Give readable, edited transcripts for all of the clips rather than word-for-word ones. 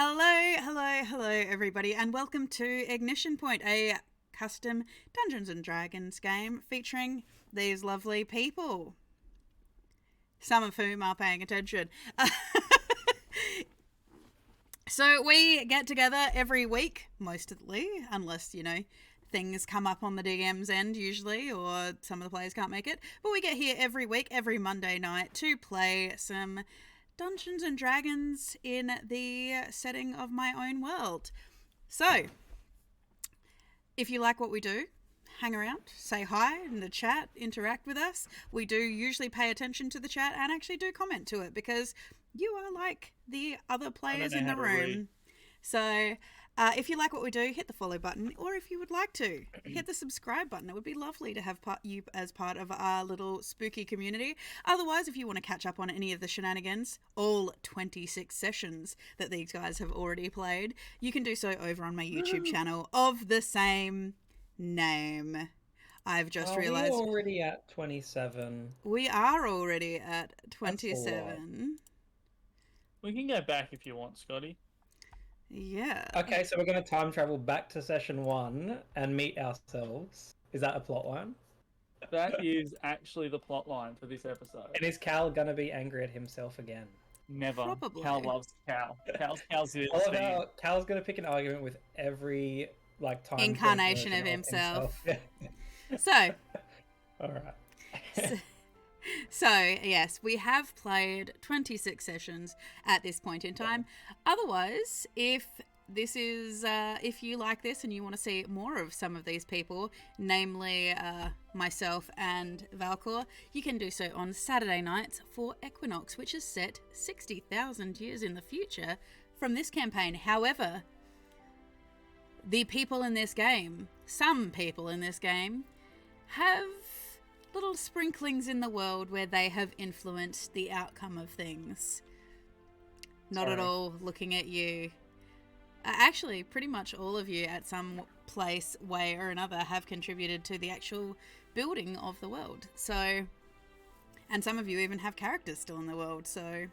Hello, everybody, and welcome to Ignition Point, a custom Dungeons and Dragons game featuring these lovely people, some of whom are paying attention. So we get together every week, mostly, unless, things come up on the DM's end usually, or some of the players can't make it. But we get here every week, every Monday night, to play some Dungeons and Dragons in the setting of my own world. So, if you like what we do, hang around, say hi in the chat, interact with us. We do usually pay attention to the chat and actually do comment to it because you are like the other players in the room. So, if you like what we do, hit the follow button, or if you would like to, hit the subscribe button. It would be lovely to have you as part of our little spooky community. Otherwise, if you want to catch up on any of the shenanigans, all 26 sessions that these guys have already played, you can do so over on my YouTube channel of the same name. I've just realised... We're already at 27. We are already at 27. We can go back if you want, Scotty. Yeah. Okay, so we're going to time travel back to session 1 and meet ourselves. Is that a plot line? That is actually the plot line for this episode. And is Cal going to be angry at himself again? Never. Probably. Cal loves Cal. Cal's his I love how Cal's going to pick an argument with every time incarnation of himself. So. All right. So, yes, we have played 26 sessions at this point in time. Otherwise, if you like this and you want to see more of some of these people, namely myself and Valcor, you can do so on Saturday nights for Equinox, which is set 60,000 years in the future from this campaign. However, the people in this game, some people in this game, have little sprinklings in the world where they have influenced the outcome of things. Not at all looking at you. Actually, pretty much all of you at some place, way or another have contributed to the actual building of the world. So, and some of you even have characters still in the world, so...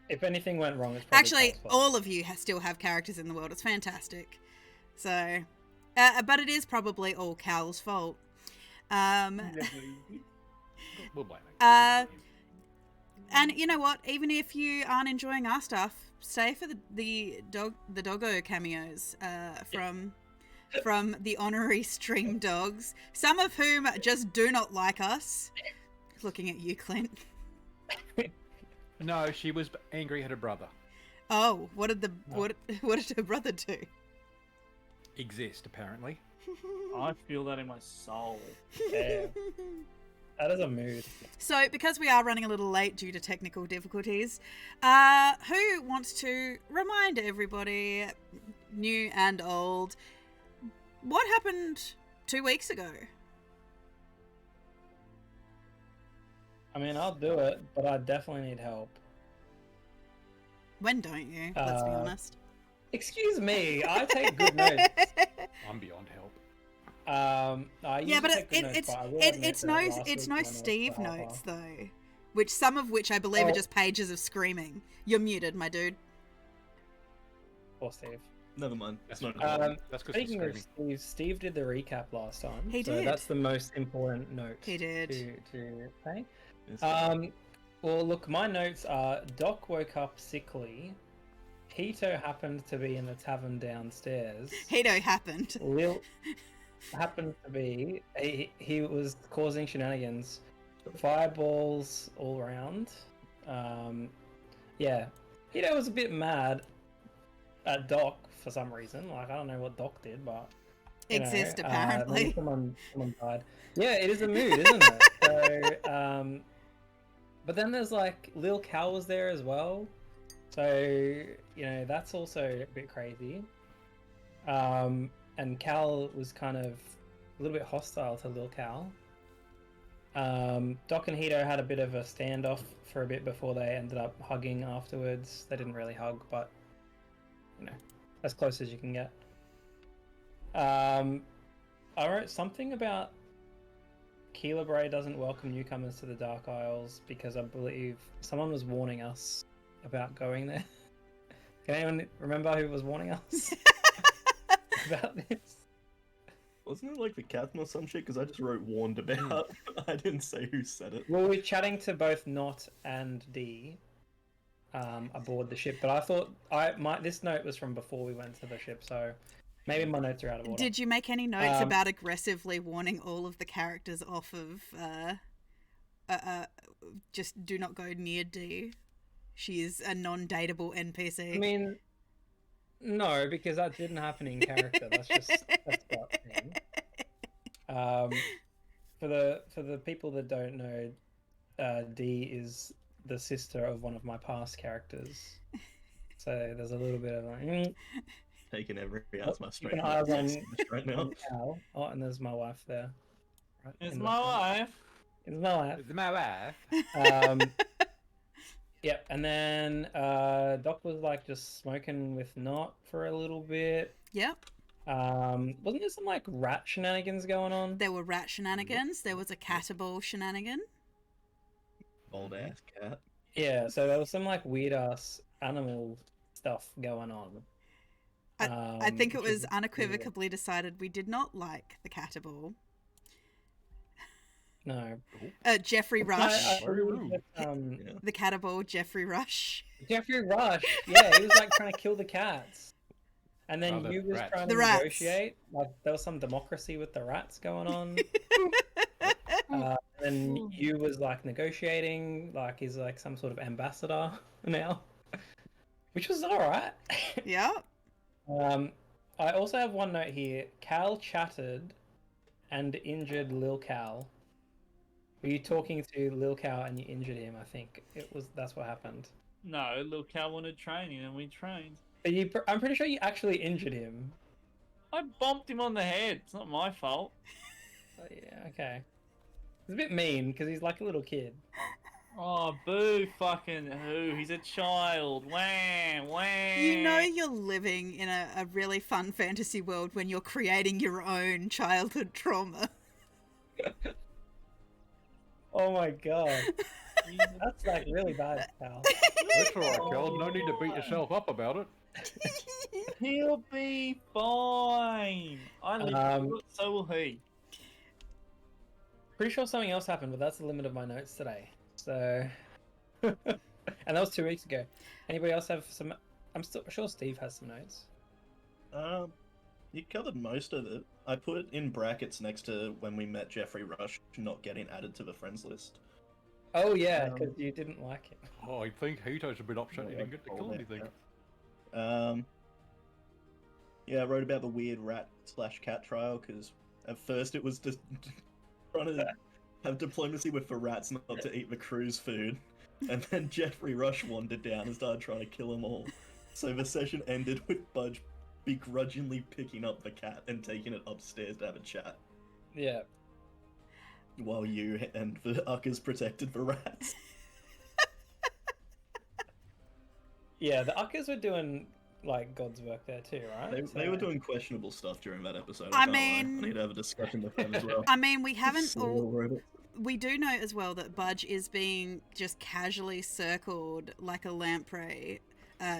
If anything went wrong, it's probably actually, all of you still have characters in the world. It's fantastic. So, but it is probably all Cal's fault. We'll blame it. And you know what? Even if you aren't enjoying our stuff, stay for the doggo cameos from the honorary stream dogs, some of whom just do not like us. Looking at you, Clint. No, she was angry at her brother. Oh, what did her brother do? Exist, apparently. I feel that in my soul. Yeah. That is a mood. So, because we are running a little late due to technical difficulties, who wants to remind everybody, new and old, what happened 2 weeks ago? I mean, I'll do it, but I definitely need help. When don't you? Let's be honest. Excuse me, I take good notes. I'm beyond help. It's no Steve notes though, some of which I believe are just pages of screaming. You're muted, my dude. Or Steve. Never mind. That's not. That's speaking of Steve did the recap last time. He so did. That's the most important note. He did. To pay. Well, look, my notes are: Doc woke up sickly. Hito happened to be in the tavern downstairs. Hito happened. Lil happened to be. He was causing shenanigans. Fireballs all around. Yeah. Hito was a bit mad at Doc for some reason. I don't know what Doc did, but... apparently. Someone died. Yeah, it is a mood, isn't it? So, but then there's Lil Cal was there as well. So, that's also a bit crazy. And Cal was kind of a little bit hostile to Lil Cal. Doc and Hito had a bit of a standoff for a bit before they ended up hugging afterwards. They didn't really hug, but, as close as you can get. I wrote something about Keeler doesn't welcome newcomers to the Dark Isles because I believe someone was warning us about going there. Can anyone remember who was warning us about this? Wasn't it like the captain or some shit? Because I just wrote warned about. I didn't say who said it. Well, we were chatting to both Not and D aboard the ship, but I thought this note was from before we went to the ship, so maybe my notes are out of order. Did you make any notes about aggressively warning all of the characters off of just do not go near D? She is a non-dateable NPC. I mean, no, because that didn't happen in character. That's gut thing. For the people that don't know, D is the sister of one of my past characters. So there's a little bit of like Taking every ounce of my strength right now. Oh, and there's my wife there. Right It's my wife. It's my wife. It's my wife. Yep, and then Doc was like just smoking with Not for a little bit. Yep. Wasn't there some like rat shenanigans going on? There were rat shenanigans. There was a cataball shenanigan. Old ass cat. Yeah, so there was some like weird ass animal stuff going on. I think it was unequivocally decided we did not like the cataball. No. Jeffrey Rush. The cataball, Jeffrey Rush. Jeffrey Rush. Yeah, he was like trying to kill the cats. And then you was trying to negotiate. Like there was some democracy with the rats going on. And you was like negotiating, like he's like some sort of ambassador now. Which was alright. Yeah. I also have one note here. Cal chatted and injured Lil Cal. Were you talking to Lil Cal and you injured him? I think that's what happened. No, Lil Cal wanted training and we trained. But I'm pretty sure you actually injured him. I bumped him on the head. It's not my fault. Yeah, okay. It's a bit mean because he's like a little kid. Oh, boo fucking who? He's a child. Wham, wham. You know you're living in a really fun fantasy world when you're creating your own childhood trauma. Oh my god. That's like really bad, pal. That's alright, Cal. No need to beat yourself up about it. He'll be fine. I live through it, so will he. Pretty sure something else happened, but that's the limit of my notes today. So, and that was 2 weeks ago. Anybody else have some? I'm still sure Steve has some notes. You covered most of it. I put in brackets next to when we met Jeffrey Rush not getting added to the friends list. Oh yeah, because you didn't like him. Oh, I think Hito's a bit upset he didn't get to kill anything. Yeah, I wrote about the weird rat/cat trial because at first it was just trying to have diplomacy with the rats not to eat the crew's food, and then Jeffrey Rush wandered down and started trying to kill them all. So the session ended with Budge begrudgingly picking up the cat and taking it upstairs to have a chat. Yeah. While you and the uckers protected the rats. Yeah, the uckers were doing like God's work there too, right? They were doing questionable stuff during that episode. I mean, I need to have a discussion with them as well. I mean, we haven't. We do know as well that Budge is being just casually circled like a lamprey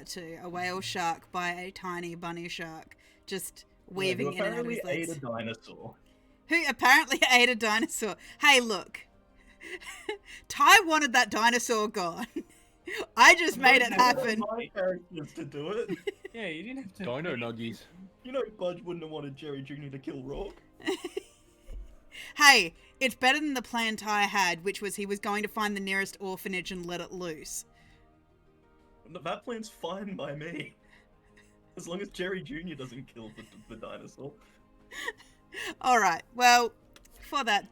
to a whale shark by a tiny bunny shark, just weaving in and out of his legs. Ate a dinosaur. Who apparently ate a dinosaur. Hey, look. Ty wanted that dinosaur gone. I just made it happen. My characters to do it. Yeah, you didn't have to. Dino nuggies. You know, Budge wouldn't have wanted Jerry Jr. to kill Rourke. Hey, it's better than the plan Ty had, which was he was going to find the nearest orphanage and let it loose. That plan's fine by me. As long as Jerry Jr. doesn't kill the dinosaur. Alright, well, for that,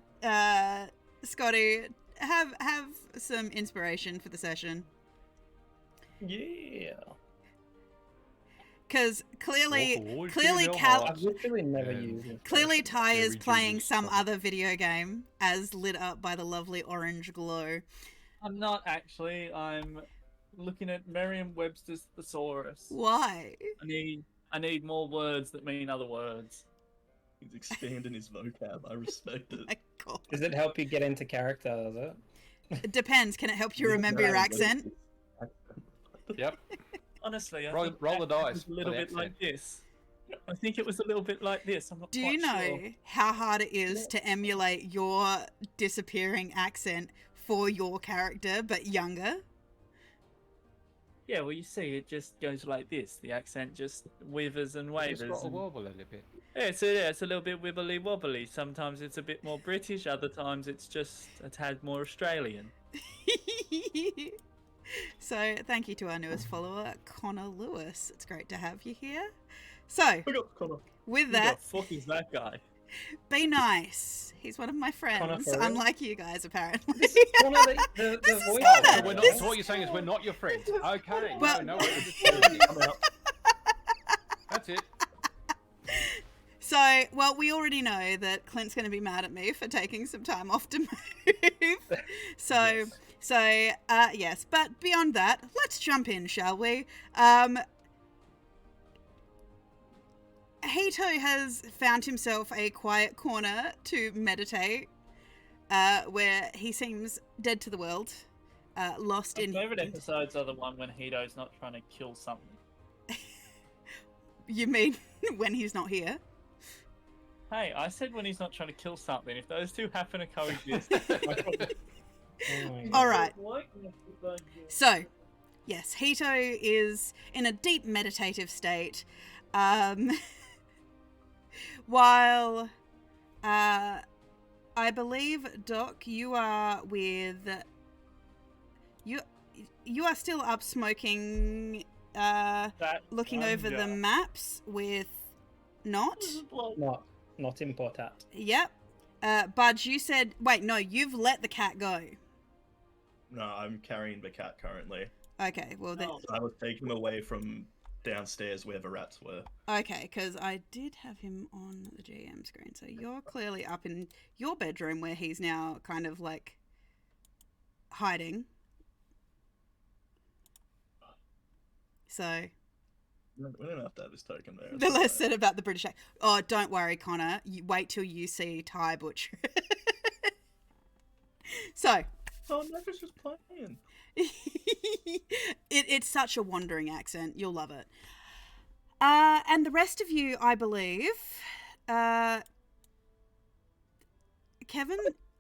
Scotty, have some inspiration for the session. Yeah. Because clearly Cal... I've literally never used it. Clearly Ty is playing some other video game as lit up by the lovely orange glow. I'm not actually. I'm looking at Merriam-Webster's thesaurus. Why? I need more words that mean other words. He's expanding his vocab. I respect it. My God. Does it help you get into character, does it? It depends. Can it help you remember your accent? Yep. Honestly, I Roll- think roll the that dice was a for little the bit like accent. this. I think it was a little bit like this. I'm not Do quite you know sure. how hard it is to emulate your disappearing accent for your character, but younger? Yeah, well, you see, it just goes like this. The accent just withers and It's wavers. got a and- wobble a little bit. Yeah, it's a little bit wibbly wobbly. Sometimes it's a bit more British. Other times it's just a tad more Australian. So, thank you to our newest follower, Connor Lewis. It's great to have you here. So, Pick up Connor. with Who that, the fuck is that guy? be nice. He's one of my friends, for real? unlike you guys, apparently. This is one of the This is voice Connor. So we're not, This- so what you're saying is we're not your friends. Okay. Well- no, we're just I'm out. That's it. So, well, we already know that Clint's going to be mad at me for taking some time off to move. So, yes. But beyond that, let's jump in, shall we? Hito has found himself a quiet corner to meditate, where he seems dead to the world, lost My in... favorite episodes are the one when Hito's not trying to kill something. You mean when he's not here? Hey, I said when he's not trying to kill something. If those two happen to coexist, All right. So, yes, Hito is in a deep meditative state. While I believe, Doc, you are with you are still up smoking, looking over the maps with Not. Not important. Yep. Budge, you said wait, no, you've let the cat go. No, I'm carrying the cat currently. Okay, well then. Oh. I was taking him away from downstairs where the rats were. Okay, because I did have him on the GM screen. So you're clearly up in your bedroom where he's now kind of like hiding. So We don't have to have this token there. the less said about the British. Oh, don't worry, Connor. You wait till you see Thai Butcher. So Oh, Never's just playing. it's such a wandering accent. You'll love it. And the rest of you, I believe, Kevin,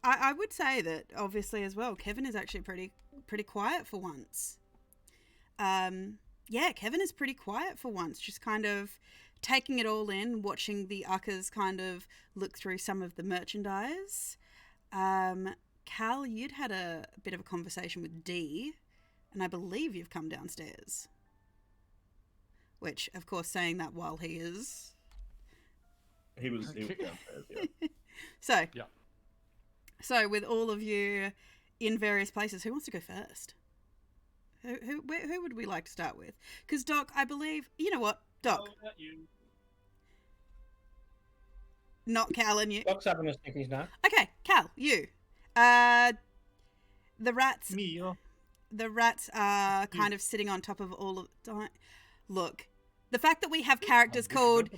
I would say that obviously as well, Kevin is actually pretty quiet for once. Yeah, Kevin is pretty quiet for once, just kind of taking it all in, watching the uckers kind of look through some of the merchandise. Cal, you'd had a bit of a conversation with Dee, and I believe you've come downstairs. Which, of course, saying that while he is... He was downstairs, yeah. So, Yeah. So with all of you in various places, who wants to go first? Who would we like to start with? Because Doc, I believe, you know what, Doc, not Cal and you. Doc's having a snickies now. Okay, Cal, you. The rats. Me, oh. The rats are kind of sitting on top of all of. Look, the fact that we have characters called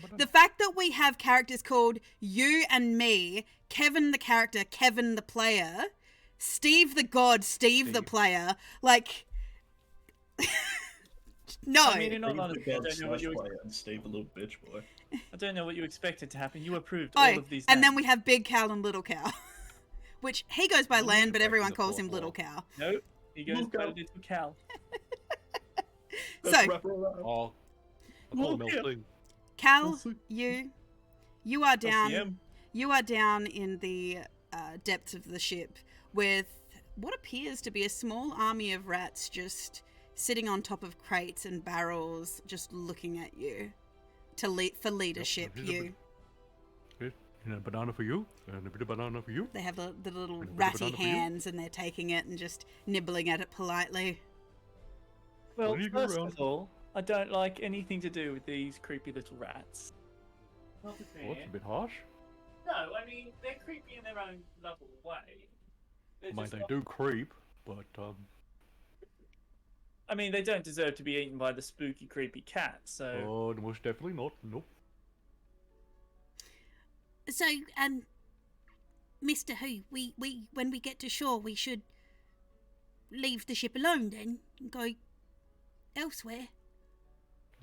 you and me, Kevin the character, Kevin the player, Steve the god, Steve the player, like. No. I mean, in all honesty, I don't know what you and Steve, a little bitch boy. I don't know what you expected to happen. You approved all of these. And then names. we have Big Cow and Little Cow, which he goes by Land, but everyone calls him Little Cow. Nope. He goes by Monocle. Little Cal. So, Oh, I call him Elfling. Cal, you are down. LCM. You are down in the depths of the ship with what appears to be a small army of rats just sitting on top of crates and barrels, just looking at you for leadership. Yep, You. And a banana for you, and a bit of banana for you. They have the little And a bit of ratty banana for you. hands, and they're taking it and just nibbling at it politely. Well, What do you do first around? of all, I don't like anything to do with these creepy little rats. Not with Oh, that's a bit harsh. No, I mean, they're creepy in their own level way. I mean, they do creep, but I mean, they don't deserve to be eaten by the spooky, creepy cat, so... oh, most definitely not. Nope. So, Mr. Who, we when we get to shore, we should leave the ship alone then and go elsewhere.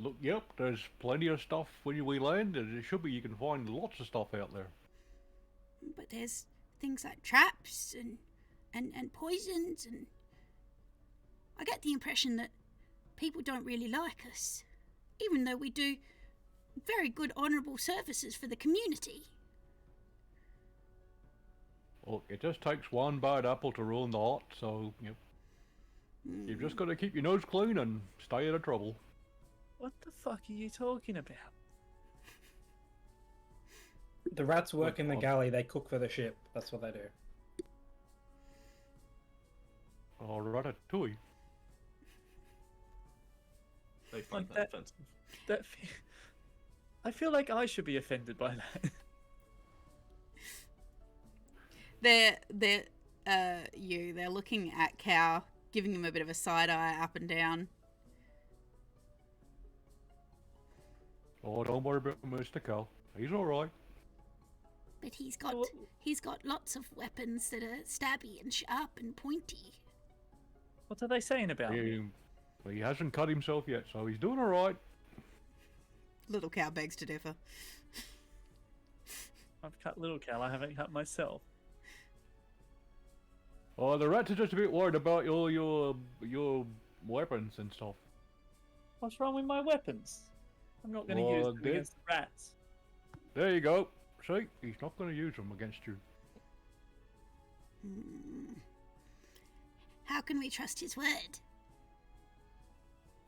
Look, yep, there's plenty of stuff when we land, and it should be you can find lots of stuff out there. But there's things like traps and poisons, and I get the impression that people don't really like us, even though we do very good honourable services for the community. Look, it just takes one bad apple to ruin the lot, so you've just got to keep your nose clean and stay out of trouble. What the fuck are you talking about? The rats work in the galley. They cook for the ship. That's what they do. Oh, ratatouille. They find Like that that- offensive. I feel like I should be offended by that. They're looking at Cow, giving him a bit of a side eye up and down. Oh, don't worry about Mr. Cal. He's all right. But he's got lots of weapons that are stabby and sharp and pointy. What are they saying about me? He hasn't cut himself yet, so he's doing all right. Little Cow begs to differ. I've cut Little Cal, I haven't cut myself. Oh, the rats are just a bit worried about your weapons and stuff. What's wrong with my weapons? I'm not going to use them against the rats. There you go. See, he's not going to use them against you. How can we trust his word?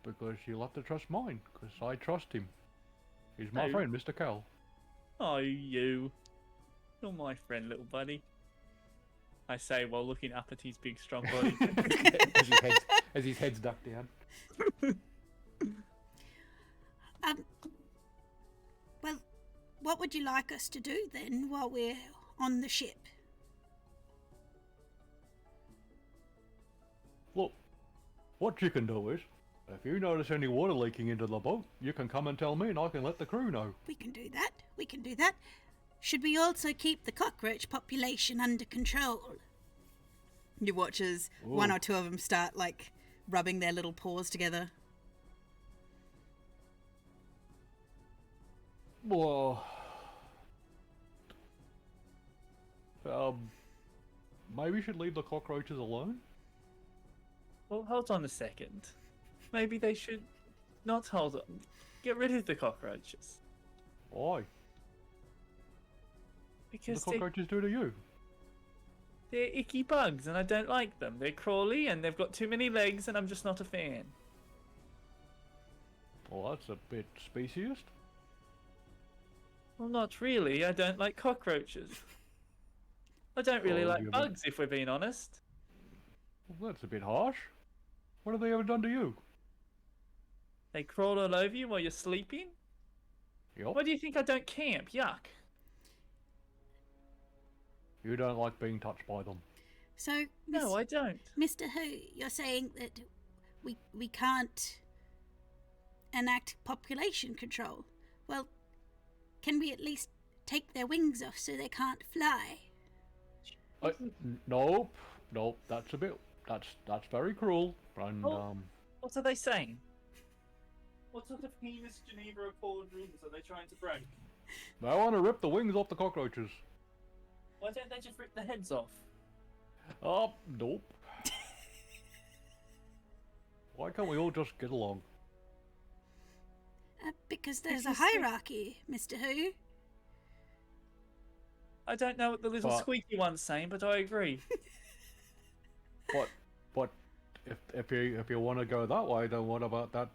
Because you'll have to trust mine, because I trust him. He's my Oh. friend, Mr. Cal. Oh, you. You're my friend, little buddy. I say while looking up at his big, strong body. as his head's ducked down. Well, what would you like us to do then while we're on the ship? Look, what you can do is, if you notice any water leaking into the boat, you can come and tell me and I can let the crew know. We can do that. We can do that. Should we also keep the cockroach population under control? You watch as one or two of them start, like, rubbing their little paws together. Well, maybe we should leave the cockroaches alone? Well, hold on a second. Maybe they should not hold on. Get rid of the cockroaches. Why? What Because do the cockroaches do to you? they're icky bugs and I don't like them. They're crawly and they've got too many legs and I'm just not a fan. Well, that's a bit speciest. Well, not really. I don't like cockroaches. I don't really Oh, like you're bugs, if we're being honest. Well, that's a bit harsh. What have they ever done to you? They crawl all over you while you're sleeping? Yup. Why do you think I don't camp? Yuck. You don't like being touched by them. So, No, I don't. Mr. Who, you're saying that we can't enact population control. Well, can we at least take their wings off so they can't fly? Nope. That's a bit. That's very cruel. And Oh. What are they saying? What sort of heinous Geneva Accord rules are they trying to break? I want to rip the wings off the cockroaches. Why don't they just rip the heads off? Oh, nope. Why can't we all just get along? Because there's you a see- hierarchy, Mr. Who. I don't know what the little But- squeaky one's saying, but I agree. But if you want to go that way, then what about that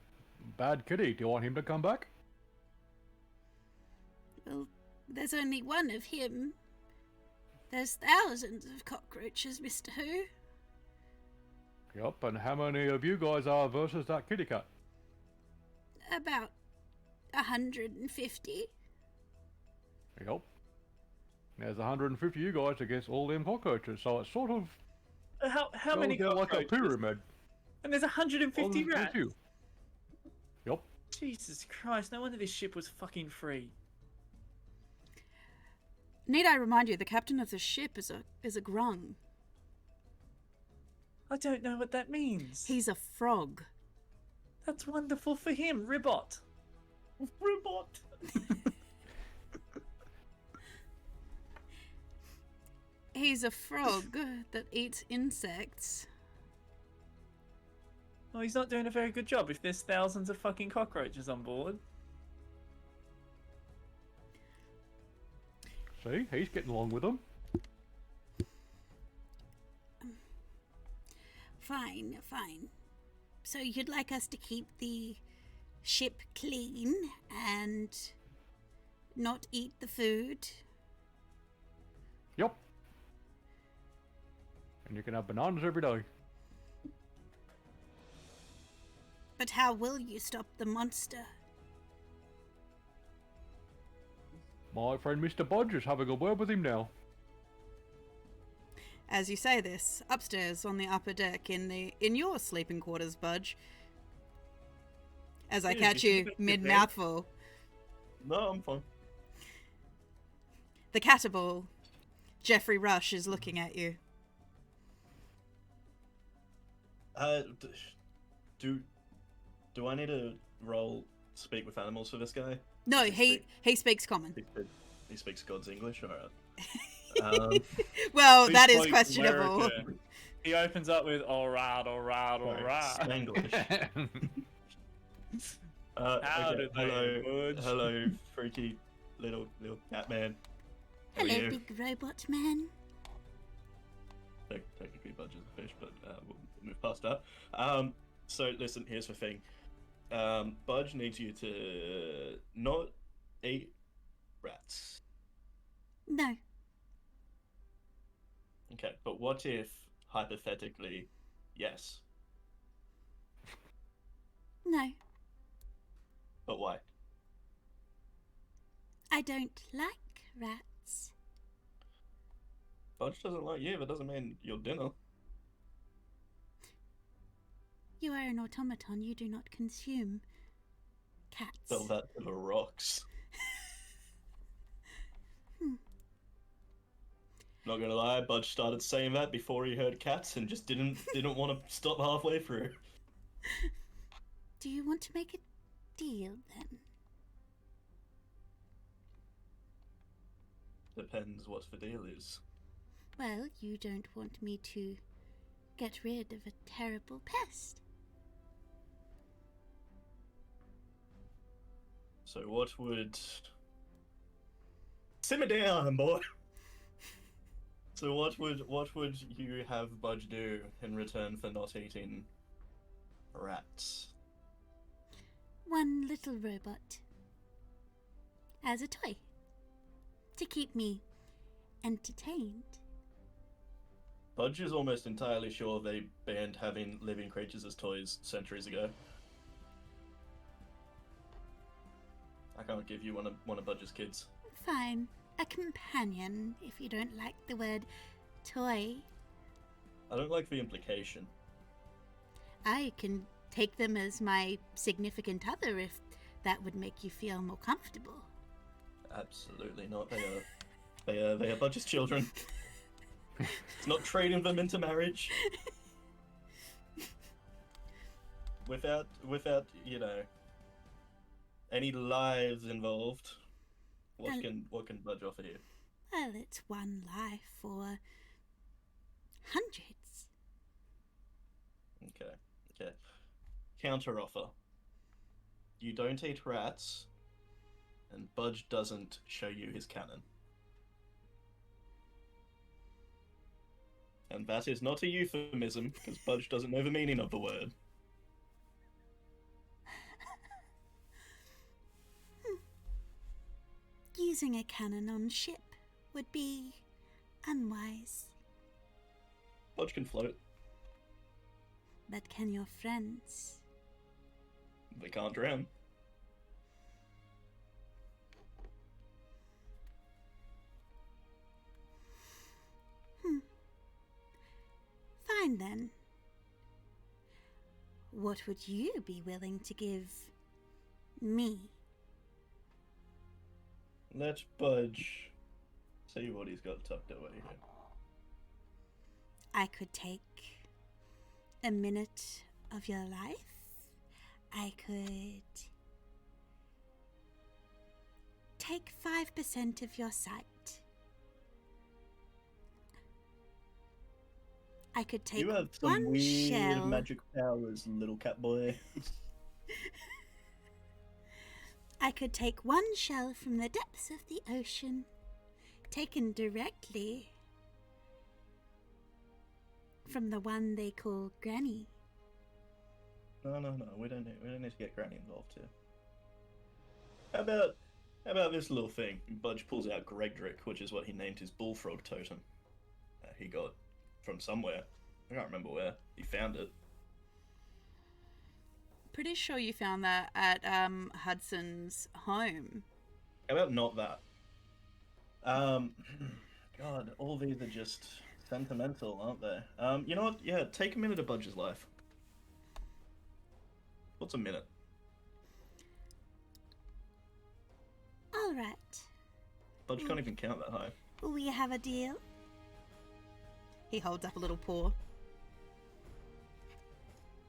bad kitty? Do you want him to come back? Well, there's only one of him. There's thousands of cockroaches, Mr. Who. Yup. And how many of you guys are versus that kitty cat? About 150. Yup. There's 150 you guys against all them cockroaches, so it's sort of How many goes down like a cockroaches? pyramid. And there's 150 All against rats. you. Yup. Jesus Christ! No wonder this ship was fucking free. Need I remind you, the captain of the ship is a grung. I don't know what that means. He's a frog. That's wonderful for him, Ribbot. Robot. He's a frog that eats insects. Well, he's not doing a very good job if there's thousands of fucking cockroaches on board. See, he's getting along with them. Fine, fine. So you'd like us to keep the ship clean and not eat the food? Yep. And you can have bananas every day. But how will you stop the monster? My friend Mr. Budge is having a word with him now. As you say this, upstairs on the upper deck in your sleeping quarters, Budge, as I Dude, catch you you should've been mid-mouthful, No, I'm fine. the catable, Jeffrey Rush, is looking at you. Do I need to roll speak with animals for this guy? No, he speaks common. He speaks God's English. All right. Well, He that is spoke questionable. American. He opens up with alright. Spanglish. How Okay, did they emerge? hello, freaky little cat man. How are Hello, you? big robot man. Technically, Budge is a fish, but we'll move past that. So listen, here's the thing. Budge needs you to not eat rats. No, Okay, but what if, hypothetically, yes? no, But why? I don't like rats. Budge doesn't like you, but doesn't mean your dinner. You are an automaton, you do not consume cats. Tell that to the rocks. Not gonna lie, Budge started saying that before he heard cats and just didn't want to stop halfway through. Do you want to make a deal then? Depends what the deal is. Well, you don't want me to get rid of a terrible pest. So what would... Simmer down, boy! So what would you have Budge do in return for not eating rats? One little robot. As a toy. To keep me entertained. Budge is almost entirely sure they banned having living creatures as toys centuries ago. I can't give you one of Budge's kids. Fine. A companion, if you don't like the word toy. I don't like the implication. I can take them as my significant other if that would make you feel more comfortable. Absolutely not. They are Budge's children. It's not trading them into marriage. Without any lives involved. What can Budge offer you? Well, it's one life for hundreds. Okay. Counter offer. You don't eat rats, and Budge doesn't show you his cannon. And that is not a euphemism, because Budge doesn't know the meaning of the word. Using a cannon on ship would be unwise. Budge can float. But can your friends? They can't drown. Fine then. What would you be willing to give me? Let Budge see what he's got tucked away here. I could take a minute of your life. I could take 5% of your sight. I could take You have some one weird shell. magic powers, little cat boy. I could take one shell from the depths of the ocean, taken directly from the one they call Granny. No, we don't need to get Granny involved here. How about this little thing? Budge pulls out Gregdrick, which is what he named his bullfrog totem. He got from somewhere. I can't remember where. He found it. Pretty sure you found that at Hudson's home. How about not that? God, all these are just sentimental, aren't they? You know what? Yeah, take a minute of Budge's life. What's a minute? All right. Budge can't even count that high. We have a deal? He holds up a little paw.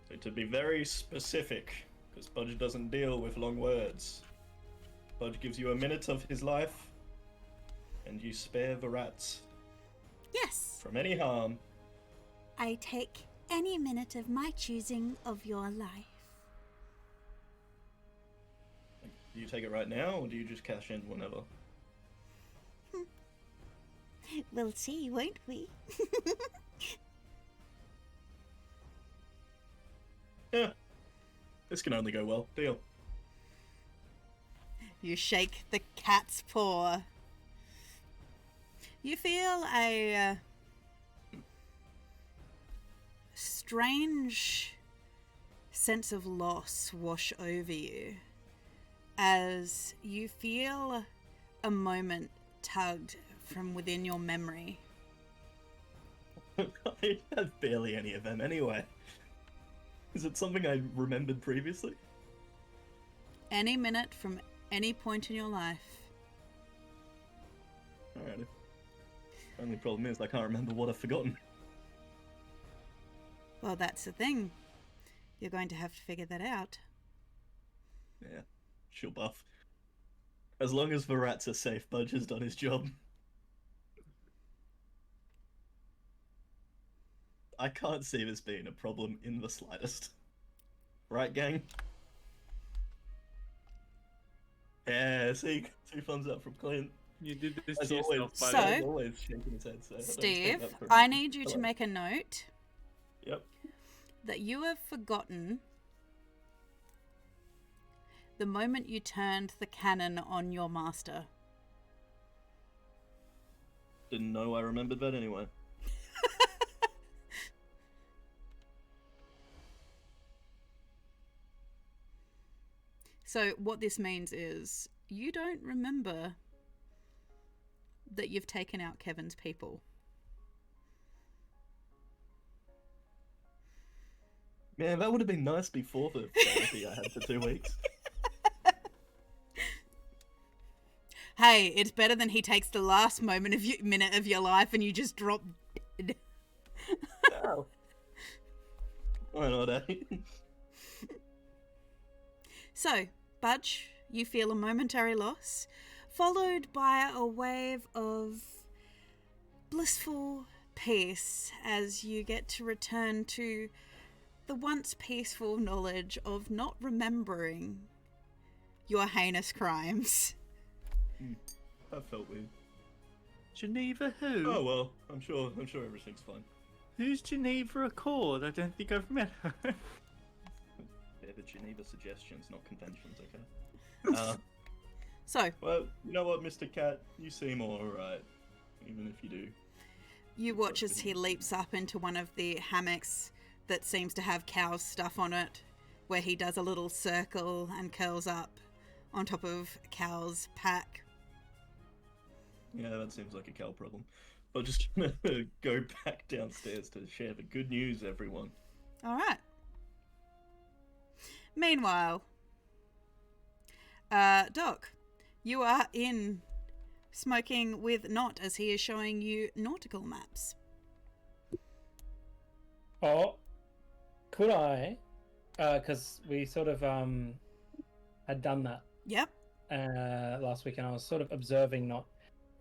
So to be very specific, because Budge doesn't deal with long words, Budge gives you a minute of his life, and you spare the rats Yes. from any harm. I take any minute of my choosing of your life. Do you take it right now, or do you just cash in whenever? We'll see, won't we? Yeah, this can only go well. Deal. You shake the cat's paw. You feel a strange sense of loss wash over you as you feel a moment tugged from within your memory. I have barely any of them anyway. Is it something I remembered previously? Any minute from any point in your life. Alrighty. Only problem is I can't remember what I've forgotten. Well, that's the thing. You're going to have to figure that out. Yeah, she'll buff. As long as the rats are safe, Budge has done his job. I can't see this being a problem in the slightest. Right, gang? Yeah, see? 2 thumbs up from Clint. You did this As to always, yourself, So- buddy. as always shaking his head, so I don't take Steve, that for- I need you to Hello. make a note Yep. that you have forgotten the moment you turned the cannon on your master. Didn't know I remembered that anyway. So what this means is you don't remember that you've taken out Kevin's people. Man, that would have been nice before the therapy I had for 2 weeks. Hey, it's better than he takes the last minute of your life and you just drop dead. Oh. Why not, eh? So, Budge, you feel a momentary loss, followed by a wave of blissful peace as you get to return to the once peaceful knowledge of not remembering your heinous crimes. That felt weird. Geneva who? Oh well, I'm sure everything's fine. Who's Geneva Accord? I don't think I've met her. Yeah, the Geneva suggestions, not conventions, okay? So, Well, you know what, Mr. Cat? You seem alright. Even if you do. you watch as he leaps up into one of the hammocks that seems to have cow's stuff on it, where he does a little circle and curls up on top of Cow's pack. Yeah, that seems like a cow problem. I'm just gonna go back downstairs to share the good news, everyone. All right. Meanwhile, Doc, you are in smoking with Not as he is showing you nautical maps. Oh, could I? Because we sort of had done that. Yep. last week, and I was sort of observing,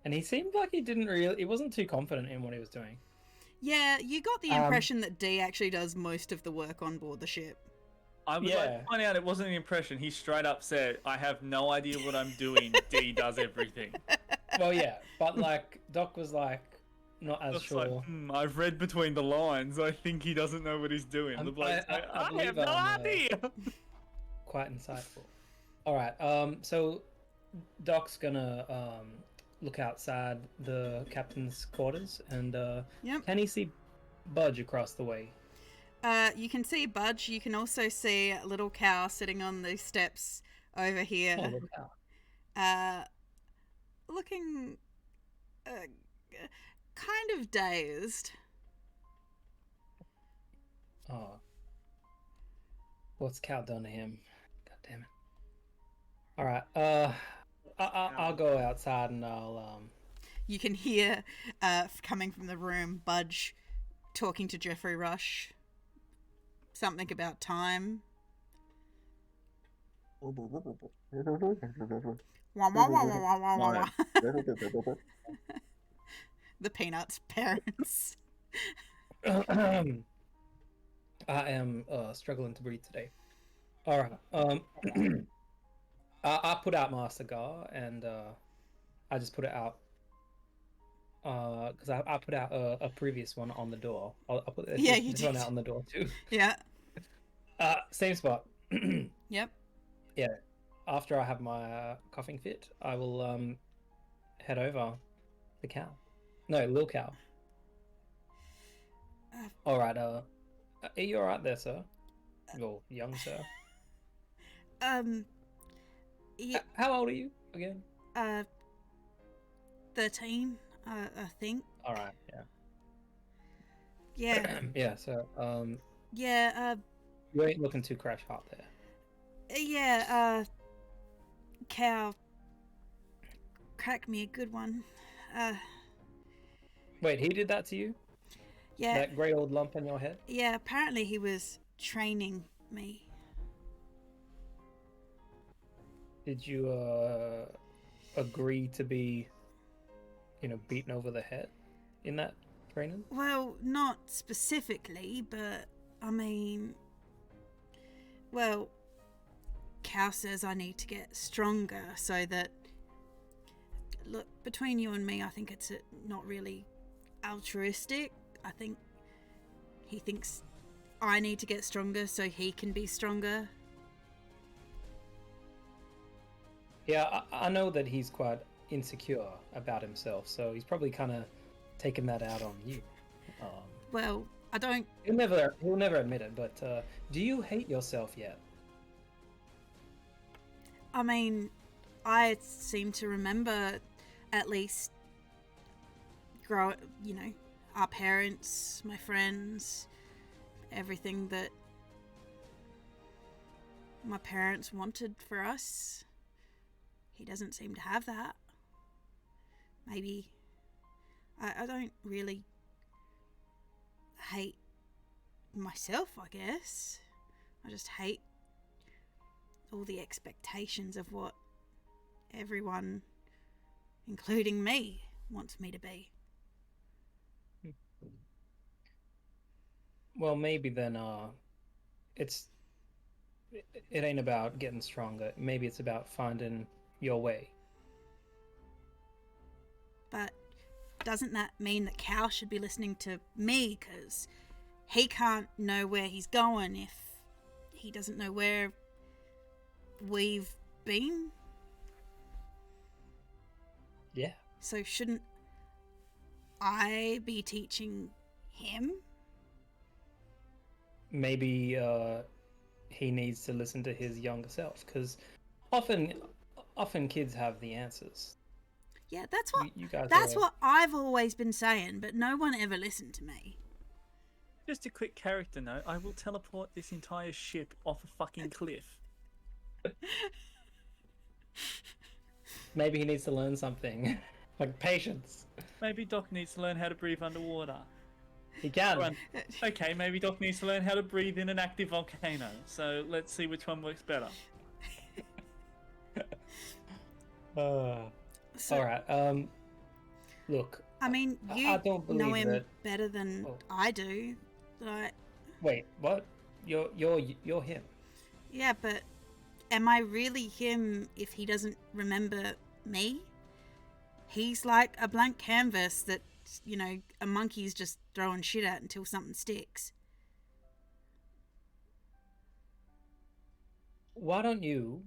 and he seemed like he wasn't too confident in what he was doing. Yeah, you got the impression that D actually does most of the work on board the ship. I would like to point out it wasn't an impression. He straight up said, "I have no idea what I'm doing. D does everything." Well, yeah, but like Doc was like not as Doc's sure. like, I've read between the lines. I think he doesn't know what he's doing. The bloke's like, I have no idea. Quite insightful. All right. So Doc's gonna look outside the captain's quarters, and can he see Budge across the way? You can see Budge. You can also see a little cow sitting on the steps over here. Oh, little cow. Looking kind of dazed. Oh. What's cow done to him? God damn it. All right. I'll go outside and I'll You can hear, coming from the room, Budge talking to Jeffrey Rush. Something about time. Wah, wah, wah, wah, wah, wah, wah, wah. The Peanuts parents. I am struggling to breathe today. All right. I put out my cigar and I just put it out because I put out a previous one on the door. I'll put this one out on the door too. Yeah. Same spot. Yep. Yeah. After I have my coughing fit, I will head over the cow. No, Lil Cow. All right. Are you all right there, sir? Well, young sir. Yeah, How old are you again? 13, I think. All right. Yeah. Yeah. Yeah. So Yeah, you ain't looking too crash hot there. yeah, cow cracked me a good one. Wait, he did that to you? Yeah, That great old lump in your head? yeah, apparently he was training me. Did you agree to be, beaten over the head in that training? Well, not specifically, but I mean, well, Cow says I need to get stronger so that, look, between you and me, I think it's not really altruistic. I think he thinks I need to get stronger so he can be stronger. Yeah, I know that he's quite insecure about himself, so he's probably kind of taken that out on you. Well, I don't. He'll never admit it, but do you hate yourself yet? I mean, I seem to remember at least our parents, my friends, everything that my parents wanted for us. He doesn't seem to have that. Maybe I don't really hate myself, I guess. I just hate all the expectations of what everyone, including me, wants me to be. Well, maybe then it ain't about getting stronger. Maybe it's about finding your way. But doesn't that mean that Cal should be listening to me? Because he can't know where he's going if he doesn't know where we've been. Yeah. So shouldn't I be teaching him? Maybe he needs to listen to his younger self, because often kids have the answers. Yeah, that's what You guys that's are- what I've always been saying, but no one ever listened to me. Just a quick character note. I will teleport this entire ship off a fucking cliff. Maybe he needs to learn something, like patience. Maybe Doc needs to learn how to breathe underwater. He can. Right. Okay, maybe Doc needs to learn how to breathe in an active volcano. So let's see which one works better. So, All right. Look. I mean, I you don't know believe him that. better than Oh. I do. Like, Wait. What? You're him. yeah, but am I really him if he doesn't remember me? He's like a blank canvas that, a monkey's just throwing shit at until something sticks. Why don't you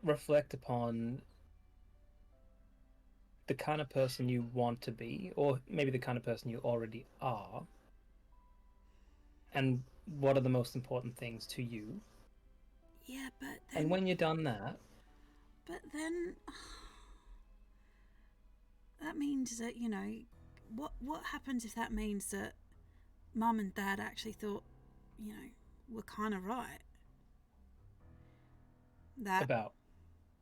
reflect upon the kind of person you want to be, or maybe the kind of person you already are, and what are the most important things to you? Yeah, but And then, when you're done that, that means that, what happens if that means that Mum and Dad actually thought, we're kind of right? That, about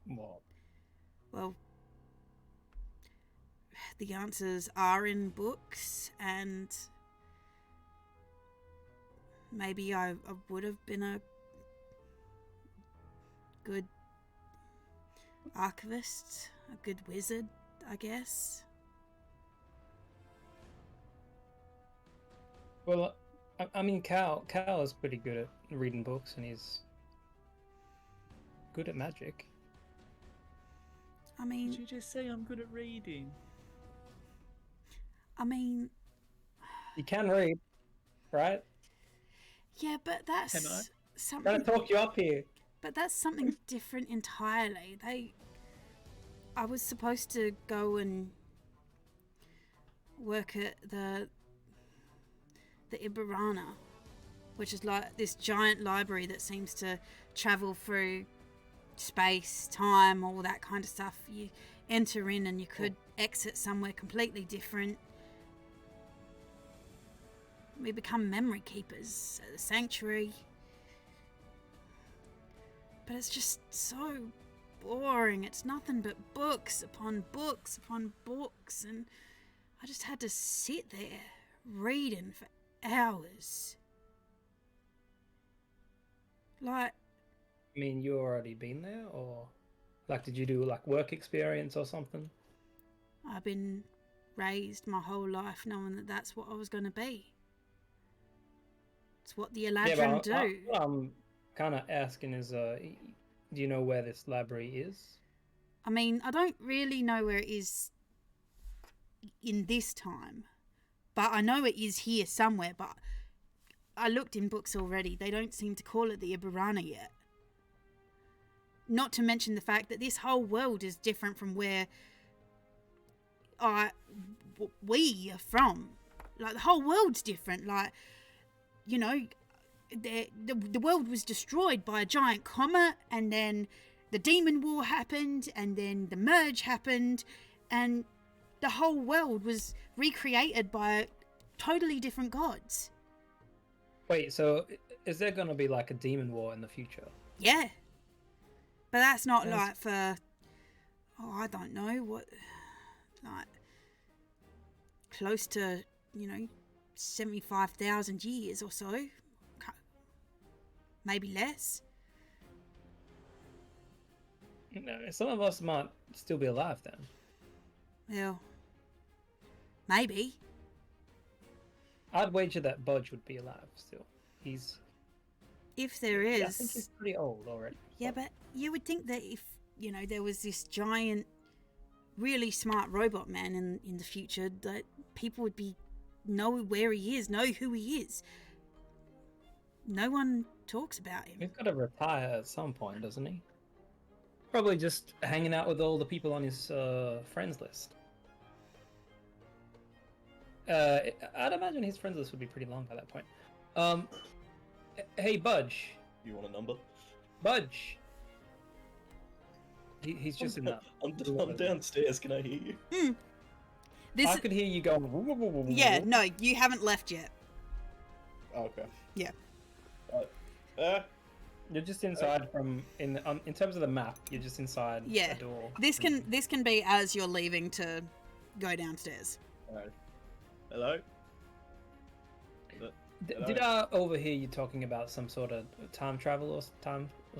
what? well, the answers are in books, and maybe I would have been a good archivist, a good wizard, I guess. Well, I mean, Cal is pretty good at reading books, and he's good at magic. I Did mean, you just say I'm good at reading? You can read, right? yeah, but Can I? that's Trying something. to talk you up here. But that's something different entirely. I was supposed to go and work at the Ibarana, which is like this giant library that seems to travel through space, time, all that kind of stuff. You enter in and you could exit somewhere completely different. We become memory keepers at the sanctuary. But it's just so boring. It's nothing but books upon books upon books, and I just had to sit there reading for hours. Like, I mean, you already been there, or like, did you do like work experience or something? I've been raised my whole life knowing that that's what I was going to be. It's what the Eladrin do. What I'm kind of asking is, do you know where this library is? I mean, I don't really know where it is in this time, but I know it is here somewhere. But I looked in books already. They don't seem to call it the Ibarana yet. Not to mention the fact that this whole world is different from where we are from. Like, the whole world's different. Like, the world was destroyed by a giant comet, and then the demon war happened, and then the merge happened, and the whole world was recreated by totally different gods. Wait, so is there gonna be like a demon war in the future? Yeah, but that's not Yes. like for I don't know what, like close to 75,000 years or so, maybe less. No, some of us might still be alive then. Well, maybe. I'd wager that Budge would be alive still. He's If there I think is. he's pretty old already. Yeah, but you would think that if, there was this giant, really smart robot man in the future, that people would know where he is, know who he is. No one talks about him. He's got to retire at some point, doesn't he? Probably just hanging out with all the people on his friends list. I'd imagine his friends list would be pretty long by that point. Hey, Budge. You want a number? Budge. He's just in that. I'm downstairs. Can I hear you? I could hear you going. Yeah, no, you haven't left yet. Oh, okay. Yeah. You're just inside in terms of the map. You're just inside Yeah. a door. This can be as you're leaving to go downstairs. Alright. Hello? Did I overhear you talking about some sort of time travel or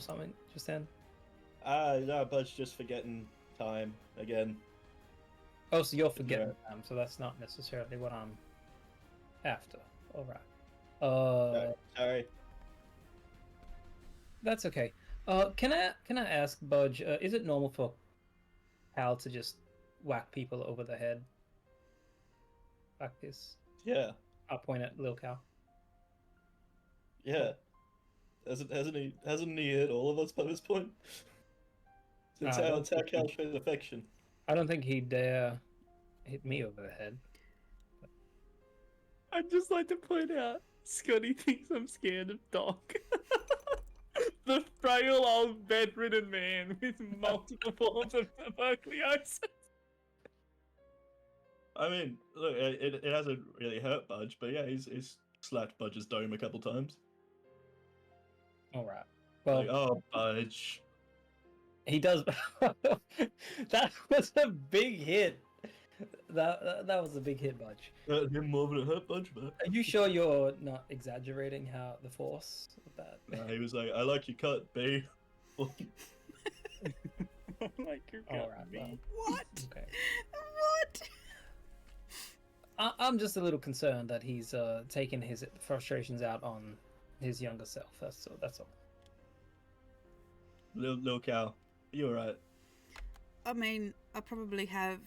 something just then? No, Bud's just forgetting time again. Oh, so you're forgetting them, so that's not necessarily what I'm after. All right. Sorry. That's okay. Can I ask Budge? Is it normal for Hal to just whack people over the head like this? Yeah. I'll point at Lil Cal. Yeah. Hasn't he hit all of us by this point? It's how Cal shows affection. I don't think he'd dare hit me over the head. I'd just like to point out, Scotty thinks I'm scared of Doc. The frail old bedridden man with multiple forms of tuberculosis. I mean, look, it hasn't really hurt Budge, but yeah, he's slapped Budge's dome a couple times. All right. Well, Like, oh, Budge. he does. That was a big hit. That was a big hit, Budge. Him more than it hurt Budge, but Are you sure you're not exaggerating how the force of that? he was like, I like your cut, B. Like your All gut, right. B. Well, What? okay. What? I'm just a little concerned that he's taking his frustrations out on his younger self. That's all. Lil Cal, you alright? I mean, I probably have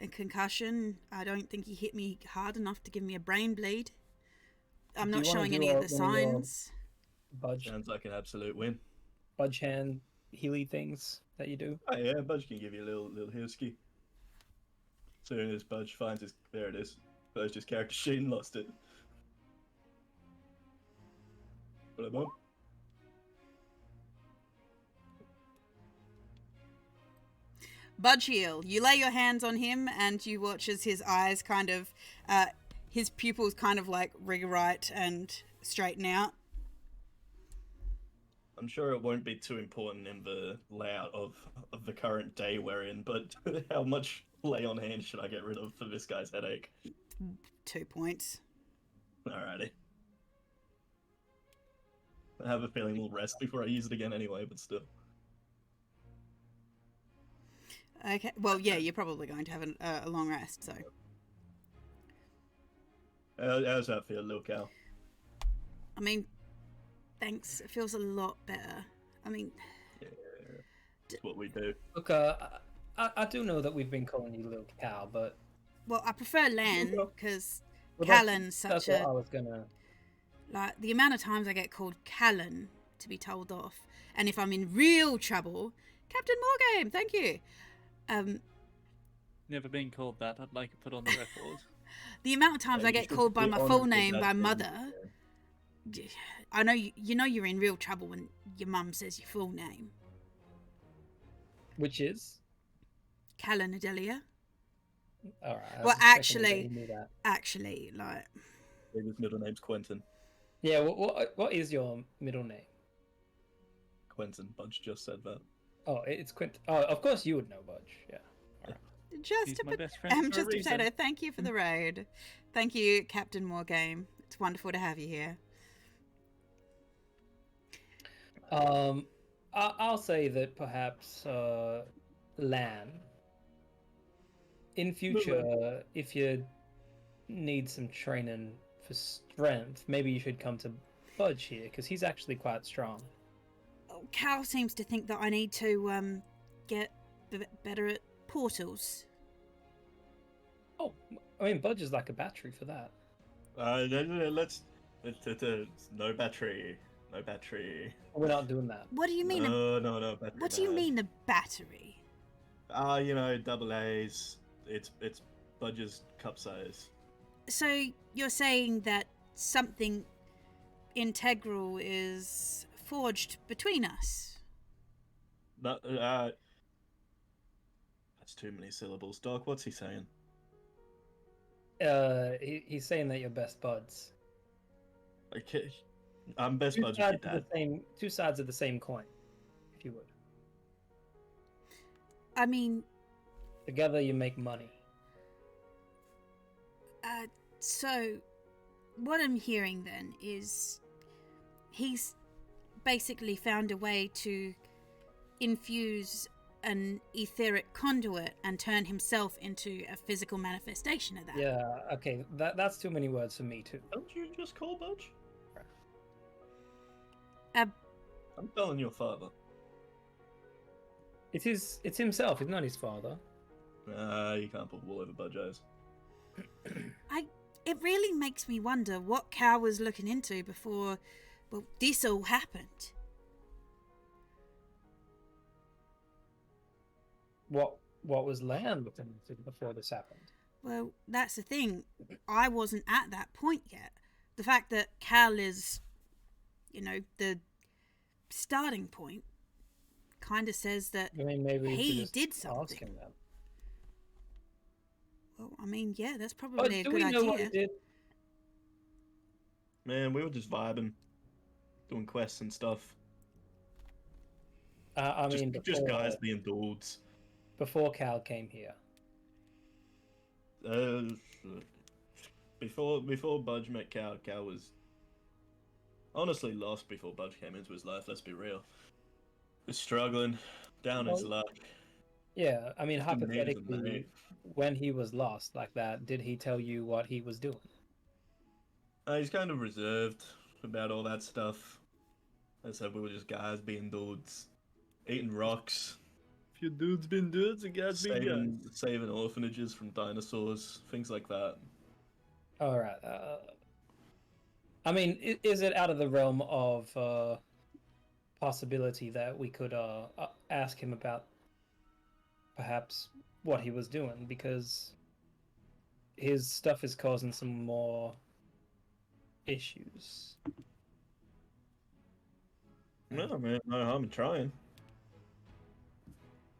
a concussion. I don't think he hit me hard enough to give me a brain bleed. I'm Do you not wanna showing do any of the one of your- signs. Budge Sounds like an absolute win. hand healy things that you do. Oh yeah, Budge can give you a little husky. Soon as Budge finds his, there it is. Budge's character sheet and lost it. What about? Budge heal. You lay your hands on him and you watch as his eyes kind of, his pupils kind of like rewrite and straighten out. I'm sure it won't be too important in the layout of the current day we're in, but how much lay on hand should I get rid of for this guy's headache? 2 points. Alrighty. I have a feeling we'll rest before I use it again anyway, but still. Okay. Well, yeah, you're probably going to have a long rest, so. How's that feel, Lil Cal? I mean, thanks. It feels a lot better. I mean, Yeah, that's what we do. Look, I do know that we've been calling you Lil Cal, but well, I prefer Lan because well, Callan's that's such what I a was gonna. like the amount of times I get called Callan to be told off, and if I'm in real trouble, Captain Morgame, thank you. Never been called that. I'd like it put on the record. The amount of times Yeah, I you get should called by be my honoured full with name that by thing, mother. yeah. I know you know you're in real trouble when your mum says your full name. Which is Callan Adelia. all right. I Well, was expecting that you knew that. Actually, like His middle name's Quentin. Yeah. What is your middle name? Quentin, Budge just said that. Oh, it's Quint. Oh, of course you would know, Budge. Yeah. just He's to my put. best friend for a Just a reason. potato. Thank you for the raid. Thank you, Captain Morgame. It's wonderful to have you here. I'll say that perhaps Lan. In future, if you need some training for strength, maybe you should come to Budge here because he's actually quite strong. Cal seems to think that I need to get better at portals. Oh, I mean, Budge is like a battery for that. No, let's no battery. No battery. We're not doing that. What do you mean? No battery. What do you mean a battery? Double A's. It's Budge's cup size. So you're saying that something integral is forged between us? That's too many syllables. Doc, what's he saying? He's saying that you're best buds. Okay, I'm best Two buds with sides your of dad. the same. Two sides of the same coin, if you would. I mean, Together you make money. so what I'm hearing then is he's basically found a way to infuse an etheric conduit and turn himself into a physical manifestation of that. Yeah, okay, that's too many words for me too. Don't you just call Budge? Uh, I'm telling your father. It's himself, it's not his father. You can't put wool over Budge eyes. It really makes me wonder what Cal was looking into before, well, this all happened. What was Land looking into before this happened? Well, that's the thing. I wasn't at that point yet. The fact that Cal is, the starting point kind of says that I mean, maybe we he should just did ask something. him that. Well, I mean, yeah, that's Oh, probably a do good we know what he idea. did? Man, we were just vibing, doing quests and stuff. I mean, Just guys being dudes. before Cal came here. Before Budge met Cal, Cal was honestly lost before Budge came into his life. Let's be real. Was struggling, down his luck. Yeah, I mean, Just a man is a hypothetically, knight. when he was lost like that, did he tell you what he was doing? He's kind of reserved about all that stuff. As I said, we were just guys being dudes, eating rocks, If your dude's been dudes, and guys been guys. saving orphanages from dinosaurs, things like that. All right. I mean, is it out of the realm of possibility that we could ask him about perhaps what he was doing, because his stuff is causing some more issues. No, man, no harm in trying.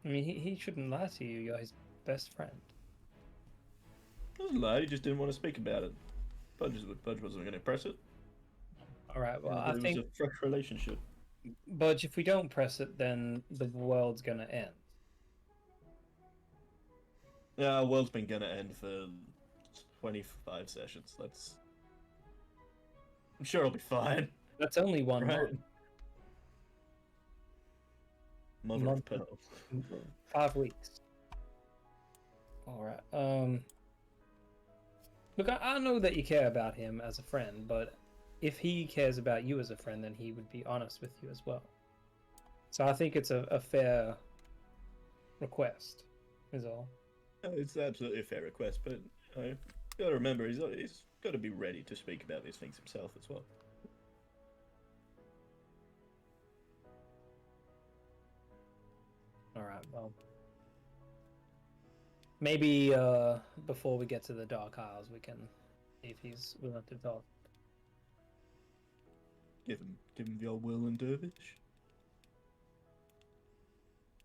I mean, he shouldn't lie to you. You're his best friend. Doesn't lie, he just didn't want to speak about it. Budge wasn't going to press it. All right. Well, It I was think, a fresh relationship. Budge, if we don't press it, then the world's gonna end. Yeah, our world's been going to end for 25 sessions. I'm sure it'll be fine. That's only one Right. month. Mother of Month. pearl. 5 weeks. All right. Look, I know that you care about him as a friend, but if he cares about you as a friend, then he would be honest with you as well. So I think it's a fair request, is all. It's absolutely a fair request, but you got to remember, he's got to be ready to speak about these things himself as well. All right. Well, maybe before we get to the Dark Isles, we can see if he's willing to talk. Give him the old Will and Dervish.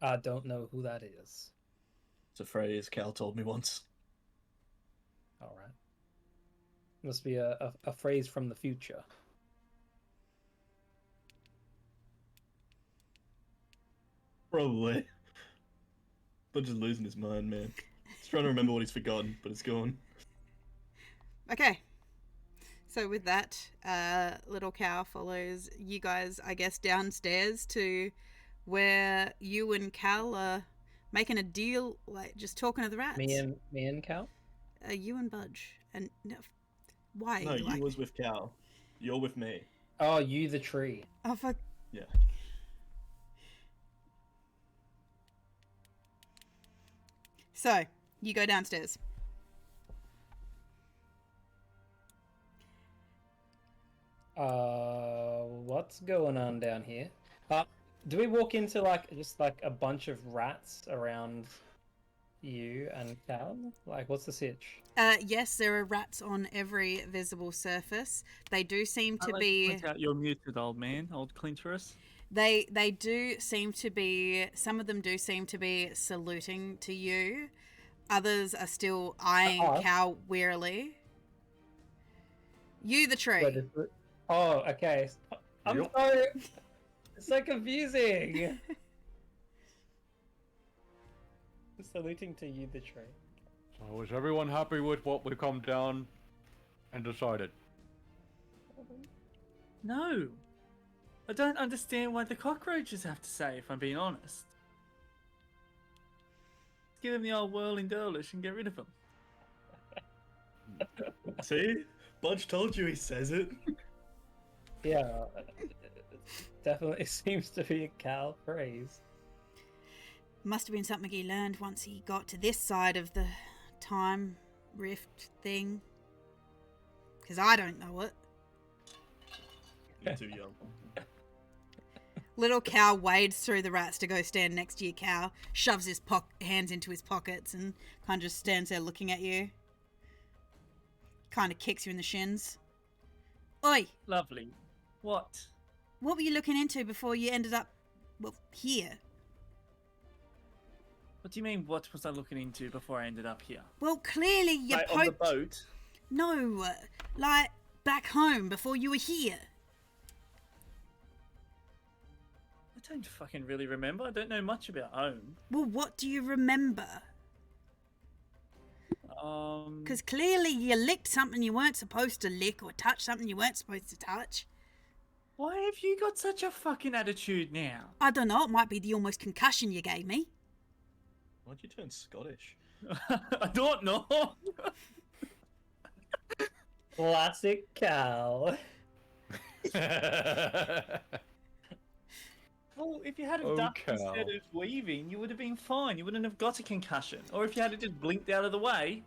I don't know who that is. It's a phrase Cal told me once. All right. Must be a phrase from the future. Probably. But just losing his mind, man. He's trying to remember what he's forgotten, but it's gone. Okay. So with that, little cow follows you guys, I guess, downstairs to where you and Cal are making a deal, like just talking to the rats. Me and Cal? You and Budge. And no, why? No, Like- you was with Cal. You're with me. Oh, you the tree. Oh, fuck. Yeah. So, you go downstairs. What's going on down here? Do we walk into just a bunch of rats around you and Cal? Like, what's the sitch? Yes, there are rats on every visible surface. They do seem to I'd like be... point out you're muted, old man, old Clintoris. They do seem to be... Some of them do seem to be saluting to you. Others are still eyeing Uh-oh. Cal wearily. You the tree. Oh, okay. I'm Yep. sorry. It's so confusing. Saluting to you the tree. So is everyone happy with what we come down and decided? No. I don't understand what the cockroaches have to say, if I'm being honest. Give them the old whirling derlish and get rid of them. See? Budge told you he says it. Yeah, definitely seems to be a Cal phrase. Must have been something he learned once he got to this side of the time rift thing. Because I don't know it. You're too young. Little Cow wades through the rats to go stand next to your cow, shoves his hands into his pockets and kind of just stands there looking at you. Kind of kicks you in the shins. Oi, Lovely. What? what were you looking into before you ended up, well, here? What do you mean, what was I looking into before I ended up here? Well, clearly you Like, on the boat? No, like back home before you were here. I don't fucking really remember. I don't know much about home. Well, what do you remember? Because clearly you licked something you weren't supposed to lick or touched something you weren't supposed to touch. Why have you got such a fucking attitude now? I don't know, it might be the almost concussion you gave me. Why'd you turn Scottish? I don't know. Classic Cal. Well, if you had a duck instead of weaving, you would have been fine. You wouldn't have got a concussion. Or if you had just blinked out of the way.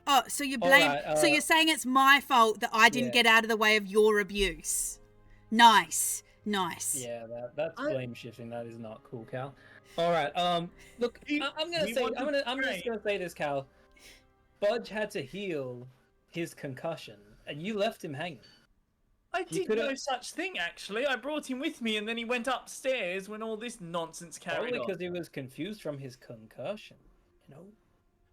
Oh, so you blame? Alright, so you're saying it's my fault that I didn't yeah. get out of the way of your abuse? Nice, nice. Yeah, that's blame shifting. That is not cool, Cal. All right. Look, I'm just gonna say this, Cal. Budge had to heal his concussion, and you left him hanging. I did no such thing, actually. I brought him with me, and then he went upstairs when all this nonsense carried Probably on. because he was confused from his concussion. You know,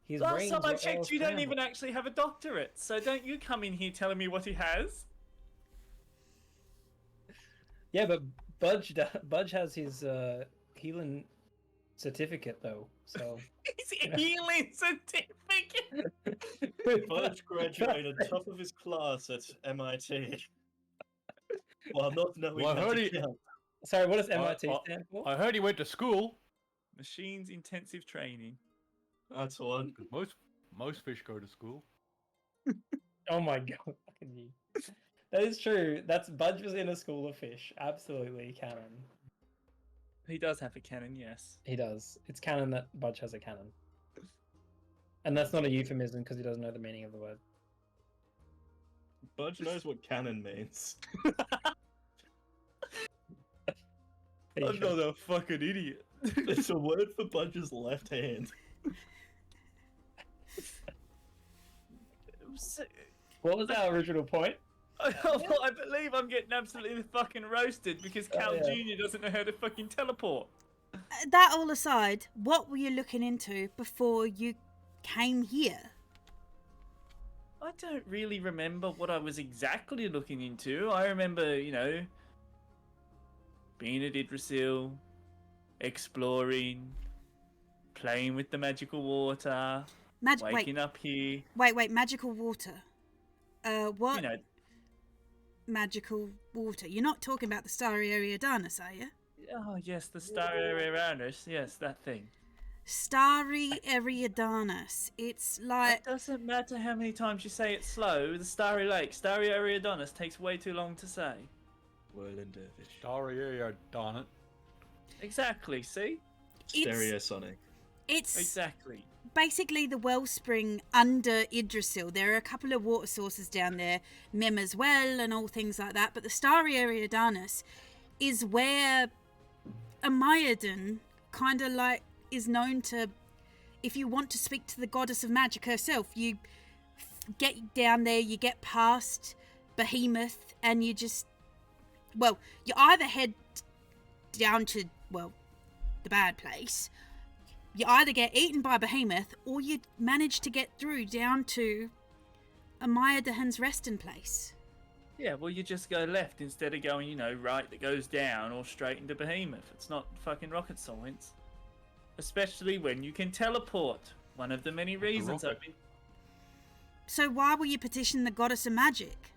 his Last brains time I were checked, all you don't scrambled. even actually have a doctorate, so don't you come in here telling me what he has. Yeah, but Budge has his healing certificate though, so. His healing certificate. Budge graduated top of his class at MIT. While not knowing Well, I how heard to he- count. Sorry, what does MIT stand for? I heard he went to school. Machines intensive training. That's one. Most fish go to school. Oh my god, fucking you. That is true. Budge was in a school of fish. Absolutely canon. He does have a cannon, yes. He does. It's canon that Budge has a cannon. And that's not a euphemism because he doesn't know the meaning of the word. Budge knows what canon means. I'm not a fucking idiot. It's a word for Budge's left hand. What was our original point? I believe I'm getting absolutely fucking roasted because Cal yeah. Jr. doesn't know how to fucking teleport. That all aside, what were you looking into before you came here? I don't really remember what I was exactly looking into. I remember, being at Yggdrasil, exploring, playing with the magical water, waking up here. Wait, magical water. What? You know, magical water. You're not talking about the Starry Eridanus, are you? oh yes, the Starry Eridanus. Yes, that thing. Starry Eridanus. It's like... It doesn't matter how many times you say it slow. The Starry Lake, Starry Eridanus takes way too long to say. Whirling dervish. Sorry, darn it. Exactly. See? Stereosonic. It's Exactly. basically the wellspring under Yggdrasil. There are a couple of water sources down there, Mem as well, and all things like that. But the Starry Eridanus is where Umoja kind of like is known to, if you want to speak to the goddess of magic herself, you get down there, you get past Behemoth, and you just, well, you either head down to, well, the bad place. You either get eaten by Behemoth, or you manage to get through down to Umoja's resting place. Yeah, well, you just go left instead of going, right that goes down or straight into Behemoth. It's not fucking rocket science. Especially when you can teleport. One of the many reasons I've been... So why will you petition the goddess of magic?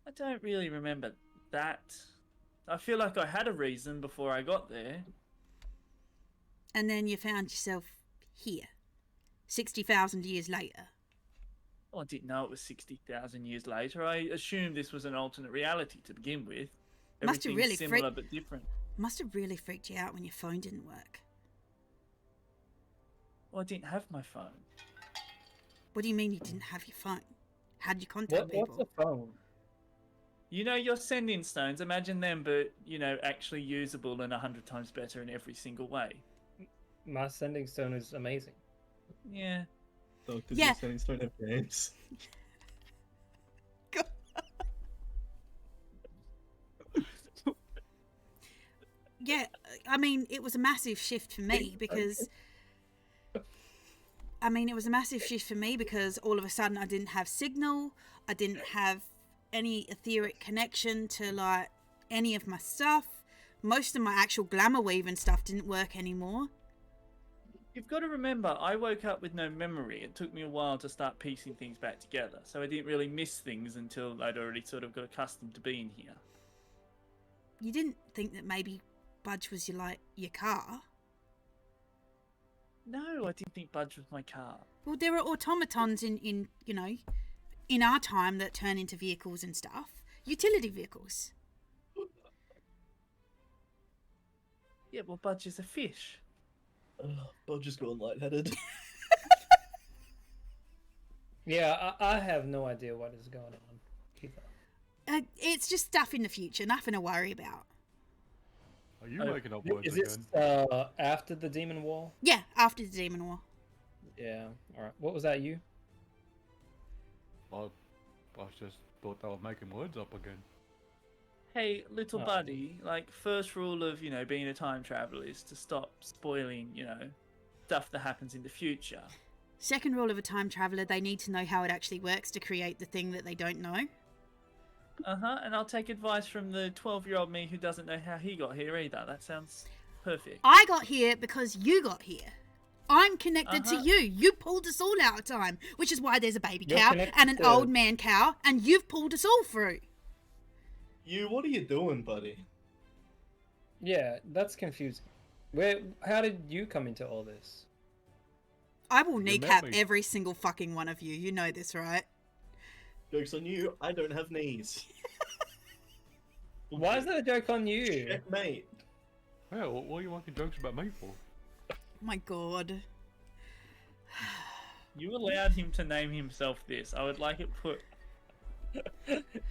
I don't really remember that. I feel like I had a reason before I got there. And then you found yourself here, 60,000 years later. Oh, I didn't know it was 60,000 years later. I assumed this was an alternate reality to begin with. Must have Everything's really similar but different. Must have really freaked you out when your phone didn't work. Well, I didn't have my phone. What do you mean you didn't have your phone? How'd you contact What's people? a phone? You know your sending stones, imagine them, but, you know, actually usable and 100 times better in every single way. My sending stone is amazing. Yeah. Oh, because Yeah. your settings don't have games. Yeah, I mean, it was a massive shift for me because... it was a massive shift for me because all of a sudden I didn't have signal. I didn't have any etheric connection to, like, any of my stuff. Most of my actual glamour weave and stuff didn't work anymore. You've got to remember, I woke up with no memory. It took me a while to start piecing things back together, so I didn't really miss things until I'd already sort of got accustomed to being here. You didn't think that maybe Budge was your car? No, I didn't think Budge was my car. Well, there are automatons in our time that turn into vehicles and stuff. Utility vehicles. Yeah, well, Budge is a fish. I've just gone lightheaded. Yeah, I have no idea what is going on either. It's just stuff in the future, nothing to worry about. Are you making up words Is again? this after the Demon War? Yeah, after the Demon War. Yeah. All right. What was that? You? I just thought they were making words up again. Hey, little Oh. buddy, like, first rule of, being a time traveler is to stop spoiling, stuff that happens in the future. Second rule of a time traveler, they need to know how it actually works to create the thing that they don't know. Uh-huh, and I'll take advice from the 12-year-old me who doesn't know how he got here either. That sounds perfect. I got here because you got here. I'm connected to Uh-huh. you. You pulled us all out of time, which is why there's a baby You're cow connected and an to- old man cow, and you've pulled us all through. You, what are you doing, buddy? Yeah, that's confusing. How did you come into all this? I will met kneecap me. every single fucking one of you. You know this, right? Joke's on you, I don't have knees. Why is that a joke on you? Checkmate. Yeah, what are you making jokes about me for? Oh my god. You allowed him to name himself this. I would like it put...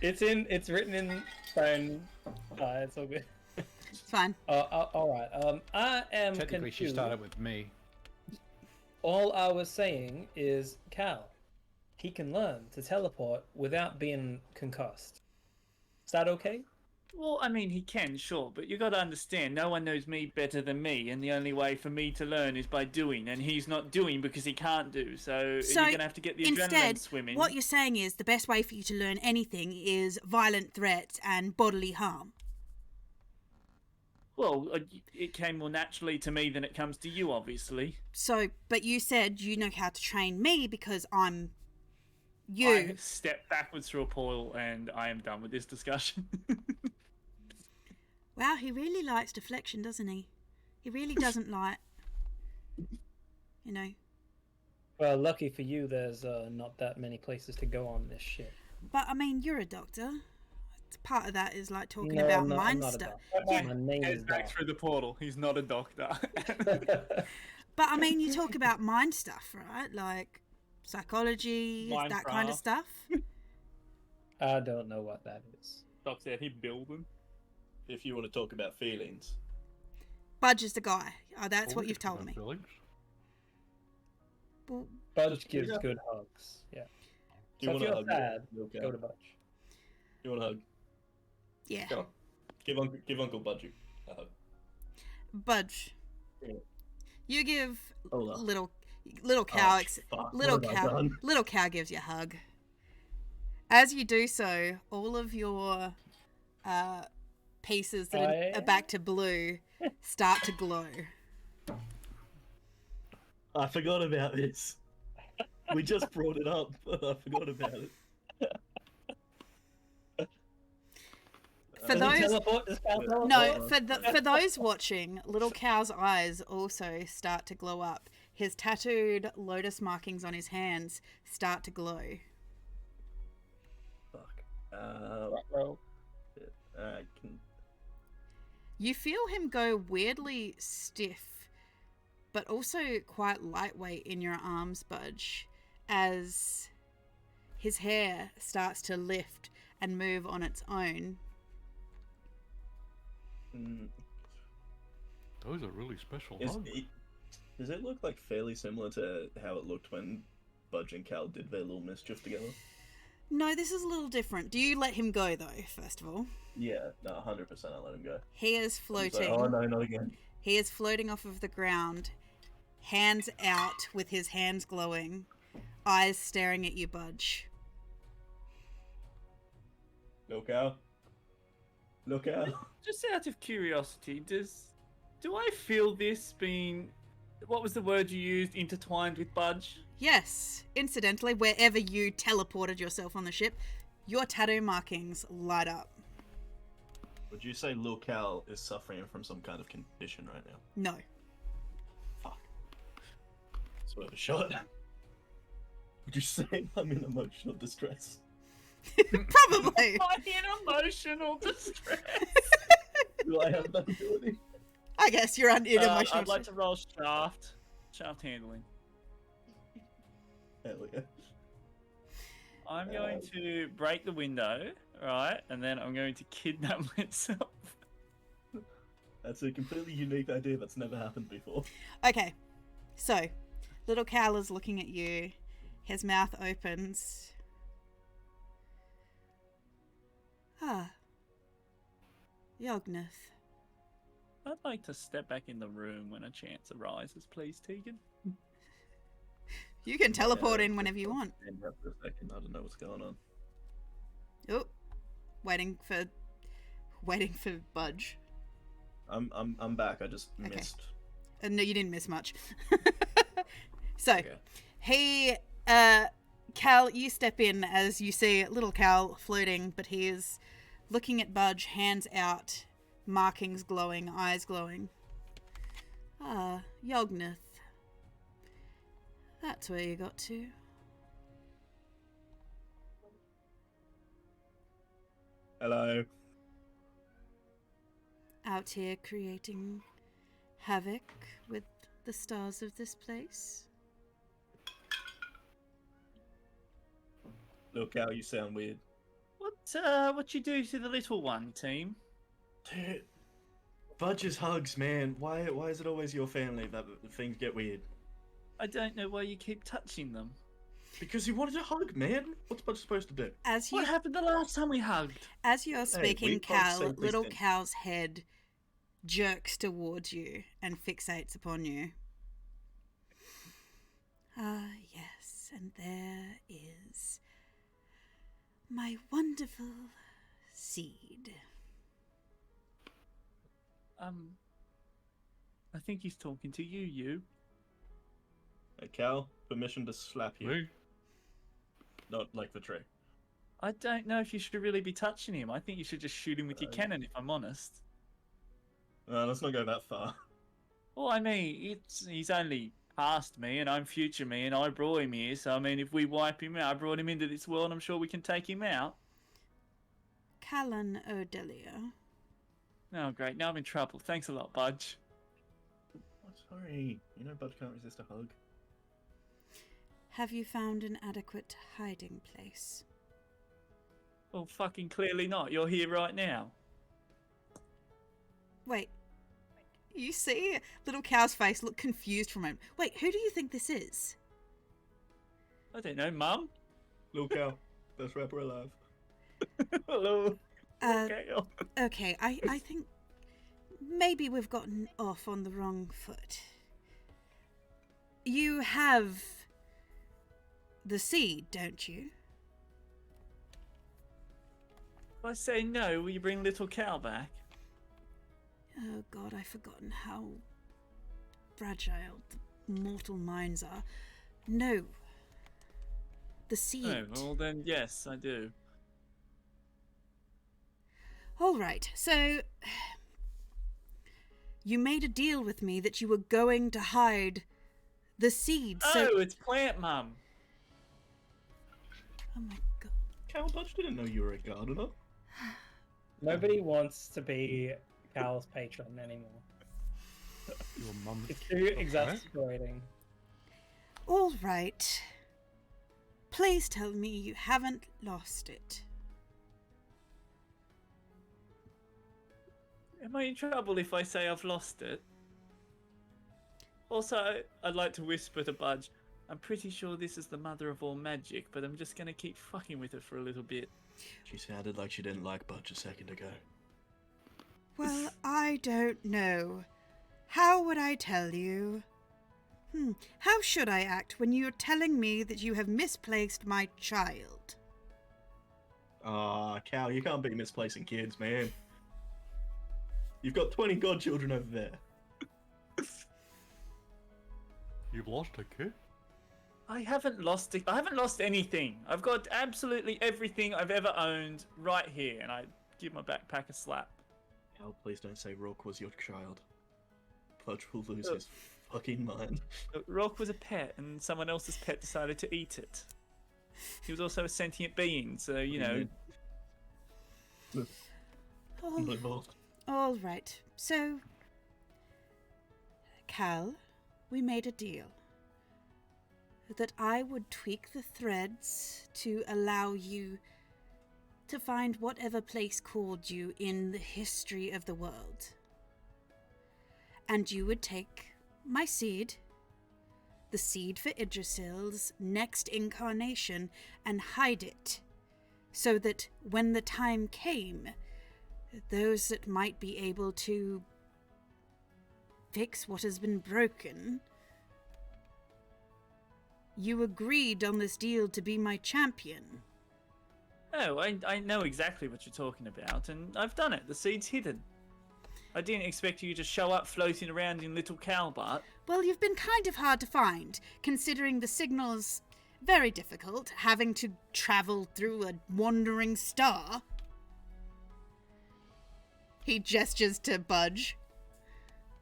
It's written in stone. It's all good. It's fine. All right. I am Technically, she confused. started with me. All I was saying is, Cal, he can learn to teleport without being concussed. Is that okay? Well, I mean, he can, sure, but you got to understand, no one knows me better than me, and the only way for me to learn is by doing, and he's not doing because he can't do, so you're going to have to get the adrenaline Instead, swimming. what you're saying is the best way for you to learn anything is violent threats and bodily harm. Well, it came more naturally to me than it comes to you, obviously. So, but you said you know how to train me because I'm you. I step backwards through a portal, and I am done with this discussion. Wow, he really likes deflection, doesn't he? He really doesn't like, Well, lucky for you, there's not that many places to go on this ship. But I mean, you're a doctor. Part of that is like talking No, about I'm not, mind I'm not a stuff. doctor. Yeah. My name is Doc. through the portal. He's not a doctor. But I mean, you talk about mind stuff, right? Like psychology, that kind of Minecraft. stuff. I don't know what that is. Doc said he'd build them. If you want to talk about feelings. Budge is the guy. Oh, that's Oh, what you've just told no me. feelings. Well, Budge gives Yeah. good hugs. Yeah. Do you So want if to you're hug? sad, Okay. go to Budge. You want to hug? yeah. Go on. Give Uncle Budgie a hug. Budge. Yeah. You give Hold up. little cow Oh, fuck, little what have I cow done? little cow gives you a hug. As you do so, all of your pieces that are back to blue start to glow. I forgot about this. We just brought it up, but I forgot about it. For Does he those teleport? Does Cal teleport? no, for those watching, little Cow's eyes also start to glow up. His tattooed lotus markings on his hands start to glow. Fuck. Well, I can. You feel him go weirdly stiff, but also quite lightweight in your arms, Budge, as his hair starts to lift and move on its own. Those are really special Is hugs. does it look like fairly similar to how it looked when Budge and Cal did their little mischief together? No, this is a little different. Do you let him go, though, first of all? Yeah, no, 100%. I let him go. He is He's like, floating. oh no, not again. He is floating off of the ground, hands out with his hands glowing, eyes staring at you, Budge. Look out! Look out! Just out of curiosity, do I feel this being, what was the word you used, intertwined with Budge? Yes, incidentally, wherever you teleported yourself on the ship, your tattoo markings light up. Would you say Lil Cal is suffering from some kind of condition right now? No. Fuck. It's worth a shot. Would you say I'm in emotional distress? Probably. I'm in emotional distress. Do I have that ability? I guess you're in emotional. I'd like to roll shaft handling. Hell yeah. I'm going to break the window, right, and then I'm going to kidnap myself. That's a completely unique idea that's never happened before. Okay, so little Cal is looking at you. His mouth opens. Ah, Yognath. I'd like to step back in the room when a chance arises, please, Tegan. You can teleport Yeah, in whenever you want. Stand up for a second. I don't know what's going on. Oh, waiting for Budge. I'm back. I just Okay. missed. No, you didn't miss much. So, Okay. he, Cal, you step in as you see little Cal floating, but he is looking at Budge, hands out, markings glowing, eyes glowing. Ah, Yognath. That's where you got to. Hello. Out here creating havoc with the stars of this place. Look out! You sound weird. What you do to the little one, team? Dude, Budge's hugs, man. Why is it always your family that things get weird? I don't know why you keep touching them. Because he wanted a hug, man. What's Budge supposed to do? As you What happened the last time we hugged? As you're speaking, we both Cal, said these little things. Cal's head jerks towards you and fixates upon you. Ah, yes, and there is my wonderful seed. I think he's talking to you. Hey, Cal, permission to slap you. Me? Not like the tree. I don't know if you should really be touching him. I think you should just shoot him with your cannon, if I'm honest. Let's not go that far. Well, I mean, he's only past me, and I'm future me, and I brought him here. So, I mean, if we wipe him out, I brought him into this world, I'm sure we can take him out. Callan O'Delia. Oh, great. Now I'm in trouble. Thanks a lot, Budge. Oh, sorry. You know Budge can't resist a hug. Have you found an adequate hiding place? Well, fucking clearly not. You're here right now. Wait. You see little Cal's face look confused for a moment. Wait, who do you think this is? I don't know, Mum. Little Cal, best rapper alive. Hello. Uh, Okay. Okay, I think maybe we've gotten off on the wrong foot. You have the seed, don't you? If I say no, will you bring little Cal back? Oh God, I've forgotten how fragile the mortal minds are. No. The seed. No. Well, then yes, I do. All right, so you made a deal with me that you were going to hide the seed. So Oh, it's Plant Mum. oh my god. Cal Dodge didn't know you were a gardener. Nobody wants to be Cal's patron anymore. Your mum. It's too exasperating. All right. Please tell me you haven't lost it. Am I in trouble if I say I've lost it? Also, I'd like to whisper to Budge, I'm pretty sure this is the mother of all magic, but I'm just gonna keep fucking with her for a little bit. She sounded like she didn't like Budge a second ago. Well, I don't know. How would I tell you? How should I act when you're telling me that you have misplaced my child? Ah, Cal, you can't be misplacing kids, man. You've got 20 godchildren over there. You've lost a kid? I haven't lost it. I haven't lost anything. I've got absolutely everything I've ever owned right here, and I give my backpack a slap. Cal, please don't say Rock was your child. Budge will lose his fucking mind. Rock was a pet, and someone else's pet decided to eat it. He was also a sentient being, so, you know... Move on. All right. So, Cal, we made a deal that I would tweak the threads to allow you to find whatever place called you in the history of the world. And you would take my seed, the seed for Idrisil's next incarnation, and hide it, so that when the time came, those that might be able to fix what has been broken, you agreed on this deal to be my champion. Oh, I know exactly what you're talking about, and I've done it. The seed's hidden. I didn't expect you to show up floating around in little cow butt. Well, you've been kind of hard to find, considering the signal's very difficult, having to travel through a wandering star. He gestures to Budge.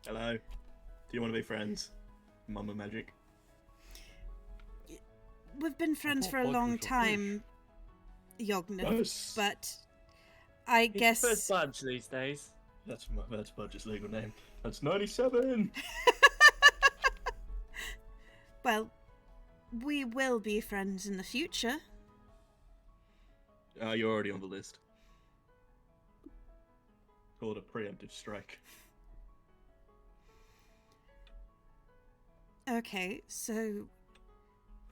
Hello. Do you want to be friends? Mama Magic. We've been friends thought for a Budge long was a time, Yognath, Yes. but I He guess... prefers Budge these days. That's Budge's legal name. That's 97! Well, we will be friends in the future. You're already on the list. Called a preemptive strike. Okay, so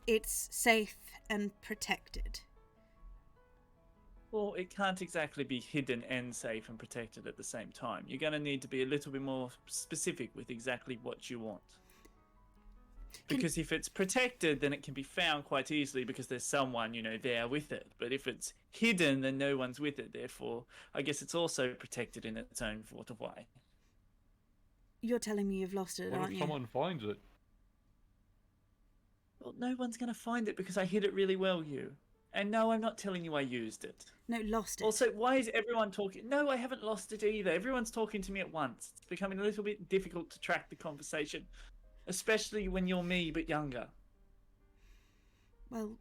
it's safe and protected. Well, it can't exactly be hidden and safe and protected at the same time. You're going to need to be a little bit more specific with exactly what you want. Because if it's protected, then it can be found quite easily because there's someone, you know, there with it. But if it's hidden, then no one's with it. Therefore, I guess it's also protected in its own sort of way. You're telling me you've lost it, What aren't if you? someone finds it? Well, no one's going to find it because I hid it really well, you. And no, I'm not telling you I used it. No, lost it. Also, why is everyone talking? No, I haven't lost it either. Everyone's talking to me at once. It's becoming a little bit difficult to track the conversation. Especially when you're me, but younger. Well,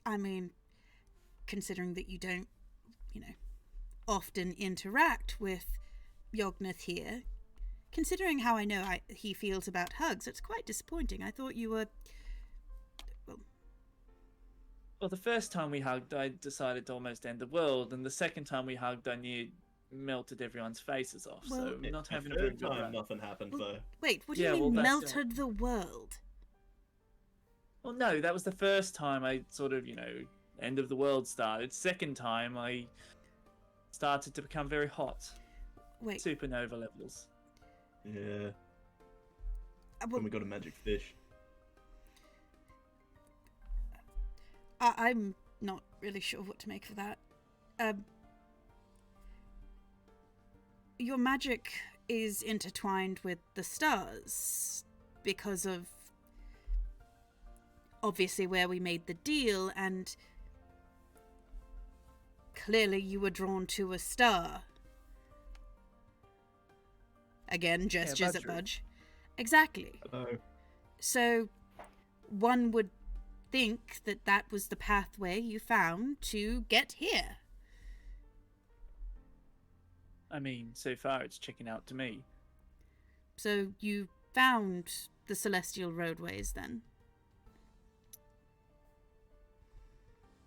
I mean, considering that you don't, you know, often interact with Yognath here, considering how I know he feels about hugs, it's quite disappointing. I thought you were... Well, the first time we hugged, I decided to almost end the world, and the second time we hugged, I near melted everyone's faces off. Well, so not having a third very good time, run. nothing happened Well, though. Wait, what do Yeah, you mean well, that's melted the world? Well, no, that was the first time I sort of, you know, end of the world started. Second time, I started to become very hot. Wait, Supernova levels. Yeah. well, When we got a magic fish. I'm not really sure what to make of that. Your magic is intertwined with the stars because of obviously where we made the deal, and clearly you were drawn to a star. Again, gestures at Budgeroo. Budge. Exactly. Oh, So, one would think that that was the pathway you found to get here. I mean, so far it's checking out to me. So, you found the celestial roadways then?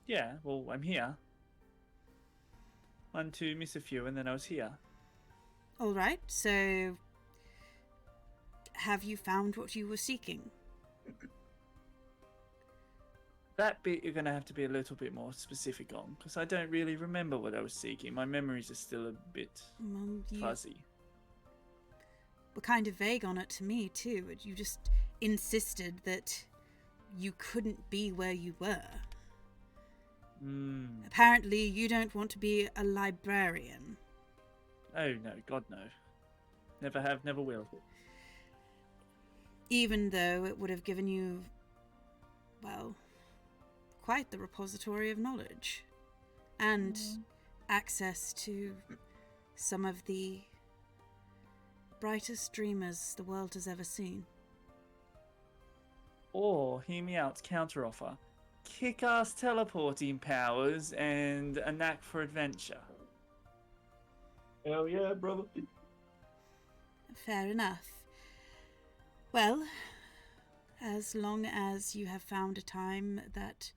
Yeah, well, I'm here. 1, 2, miss a few, and then I was here. All right, so have you found what you were seeking? That bit you're going to have to be a little bit more specific on, because I don't really remember what I was seeking. My memories are still a bit Well, you fuzzy. were kind of vague on it to me, too. You just insisted that you couldn't be where you were. Apparently, you don't want to be a librarian. Oh, no, God, no. Never have, never will. Even though it would have given you, well, quite the repository of knowledge. And access to some of the brightest dreamers the world has ever seen. Or, hear me out, counteroffer. Kick-ass teleporting powers and a knack for adventure. hell yeah, brother. Fair enough. Well, as long as you have found a time that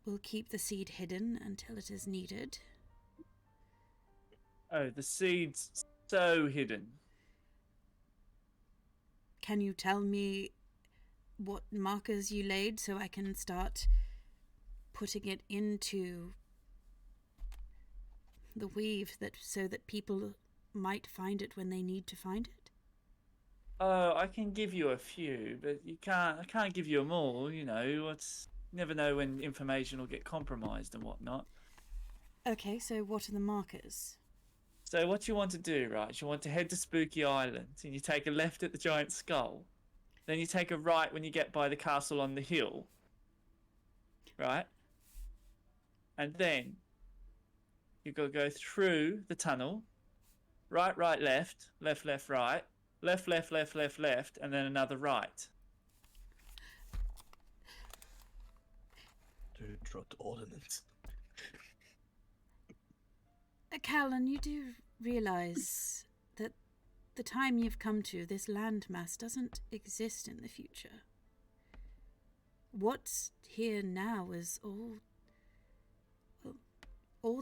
will keep the seed hidden until it is needed. Oh, the seed's so hidden. Can you tell me what markers you laid so I can start putting it into the weave so that people might find it when they need to find it? Oh, I can give you a few, but I can't give you them all, you know. Never know when information will get compromised and whatnot. Okay, so what are the markers? So what you want to do, right, you want to head to Spooky Island, and you take a left at the giant skull. Then you take a right when you get by the castle on the hill. Right? And then you've got to go through the tunnel. Right, right, left. Left, left, right. Left, left, left, left, left. And then another right. Dude, dropped ordnance. Callan, you do realise that the time you've come to, this landmass doesn't exist in the future. What's here now is all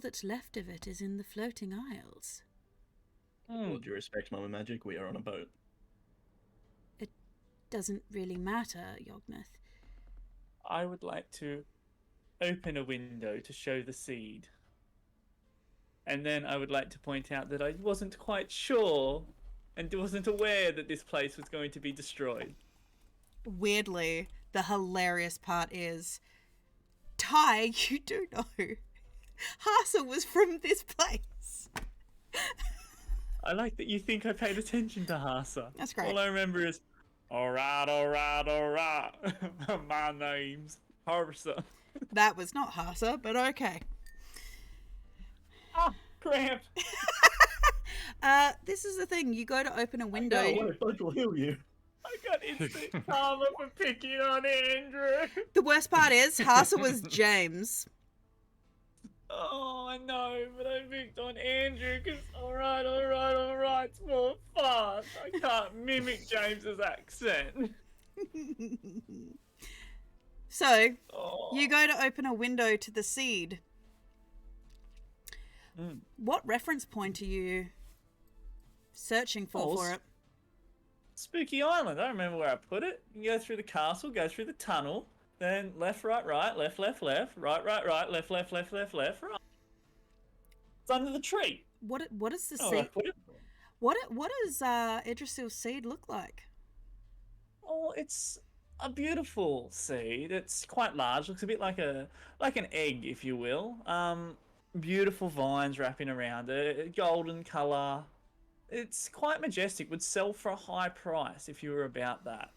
that's left of it is in the floating isles. With all due respect, Mama Magic, we are on a boat. It doesn't really matter, Yognath. I would like to open a window to show the seed. And then I would like to point out that I wasn't quite sure and wasn't aware that this place was going to be destroyed. Weirdly, the hilarious part is, Ty, you do know, Hasa was from this place. I like that you think I paid attention to Hasa. That's great. All I remember is, alright, alright, alright. My name's Hasa. That was not Hasa, but okay. Ah, cramp. This is the thing. You go to open a window. No, wait, Budge will heal you. I got instant karma for picking on Andrew. The worst part is, Hasa was James. Oh, I know, but I picked on Andrew because, alright's more fun. I can't mimic James's accent. So, Oh. you go to open a window to the seed. What reference point are you searching for it? Spooky Island. I remember where I put it. You go through the castle, go through the tunnel, then left, right, right, left, left, left, right, right, right, left, left, left, left, left, right. It's under the tree. What is the Oh, I seed? put it. What does Idrisil's seed look like? Oh, it's a beautiful seed. It's quite large. Looks a bit like an egg, if you will. Beautiful vines wrapping around it, golden color. It's quite majestic. Would sell for a high price if you were about that.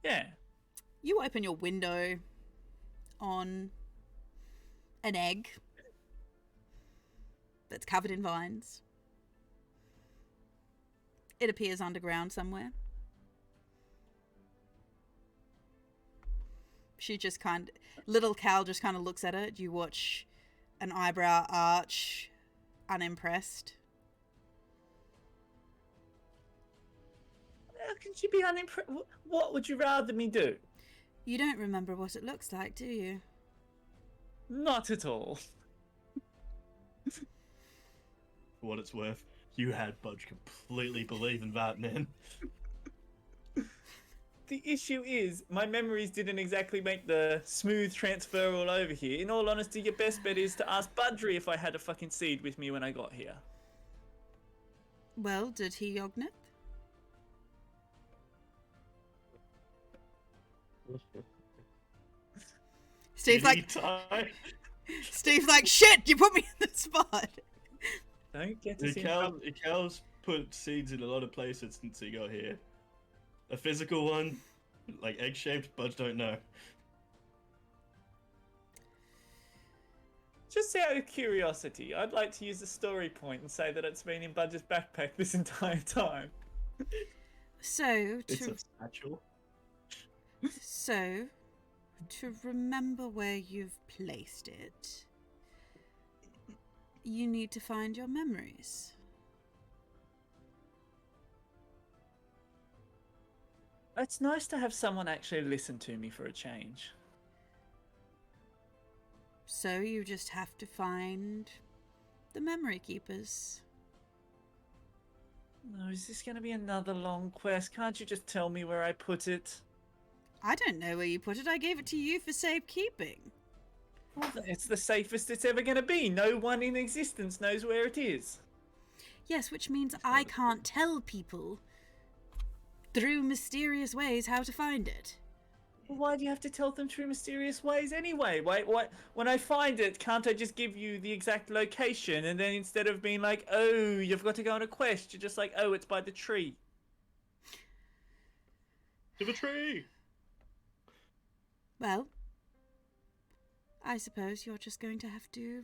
Yeah. You open your window on an egg that's covered in vines. It appears underground somewhere. She just little Cal just kind of looks at it. You watch an eyebrow arch, unimpressed. How can she be unimpressed? What would you rather me do? You don't remember what it looks like, do you? Not at all. For what it's worth, you had Budge completely believe in that, man. The issue is, my memories didn't exactly make the smooth transfer all over here. In all honesty, your best bet is to ask Budry if I had a fucking seed with me when I got here. Well, did he, Yognith? Steve's like, Steve's like, shit, you put me in the spot. Don't get us in trouble. Cal's put seeds in a lot of places since he got here. A physical one, like egg-shaped, Budge don't know. Just out of curiosity, I'd like to use a story point and say that it's been in Budge's backpack this entire time. So, It's a satchel. So, to remember where you've placed it, you need to find your memories. It's nice to have someone actually listen to me for a change. So you just have to find the memory keepers. No, is this going to be another long quest? Can't you just tell me where I put it? I don't know where you put it. I gave it to you for safekeeping. Well, it's the safest it's ever going to be. No one in existence knows where it is. Yes, which means I can't tell people through mysterious ways how to find it. Well, why do you have to tell them through mysterious ways anyway? Why, when I find it, can't I just give you the exact location, and then instead of being like, oh, you've got to go on a quest, you're just like, oh, it's by the tree. To the tree! Well, I suppose you're just going to have to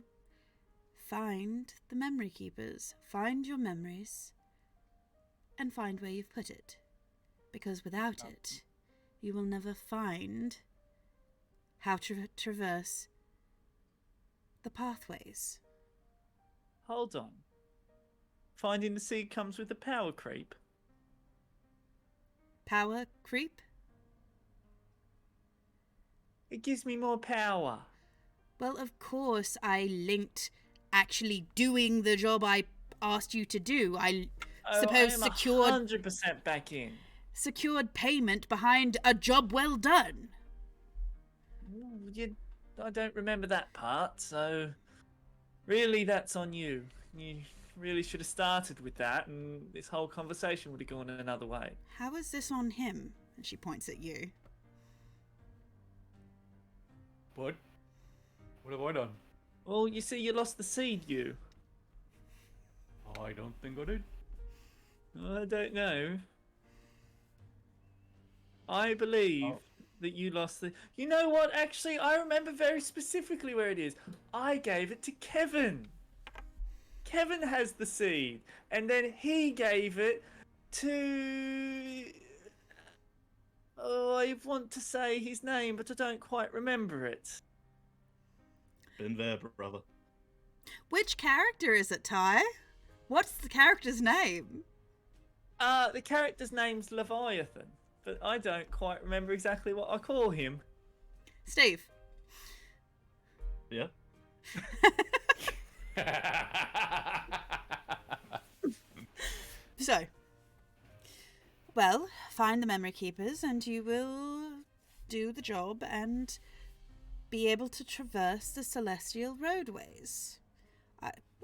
find the memory keepers, find your memories, and find where you've put it. Because without it, you will never find how to traverse the pathways. Hold on. Finding the seed comes with a power creep. Power creep? It gives me more power. Well, of course I linked actually doing the job I asked you to do. I suppose I am 100% back in. Secured payment behind a job well done. I don't remember that part, so really that's on you. You really should have started with that, and this whole conversation would have gone another way. How is this on him? And she points at you. What? What have I done? Well, you see, you lost the seed, you. I don't think I did. I don't know. I believe that you lost the... You know what? Actually, I remember very specifically where it is. I gave it to Kevin. Kevin has the seed. And then he gave it to... Oh, I want to say his name, but I don't quite remember it. Been there, brother. Which character is it, Ty? What's the character's name? The character's name's Leviathan. But I don't quite remember exactly what I call him. Steve. Yeah? So, well, find the memory keepers and you will do the job and be able to traverse the celestial roadways.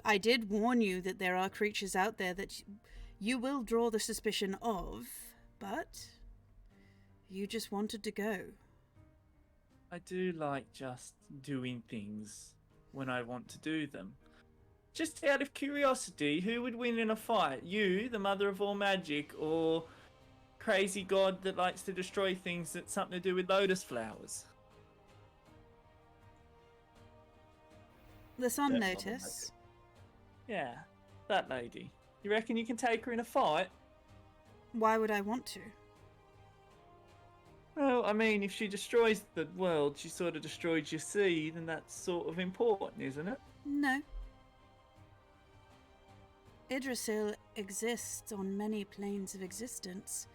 I did warn you that there are creatures out there that you will draw the suspicion of, but you just wanted to go. I do like just doing things when I want to do them. Just out of curiosity, who would win in a fight? You, the mother of all magic, or crazy god that likes to destroy things that's something to do with lotus flowers? The Sun Yeah, Notice. Yeah, that lady. You reckon you can take her in a fight? Why would I want to? Well, I mean, if she destroys the world, she sort of destroys your seed, and that's sort of important, isn't it? No. Idrisil exists on many planes of existence.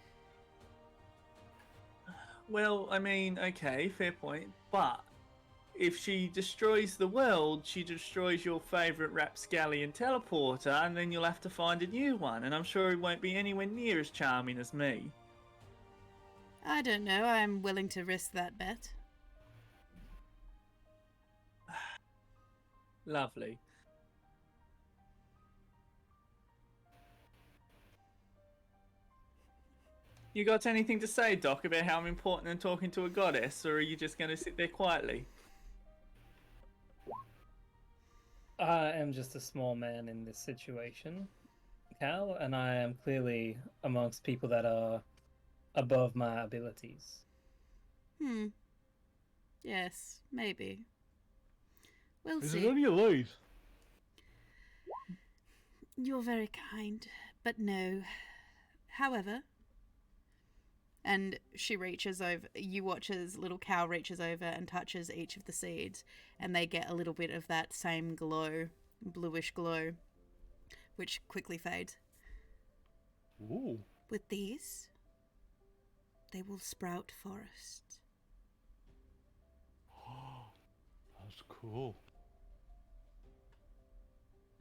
Well, I mean, okay, fair point. But if she destroys the world, she destroys your favourite rapscallion teleporter, and then you'll have to find a new one, and I'm sure it won't be anywhere near as charming as me. I don't know. I'm willing to risk that bet. Lovely. You got anything to say, Doc, about how I'm important in talking to a goddess, or are you just going to sit there quietly? I am just a small man in this situation, Cal, and I am clearly amongst people that are above my abilities. Yes, maybe. We'll Is see. it any of these? You're very kind, but no. However, and she reaches over, you watch as little cow reaches over and touches each of the seeds, and they get a little bit of that same glow, bluish glow, which quickly fades. Ooh. With these, they will sprout forest. That's cool.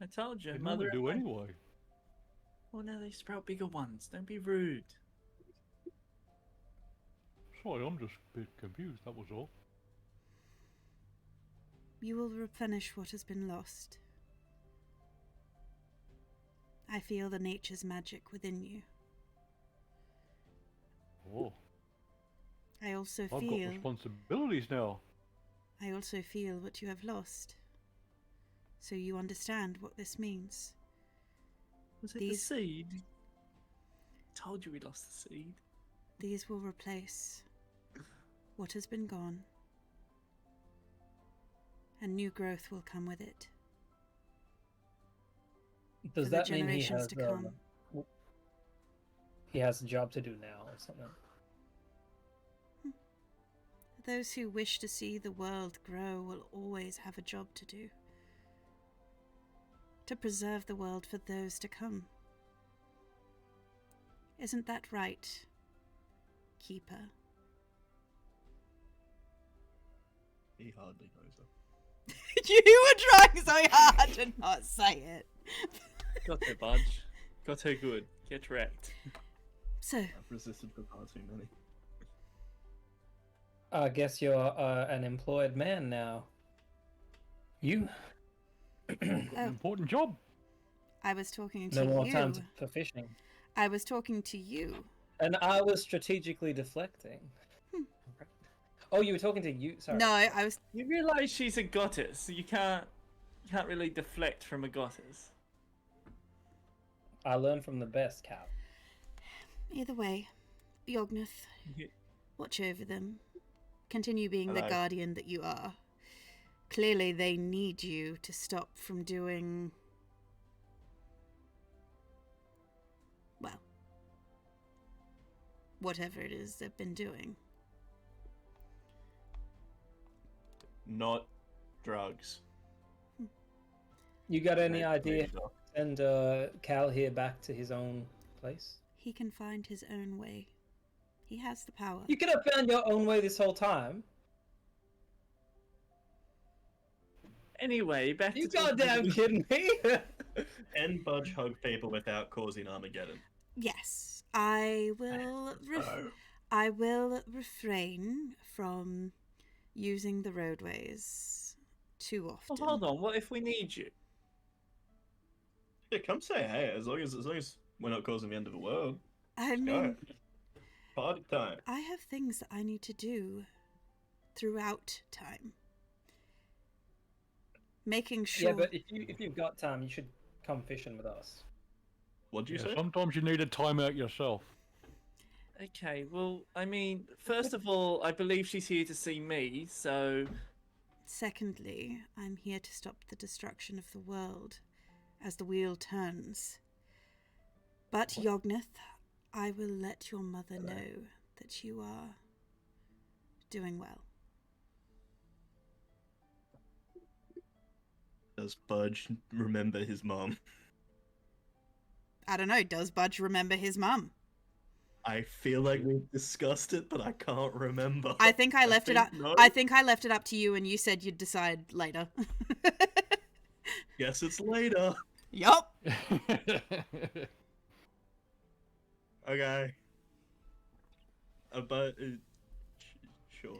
I told you, They mother. never do anyway. Well, no, they sprout bigger ones. Don't be rude. Sorry, I'm just a bit confused, that was all. You will replenish what has been lost. I feel the nature's magic within you. Oh, I also I've got feel responsibilities now. what you have lost. So you understand what this means. Was it These- the seed? Told you we lost the seed. These will replace what has been gone, and new growth will come with it. Does For the that mean he generations has to come. he has a job to do now or something? Those who wish to see the world grow will always have a job to do. To preserve the world for those to come. Isn't that right, Keeper? He hardly knows her. You were trying so hard to not say it. Got her, Budge. Got her good. Get wrecked. So, I've resisted for far too many. I guess you're an employed man now. You? An important job. I was talking to No more you. time for fishing. I was talking to you. And I was strategically deflecting. Oh, you were talking to you? Sorry. No, I was. You realise she's a goddess, so you can't really deflect from a goddess. I learned from the best, Cal. Either way, Yognath, Yeah. watch over them. Continue being the Hello. guardian that you are. Clearly, they need you to stop from doing. Well, whatever it is they've been doing. Not drugs. You got any Maybe idea? not. Send Cal here back to his own place? He can find his own way. He has the power. You could have found your own way this whole time. Anyway, back You to talking goddamn about- kidding me? And Budge hug people without causing Armageddon. Yes, I will. I will refrain from using the roadways too Well, often. hold on. What if we need you? Yeah, come say hey. As long as we're not causing the end of the world. I Go. mean, Party time. I have things that I need to do throughout time. Making sure. Yeah, but if you've got time, you should come fishing with us. What'd you Yeah, say? sometimes you need a timeout yourself. Okay, well, I mean, first of all, I believe she's here to see me, so Secondly, I'm here to stop the destruction of the world as the wheel turns. But, Yognath, I will let your mother know that you are doing well. Does Budge remember his mom? I don't know, does Budge remember his mum? I feel like we've discussed it, but I can't remember. I think I left it up. no. I think I left it up to you, and you said you'd decide later. Guess it's later. Yup. Okay. But sure.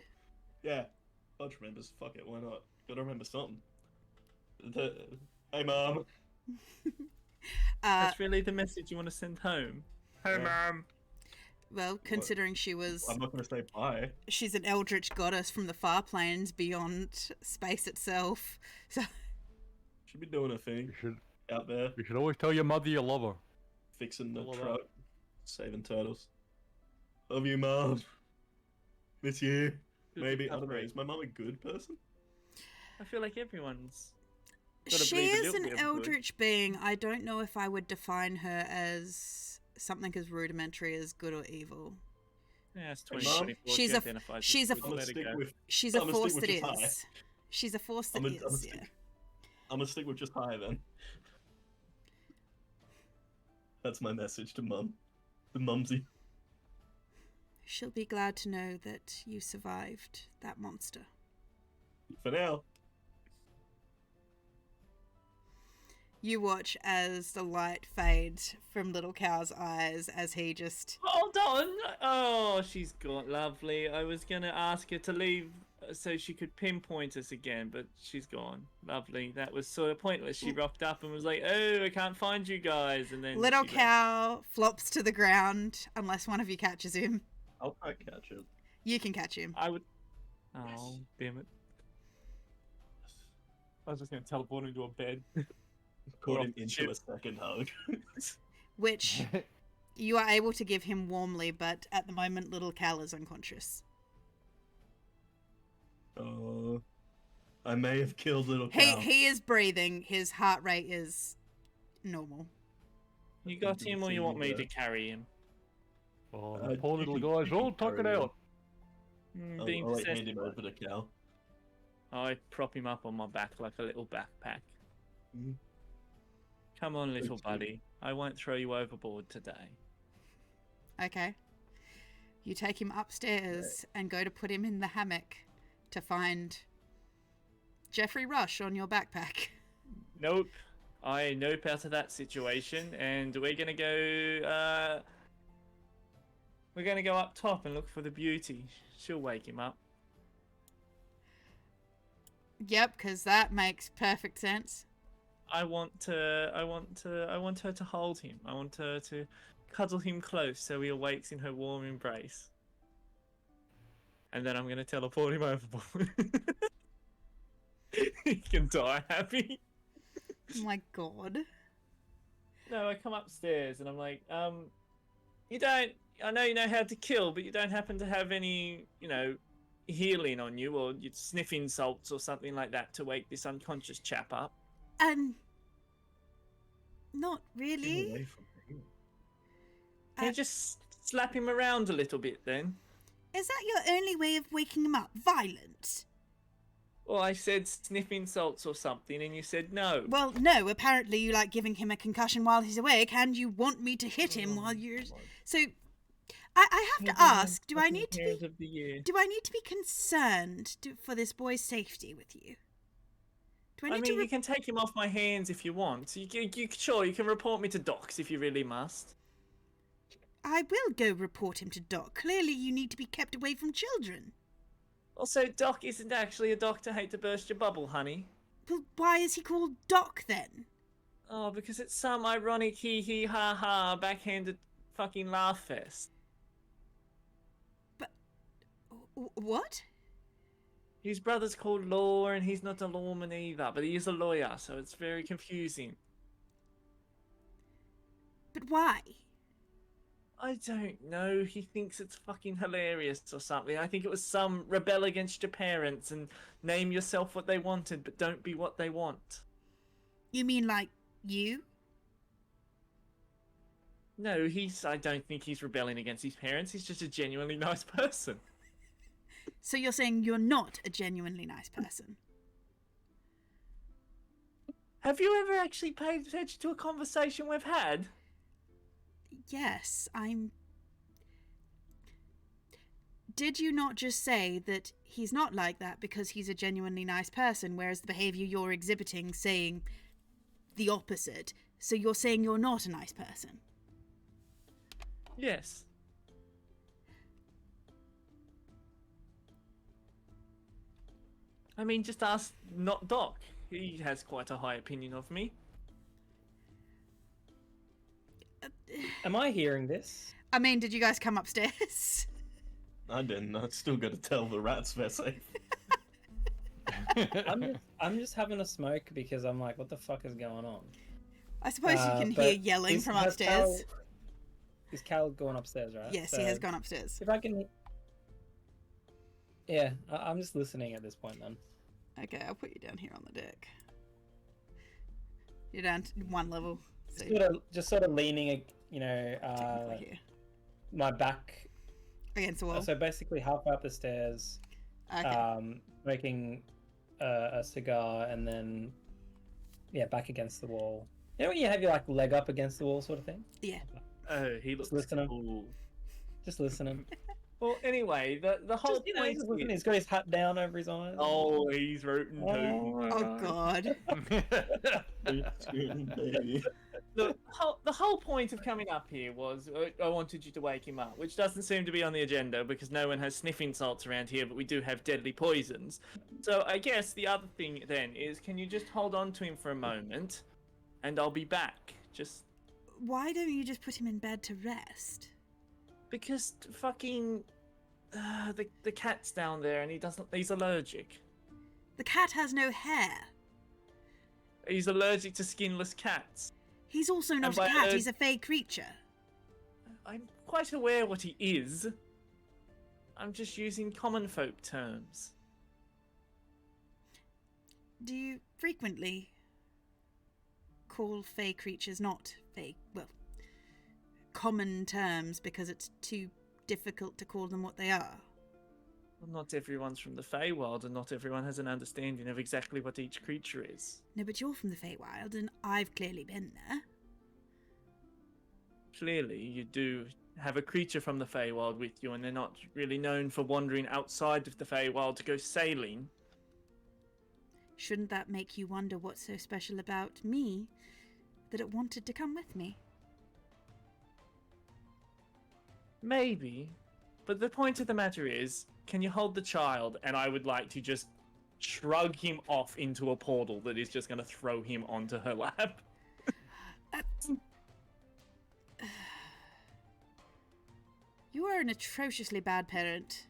Yeah. Budge remembers. Fuck it. Why not? Gotta remember something. Hey, Mom. That's really the message you want to send home. Hey, Mom. Well, considering she was... I'm not gonna say bye. She's an eldritch goddess from the far planes beyond space itself. So Should be doing a thing You out there, should always tell your mother you love her. fixing the All of truck, saving turtles. Love you, Mom. Miss you. Good Maybe, I don't know, recovery. is my mom a good person? I feel like everyone's. Gotta she believe a is little an bit of good. eldritch being. I don't know if I would define her as something as rudimentary as good or evil. Yeah, it's Hey, Mom. 2024. She's she a- identifies she's as a- good, I'm gonna let it stick go. with. She's a I'm gonna force stick that with just is. She's a force that I'm is, gonna yeah. I'm gonna stick with just hi then. That's my message to Mum. The mumsy. She'll be glad to know that you survived that monster. For now. You watch as the light fades from Little Cow's eyes as he just... Hold on! Oh, she's got lovely. I was gonna ask her to leave so she could pinpoint us again, but she's gone. Lovely. That was sort of pointless. She rocked up and was like, "Oh, I can't find you guys," and then Little she left. Cow flops to the ground unless one of you catches him. I'll try to catch it. You can catch him. I would. Oh, damn it! I was just gonna teleport into a bed. Caught off him the into ship. a second hug. Which you are able to give him warmly, but at the moment Little Cal is unconscious. Oh, I may have killed little cow. He is breathing. His heart rate is normal. You got Didn't him, or see you want you me to there. carry him? Oh, Uh, the poor you little can- guy's you all can tuck it carry out. I'll Being hand possessed. him over to Cal. I prop him up on my back like a little backpack. Mhm. Come on, little Thanks, buddy. I won't throw you overboard today. Okay. You take him upstairs and go to put him in the hammock to find Jeffrey Rush on your backpack. Nope. I nope out of that situation, and we're gonna go. We're gonna go up top and look for the beauty. She'll wake him up. Yep, because that makes perfect sense. I want her to hold him. I want her to cuddle him close so he awakes in her warm embrace. And then I'm gonna teleport him overboard. He can die happy. Oh my god. No, I come upstairs and I'm like, you don't. I know you know how to kill, but you don't happen to have any, healing on you, or you'd sniffing salts or something like that to wake this unconscious chap up. Not Get really. away from me. Can you just slap him around a little bit then? Is that your only way of waking him up? Violence? Well, I said sniffing salts or something, and you said no. Well, no, apparently you like giving him a concussion while he's awake, and you want me to hit him while you're... So, I have to ask, do I need to be concerned for this boy's safety with you? Do I I need mean, to... you can take him off my hands if you want. Sure, you can report me to Docs if you really must. I will go report him to Doc. Clearly you need to be kept away from children. Also, Doc isn't actually a doctor. Hate to burst your bubble, honey. Well, why is he called Doc then? Oh, because it's some ironic hee ha ha backhanded fucking laugh fest. What? His brother's called Law, and he's not a lawman either, but he is a lawyer, so it's very confusing. But why? I don't know. He thinks it's fucking hilarious or something. I think it was some rebel against your parents and name yourself what they wanted, but don't be what they want. You mean like you? No, I don't think he's rebelling against his parents. He's just a genuinely nice person. So you're saying you're not a genuinely nice person? Have you ever actually paid attention to a conversation we've had? Yes, I'm... Did you not just say that he's not like that because he's a genuinely nice person, whereas the behaviour you're exhibiting saying the opposite? So you're saying you're not a nice person? Yes. I mean, just ask not Doc. He has quite a high opinion of me. Am I hearing this? I mean, did you guys come upstairs? I didn't. I still got to tell the rats they're safe. I'm just having a smoke because I'm like, what the fuck is going on? I suppose you can but hear yelling from upstairs. Is Cal going upstairs, right? Yes, So he has gone upstairs. If I can... Yeah, I'm just listening at this point then. Okay, I'll put you down here on the deck. You're down to one level. So Just sort of leaning, technically here. my back. Against the wall. So basically halfway up the stairs, Okay. smoking a cigar, and then, back against the wall. You know when you have your leg up against the wall sort of thing? Yeah. Oh, he looks listening. cool. Just listening. Well, anyway, the whole Just, point just listening. He's got his hat down over his eyes. Oh, he's rootin' tootin'. Oh god. The whole point of coming up here was I wanted you to wake him up, which doesn't seem to be on the agenda because no one has sniffing salts around here, but we do have deadly poisons. So I guess the other thing then is, can you just hold on to him for a moment, and I'll be back. Just Why don't you just put him in bed to rest? because fucking the cat's down there and he's allergic. The cat has no hair. He's allergic to skinless cats. He's also not a by cat, he's a fey creature. I'm quite aware what he is. I'm just using common folk terms. Do you frequently call fey creatures not fey, common terms because it's too difficult to call them what they are? Well, not everyone's from the Feywild, and not everyone has an understanding of exactly what each creature is. No, but you're from the Feywild, and I've clearly been there. Clearly, you do have a creature from the Feywild with you, and they're not really known for wandering outside of the Feywild to go sailing. Shouldn't that make you wonder what's so special about me that it wanted to come with me? Maybe. But the point of the matter is, can you hold the child? And I would like to just shrug him off into a portal that is just going to throw him onto her lap. You are an atrociously bad parent.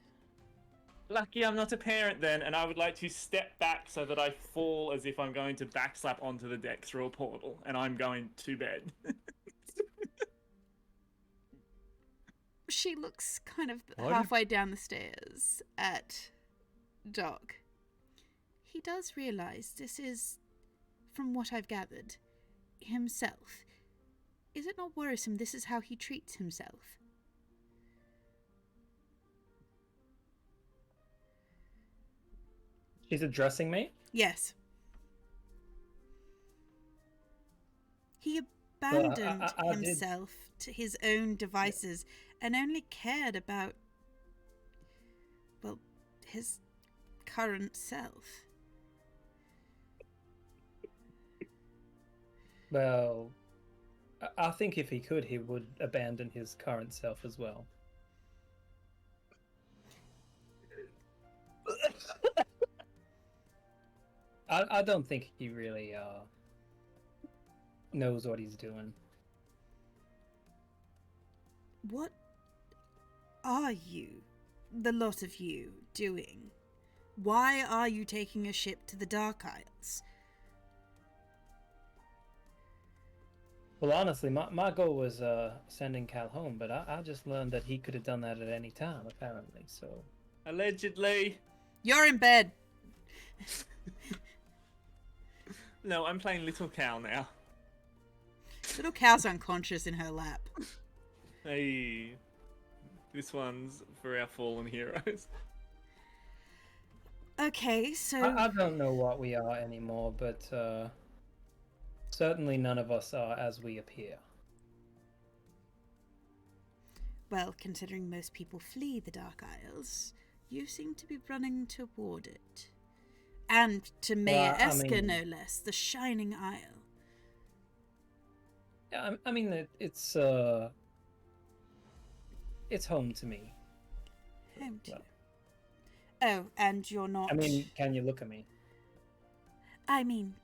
Lucky I'm not a parent then, and I would like to step back so that I fall as if I'm going to backslap onto the deck through a portal, and I'm going to bed. She looks kind of halfway down the stairs at Doc. He does realise this is, from what I've gathered, himself. Is it not worrisome this is how he treats himself? She's addressing me? Yes. He abandoned I did. himself to his own devices and only cared about, his current self. Well, I think if he could, he would abandon his current self as well. I don't think he really knows what he's doing. What are you, the lot of you, doing? Why are you taking a ship to the Dark Isles? Well, honestly, my goal was sending Cal home, but I just learned that he could have done that at any time, apparently. So Allegedly. You're in bed. No, I'm playing Little Cow now. Little cow's unconscious in her lap. Hey. This one's for our fallen heroes. Okay, so I don't know what we are anymore, but certainly none of us are as we appear. Well, considering most people flee the Dark Isles, you seem to be running toward it. And to Mayor Well, I Esker, mean- no less, the Shining Isle. Yeah, I mean it's home to me. Home to Well, you. Oh, and you're not... I mean, can you look at me? I mean...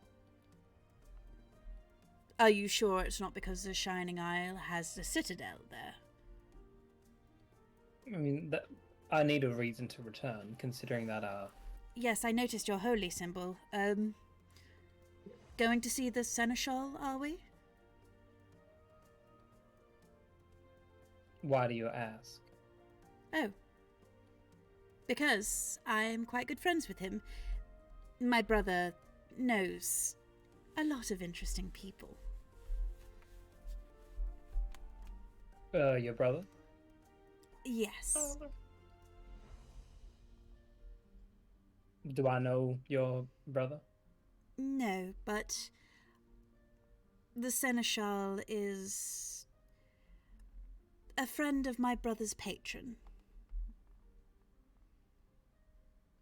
Are you sure it's not because the Shining Isle has a citadel there? I mean, I need a reason to return, considering that Yes, I noticed your holy symbol. Going to see the Seneschal, are we? why do you ask? Oh. Because I'm quite good friends with him. My brother knows a lot of interesting people. Your brother? Yes. Do I know your brother? No, but the Seneschal is a friend of my brother's patron.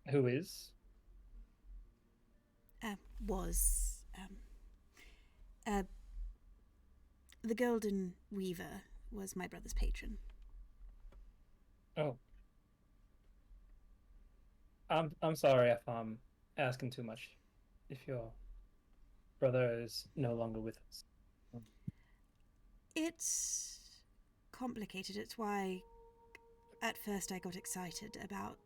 Who is? Was the Golden Weaver was my brother's patron. Oh. I'm sorry if I'm asking too much. If your brother is no longer with us. It's complicated. It's why at first I got excited about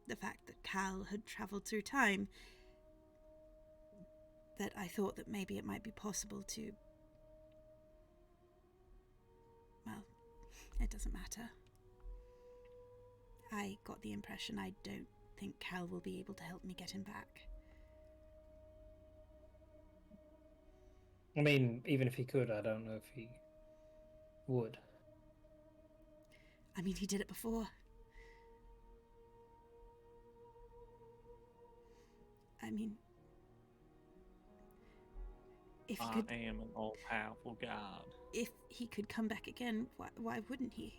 the fact that Cal had travelled through time. That I thought that maybe it might be possible to... Well, it doesn't matter. I got the impression I don't think Cal will be able to help me get him back. I mean, even if he could, I don't know if he would. I mean, he did it before. I mean... If he could... I am an all-powerful god. If he could come back again, why wouldn't he?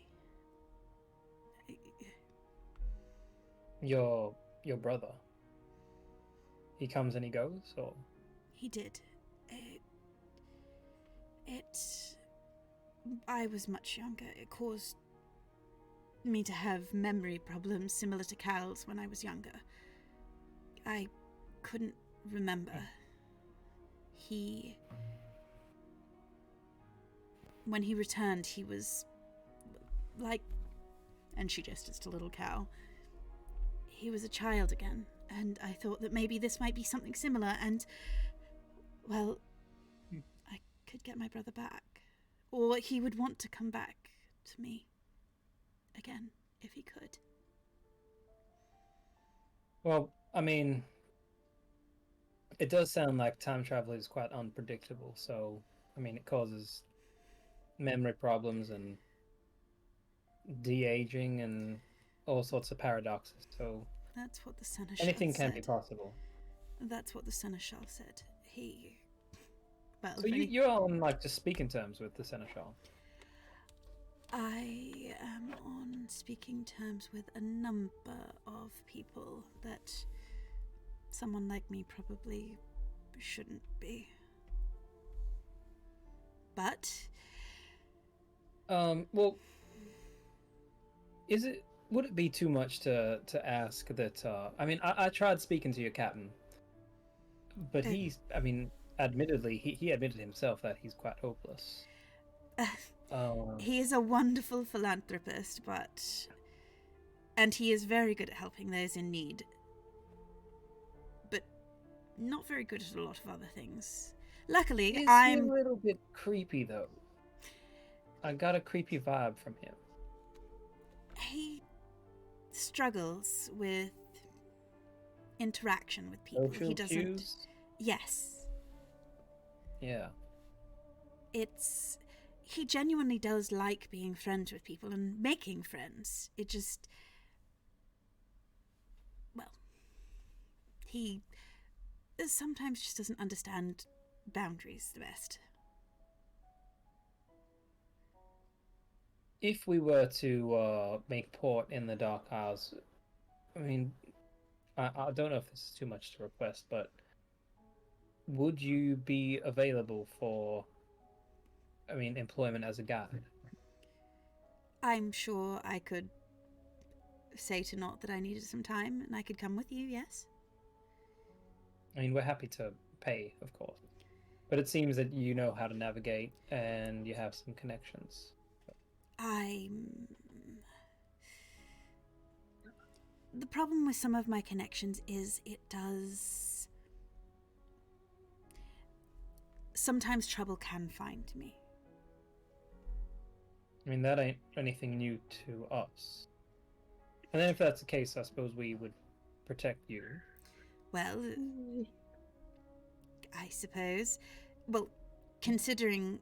Your brother. He comes and he goes, or? He did. I was much younger. It caused me to have memory problems similar to Cal's when I was younger. I couldn't remember. When he returned, he was like... And she gestures to little cow. He was a child again, and I thought that maybe this might be something similar, and... Well, I could get my brother back. Or he would want to come back to me again, if he could. Well, I mean, it does sound like time travel is quite unpredictable, so, I mean, it causes memory problems and de-aging and all sorts of paradoxes, so That's what the Seneschal anything said. can be possible. That's what the Seneschal said. He... Well, So you're on, like, just speaking terms with the Seneschal? I am on speaking terms with a number of people that someone like me probably shouldn't be. But... Well, would it be too much to ask that, I mean, I tried speaking to your captain, but he's, I mean, admittedly, he admitted himself that he's quite hopeless. He is a wonderful philanthropist, and he is very good at helping those in need, but not very good at a lot of other things. Luckily, Is he I'm. a little bit creepy though? I got a creepy vibe from him. He struggles with interaction with people. Social He doesn't. cues? Yes. Yeah. It's. He genuinely does like being friends with people and making friends. It just. Well. He sometimes just doesn't understand boundaries the best. If we were to make port in the Dark Isles, I mean, I don't know if this is too much to request, but would you be available for, I mean, employment as a guide? I'm sure I could say to Not that I needed some time and I could come with you, yes? I mean, we're happy to pay, of course, but it seems that you know how to navigate and you have some connections. The problem with some of my connections is it does. Sometimes trouble can find me. I mean, that ain't anything new to us. And then if that's the case, I suppose we would protect you. Well, I suppose. Well, considering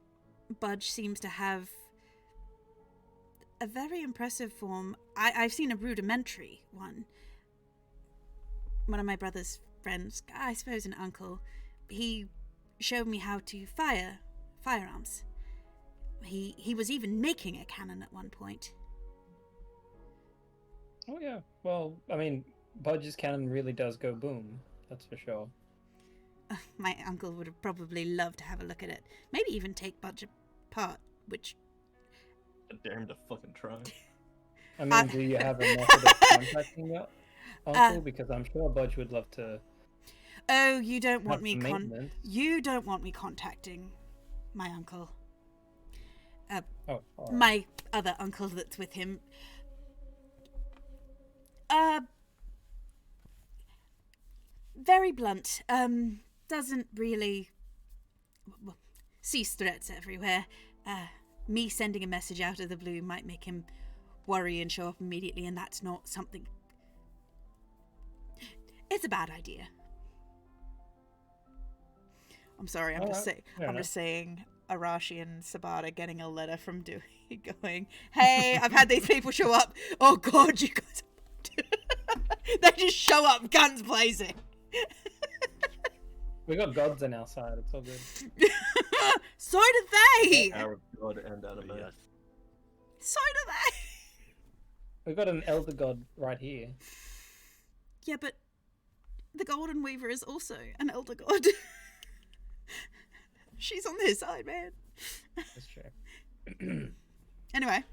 Budge seems to have a very impressive form. I've seen a rudimentary one. One of my brother's friends, I suppose an uncle, he showed me how to fire firearms. He was even making a cannon at one point. Oh yeah. Well, I mean, Budge's cannon really does go boom. That's for sure. My uncle would have probably loved to have a look at it. Maybe even take Budge apart, which... I dare him to fucking try. I mean, do you have a method of contacting your uncle? Because I'm sure Budge would love to. Oh, you don't want have me some maintenance. You don't want me contacting my uncle. Oh, all right. My other uncle that's with him. Very blunt. Doesn't really sees threats everywhere. Me sending a message out of the blue might make him worry and show up immediately, and that's not something. It's a bad idea. I'm sorry. I'm just saying. Arashi and Sabata getting a letter from Dewey going, "Hey, I've had these people show up. Oh God, you guys." They just show up, guns blazing. We got gods on our side. It's all good. So do they. Arab god and anime. Yes. So do they. We've got an elder god right here. Yeah, but the Golden Weaver is also an elder god. She's on their side, man. That's true. Anyway.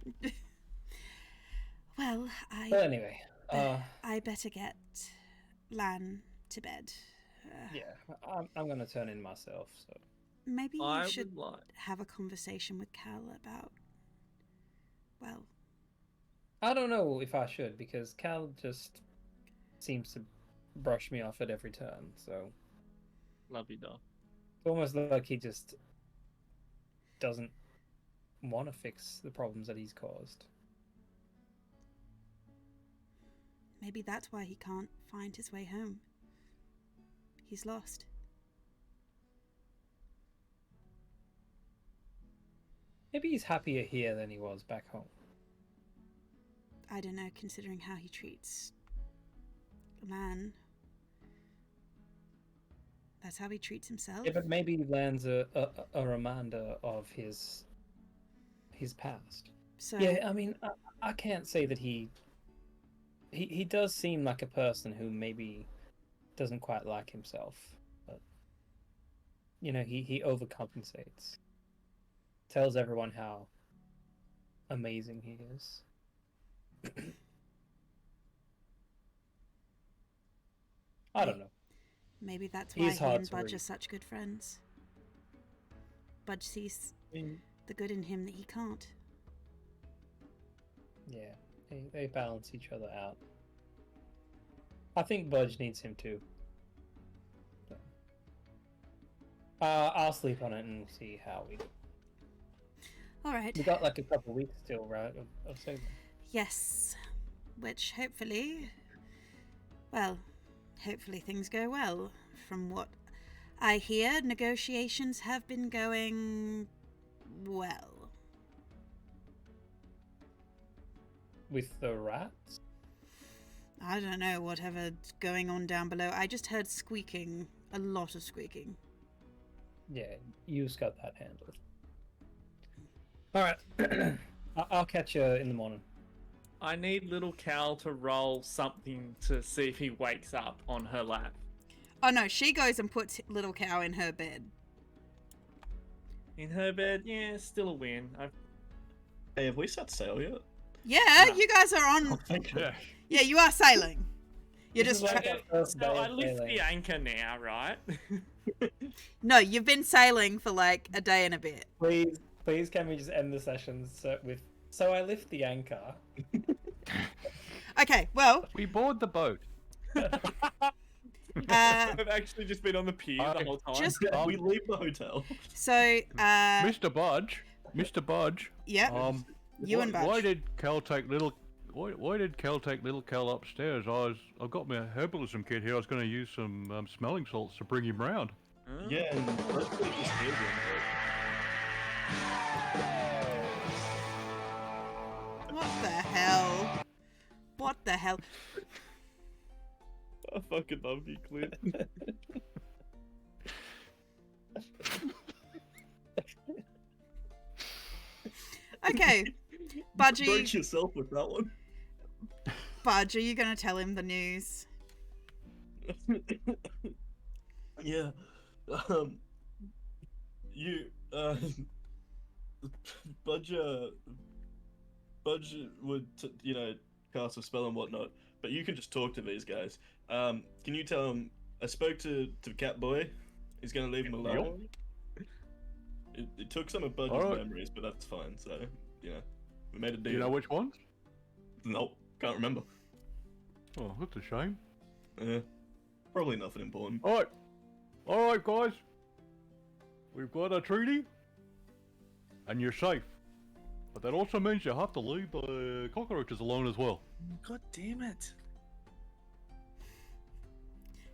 Well, But anyway, I better get Lan to bed. yeah, I'm gonna turn in myself. So Maybe you I should would like. have a conversation with Cal about, well, I don't know if I should because Cal just seems to brush me off at every turn. So Love you, dog. it's almost like he just doesn't want to fix the problems that he's caused. maybe that's why he can't find his way home. He's lost. Maybe he's happier here than he was back home. I don't know, considering how he treats Lan. That's how he treats himself. Yeah, but maybe Lan's a reminder of his past. So Yeah, I mean, I can't say that he does seem like a person who maybe doesn't quite like himself, but you know, he overcompensates. Tells everyone how amazing he is. I don't know. maybe that's why He's he hard and to Budge read. are such good friends. Budge sees I mean, the good in him that he can't. yeah, they balance each other out. I think Budge needs him too. So. I'll sleep on it and see how we do. All right. We got like a couple weeks still, right? Of saving. Yes. Which hopefully, well, hopefully things go well. From what I hear, negotiations have been going well. With the rats? I don't know whatever's going on down below. I just heard squeaking. A lot of squeaking. Yeah, you've got that handled. Alright. I'll catch you in the morning. I need little Cal to roll something to see if he wakes up on her lap. Oh no, she goes and puts little cow in her bed. In her bed, yeah, still a win. Hey, have we set sail yet? Yeah, No. you guys are on. Thank you. Yeah. Yeah, you are sailing. You're This just is like our first So day I of lift sailing. the anchor now, right? no, you've been sailing for like a day and a bit. Please, can we just end the session with? So I lift the anchor. Okay, well, We board the boat. I've actually just been on the pier the whole time. just We leave the hotel. so Mr. Budge. yep, you and Why Budge. did Cal take little? Why did Cal take little Cal upstairs? I've got my herbalism kit here. I was going to use some smelling salts to bring him round. Yeah, and let's leave this here What the hell? What the hell? I fucking love you, Clint. Okay, Broke Budgie, yourself with that one. Budge, are you gonna tell him the news? Yeah. You, Budge would, cast a spell and whatnot, but you can just talk to these guys. Can you tell him, I spoke to Catboy, he's gonna leave him alone. It took some of Budge's Alright. memories, but that's fine, so, we made a Do deal. you know which ones? Nope, can't remember. Oh, that's a shame. Probably nothing important. All right, guys. We've got a treaty, and you're safe. But that also means you have to leave the cockroaches alone as well. God damn it.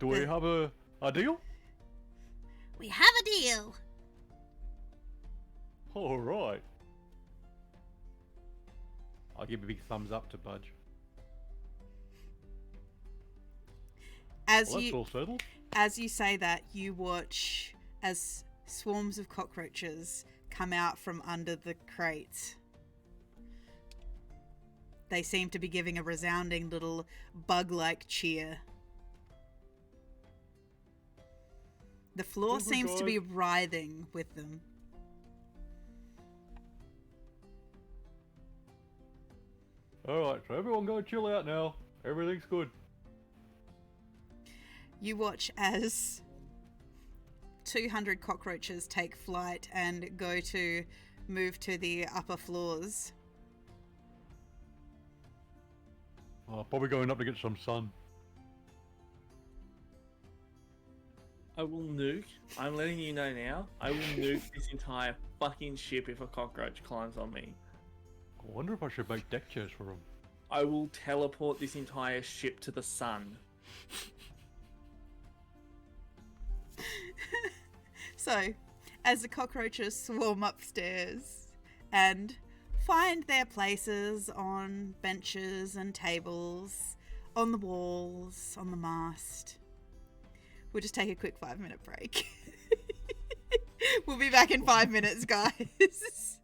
Do we have a deal? We have a deal. All right. I'll give a big thumbs up to Budge. As Well, that's you all settled. as you say that, you watch as swarms of cockroaches come out from under the crate. They seem to be giving a resounding little bug-like cheer. The floor Oh my seems to be God. writhing with them. All right, so everyone go chill out now. Everything's good. You watch as 200 cockroaches take flight and go to move to the upper floors. Probably going up to get some sun. I will nuke. I'm letting you know now. I will nuke this entire fucking ship if a cockroach climbs on me. I wonder if I should make deck chairs for him. I will teleport this entire ship to the sun. So, as the cockroaches swarm upstairs and find their places on benches and tables, on the walls, on the mast, we'll just take a quick 5-minute break. We'll be back in 5 minutes, guys.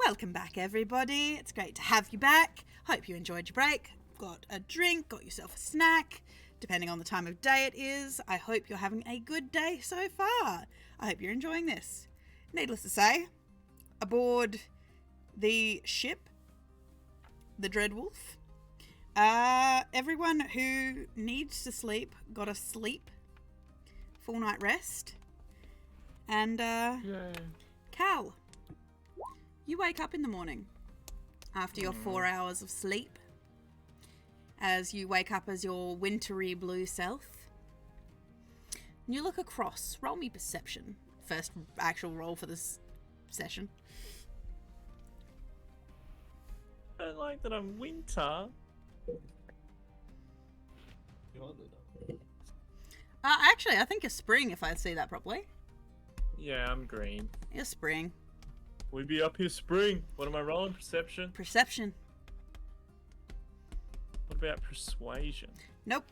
Welcome back, everybody. It's great to have you back. Hope you enjoyed your break. Got a drink, got yourself a snack. Depending on the time of day it is, I hope you're having a good day so far. I hope you're enjoying this. Needless to say, aboard the ship, the Dreadwolf, everyone who needs to sleep got a sleep, full night rest. And, Cal, you wake up in the morning after your 4 hours of sleep. As you wake up as your wintry blue self. And you look across. Roll me perception. First actual roll for this session. I don't like that I'm winter. Actually, I think you're spring if I see that properly. Yeah, I'm green. You're spring. We be up here spring. What am I rolling? Perception? Perception. What about persuasion? Nope.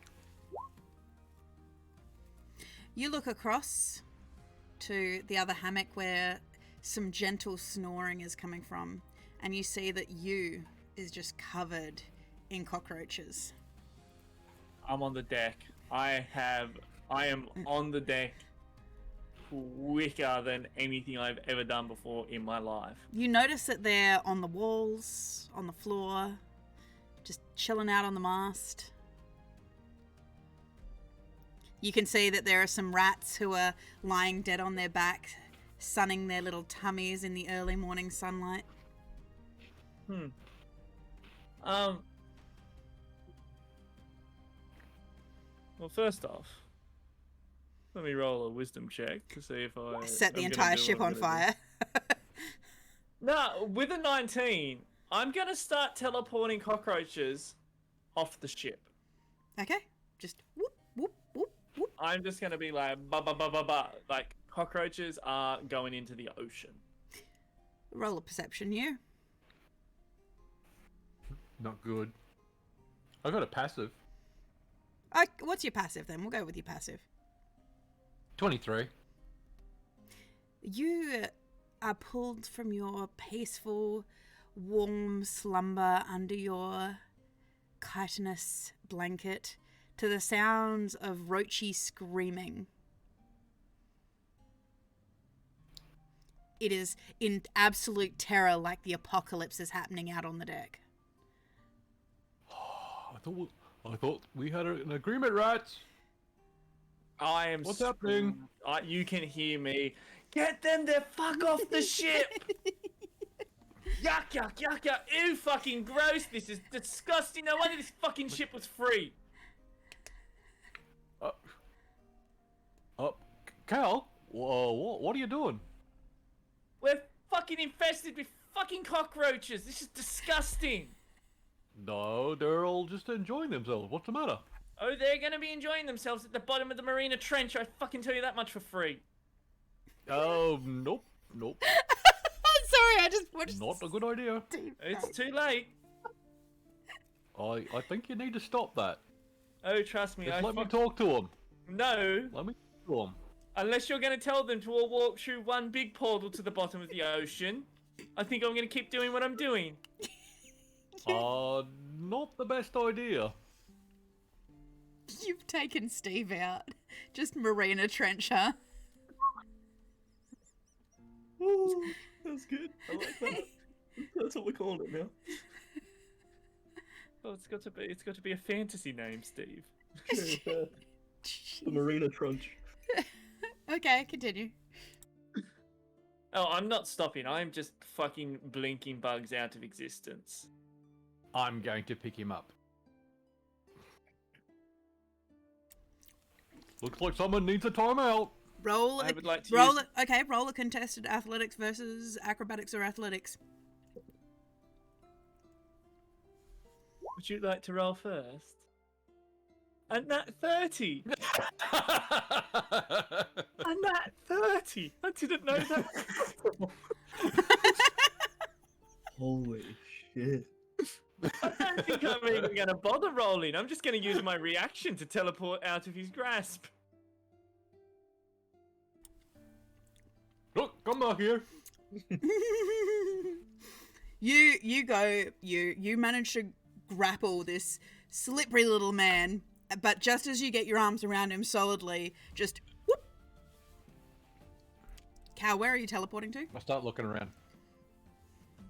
You look across to the other hammock where some gentle snoring is coming from, and you see that you is just covered in cockroaches. I'm on the deck. I am on the deck quicker than anything I've ever done before in my life. You notice that they're on the walls, on the floor, just chilling out on the mast. You can see that there are some rats who are lying dead on their back, sunning their little tummies in the early morning sunlight. Well, first off, let me roll a wisdom check to see if I Set the am gonna entire do ship what on I'm gonna fire. do. No, with a 19, I'm gonna start teleporting cockroaches off the ship. Okay, just whoop, whoop, whoop, whoop. I'm just gonna be like, ba ba ba ba ba. Like, cockroaches are going into the ocean. Roll a perception, you. Not good. I got a passive. What's your passive then? We'll go with your passive. 23. You are pulled from your peaceful, warm slumber under your chitinous blanket to the sounds of Roachy screaming. It is in absolute terror, like the apocalypse is happening out on the deck. I thought we had an agreement, rats. I am. What's happening? You can hear me. Get them the fuck off the ship! Yuck, yuck, yuck, yuck. Ew, fucking gross. This is disgusting. No wonder this fucking ship was free. Cal, what are you doing? We're fucking infested with fucking cockroaches. This is disgusting. No, they're all just enjoying themselves. What's the matter? Oh, they're gonna be enjoying themselves at the bottom of the Marina Trench. I fucking tell you that much for free. Oh, nope. Sorry, I just watched. Not a good idea. It's too late. I think you need to stop that. Oh, trust me. Just let me talk to them. No. Let me talk to them. Unless you're going to tell them to all walk through one big portal to the bottom of the ocean. I think I'm going to keep doing what I'm doing. Not the best idea. You've taken Steve out. Just Marina Trench, huh? Ooh, that's good. I like that. That's what we're calling it now. Oh, it's got to be a fantasy name, Steve. The Marina Trunch. Okay, continue. Oh, I'm not stopping. I'm just fucking blinking bugs out of existence. I'm going to pick him up. Looks like someone needs a timeout. Roll I it. would like to Roll use- it. Okay, roll a contested athletics versus acrobatics or athletics. Would you like to roll first? And that 30. And that 30. I didn't know that. Holy shit. I don't think I'm even going to bother rolling. I'm just going to use my reaction to teleport out of his grasp. Look, come back here. You manage to grapple this slippery little man, but just as you get your arms around him solidly, just whoop. Cal, where are you teleporting to? I start looking around.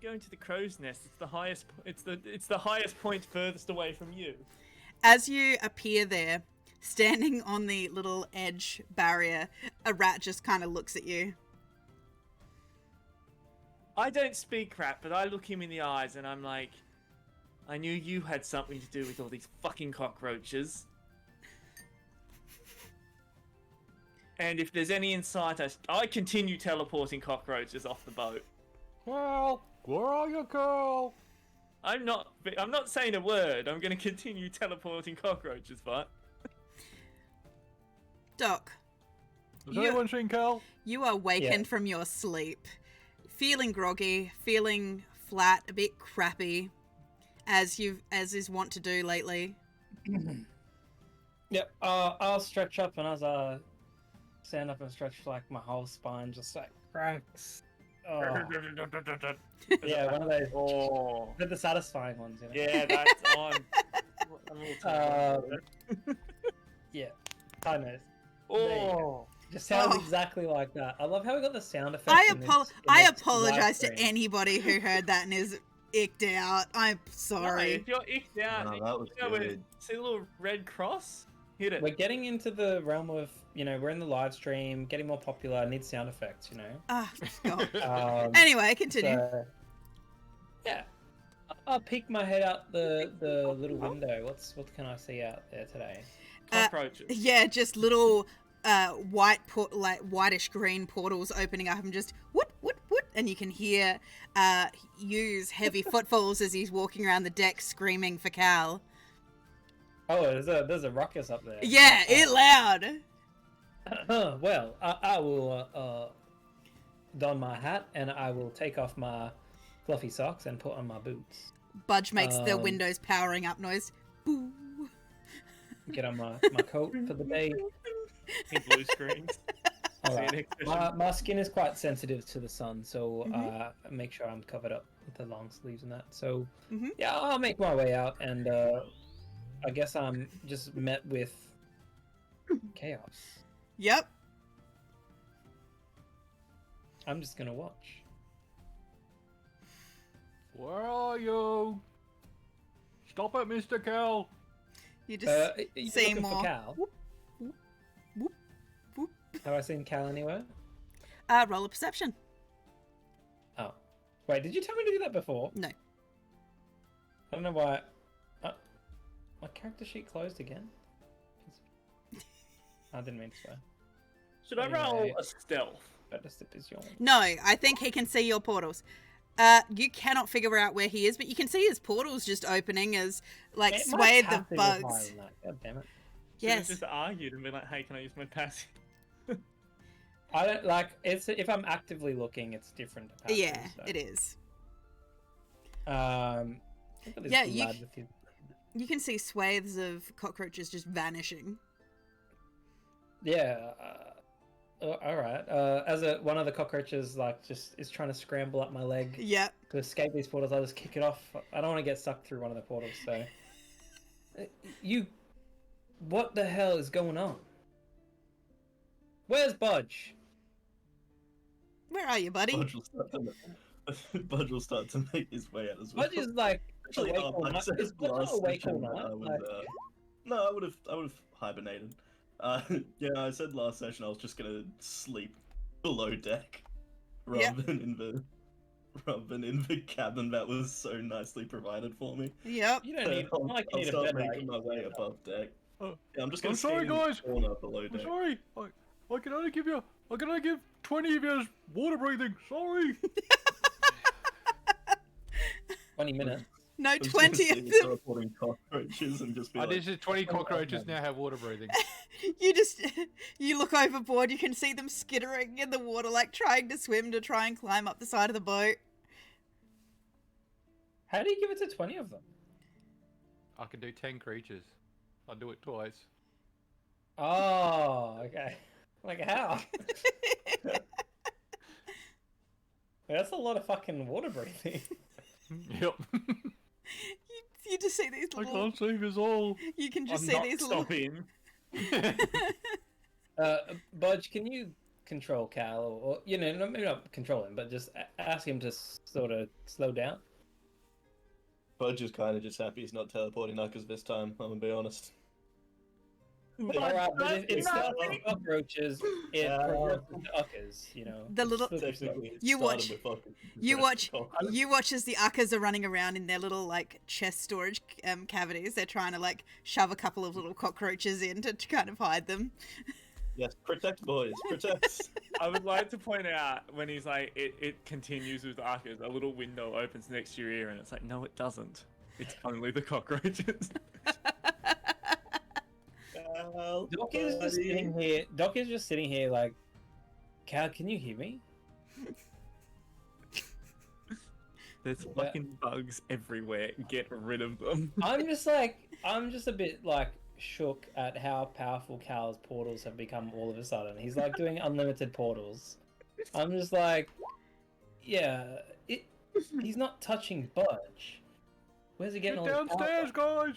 Going to the crow's nest. It's the highest. It's the highest point furthest away from you. As you appear there, standing on the little edge barrier, a rat just kind of looks at you. I don't speak rat, but I look him in the eyes and I'm like, I knew you had something to do with all these fucking cockroaches. And if there's any insight, I continue teleporting cockroaches off the boat. Well, where are you, Carl? I'm not saying a word. I'm going to continue teleporting cockroaches, but Doc, Has anyone seen Carl? you are wakened from your sleep, feeling groggy, feeling flat, a bit crappy, as is wont to do lately. Yep. I'll stretch up, and as I stand up and stretch, like my whole spine just like cracks. Oh. Yeah, one of those. Oh. They're the satisfying ones, you know. Yeah, that's on. Yeah. I know. Oh. Just sounds Oh. exactly like that. I love how we got the sound effect. I apologize to anybody who heard that and is icked out. I'm No, sorry. if you're icked out, No, that was good. see the little red cross? Hit it. We're getting into the realm of, we're in the live stream, getting more popular. I need sound effects, Ah, God. Um, Anyway, continue. so, yeah. I'll peek my head out the little window. What can I see out there today? Cockroaches. Yeah, just little whitish green portals opening up and just whoop whoop whoop, and you can hear Yu's heavy footfalls as he's walking around the deck screaming for Cal. Oh, there's a ruckus up there. Yeah, it loud. Well, I will don my hat and I will take off my fluffy socks and put on my boots. Budge makes the windows powering up noise. Boo. Get on my coat for the day. In blue screens. All See you right. next session. My skin is quite sensitive to the sun, so make sure I'm covered up with the long sleeves and that. So yeah, I'll make my way out, and I guess I'm just met with chaos. Yep. I'm just gonna watch. Where are you? Stop it, Mr. Cal. You just You say looking for more. Cal? Whoop, whoop, whoop, whoop. Have I seen Cal anywhere? Roll a perception. Oh, wait, did you tell me to do that before? No. I don't know why. My character sheet closed again. I didn't mean to swear. Should I roll Anyway. a stealth? Better sip is yawn. No, I think he can see your portals. You cannot figure out where he is, but you can see his portals just opening as, like, It- my swathed of passive is higher bugs. than that. God damn it. Should have Yes. just argued and been like, hey, can I use my passive? I don't like it's if I'm actively looking, it's different. To passive, Yeah, so. it is. Look at this Yeah, you lad with his- You can see swathes of cockroaches just vanishing. Yeah. All right. As one of the cockroaches just is trying to scramble up my leg Yep. to escape these portals, I'll just kick it off. I don't want to get sucked through one of the portals. So, what the hell is going on? Where's Budge? Where are you, buddy? Budge will start to make his way out as well. Budge is like Actually, awake all like I night. said Is Budge not last awake all session that night? I was, Like, no, I would have hibernated. Yeah, I said last session I was just gonna sleep below deck rather than in the cabin that was so nicely provided for me. Yep. you don't need. I'll, Not like you I'll need a start bed, making right? my way above deck. Oh, Yeah, I'm just gonna I'm sorry, stand in the guys. corner below I'm deck. sorry. I can only give 20 of yours water breathing. Sorry. 20 minutes. No, I'm just 20 gonna of see them. you teleporting cockroaches and just be like, This is 20 cockroaches now have water breathing. You look overboard, you can see them skittering in the water, like trying to swim to try and climb up the side of the boat. How do you give it to 20 of them? I can do 10 creatures. I'll do it twice. Oh, okay. Like how? That's a lot of fucking water breathing. Yep. You just see these I little. can't save us all. You can just I'm see not these little. stopping. Budge, can you control Cal, or maybe not control him, but just ask him to sort of slow down? Budge is kind of just happy he's not teleporting Knuckles this time, I'm gonna be honest. Alright, but That's instead of nothing. cockroaches, it progresses to uckers, The little- Technically, it You started watch- with fucking You watch. Cockroach. You watch as the uckers are running around in their little like chest storage cavities. They're trying to like shove a couple of little cockroaches in to kind of hide them. Yes, protect boys, protect. I would like to point out when he's like, it continues with Arcus, a little window opens next to your ear, and it's like, no, it doesn't. It's only the cockroaches. Doc is just sitting here. Doc is just sitting here like, Cal, can you hear me? There's fucking bugs everywhere. Get rid of them. I'm just a bit like shook at how powerful Cal's portals have become all of a sudden. He's like doing unlimited portals. I'm just like, yeah, he's not touching Budge. Where's he getting Get all this power downstairs, from? guys.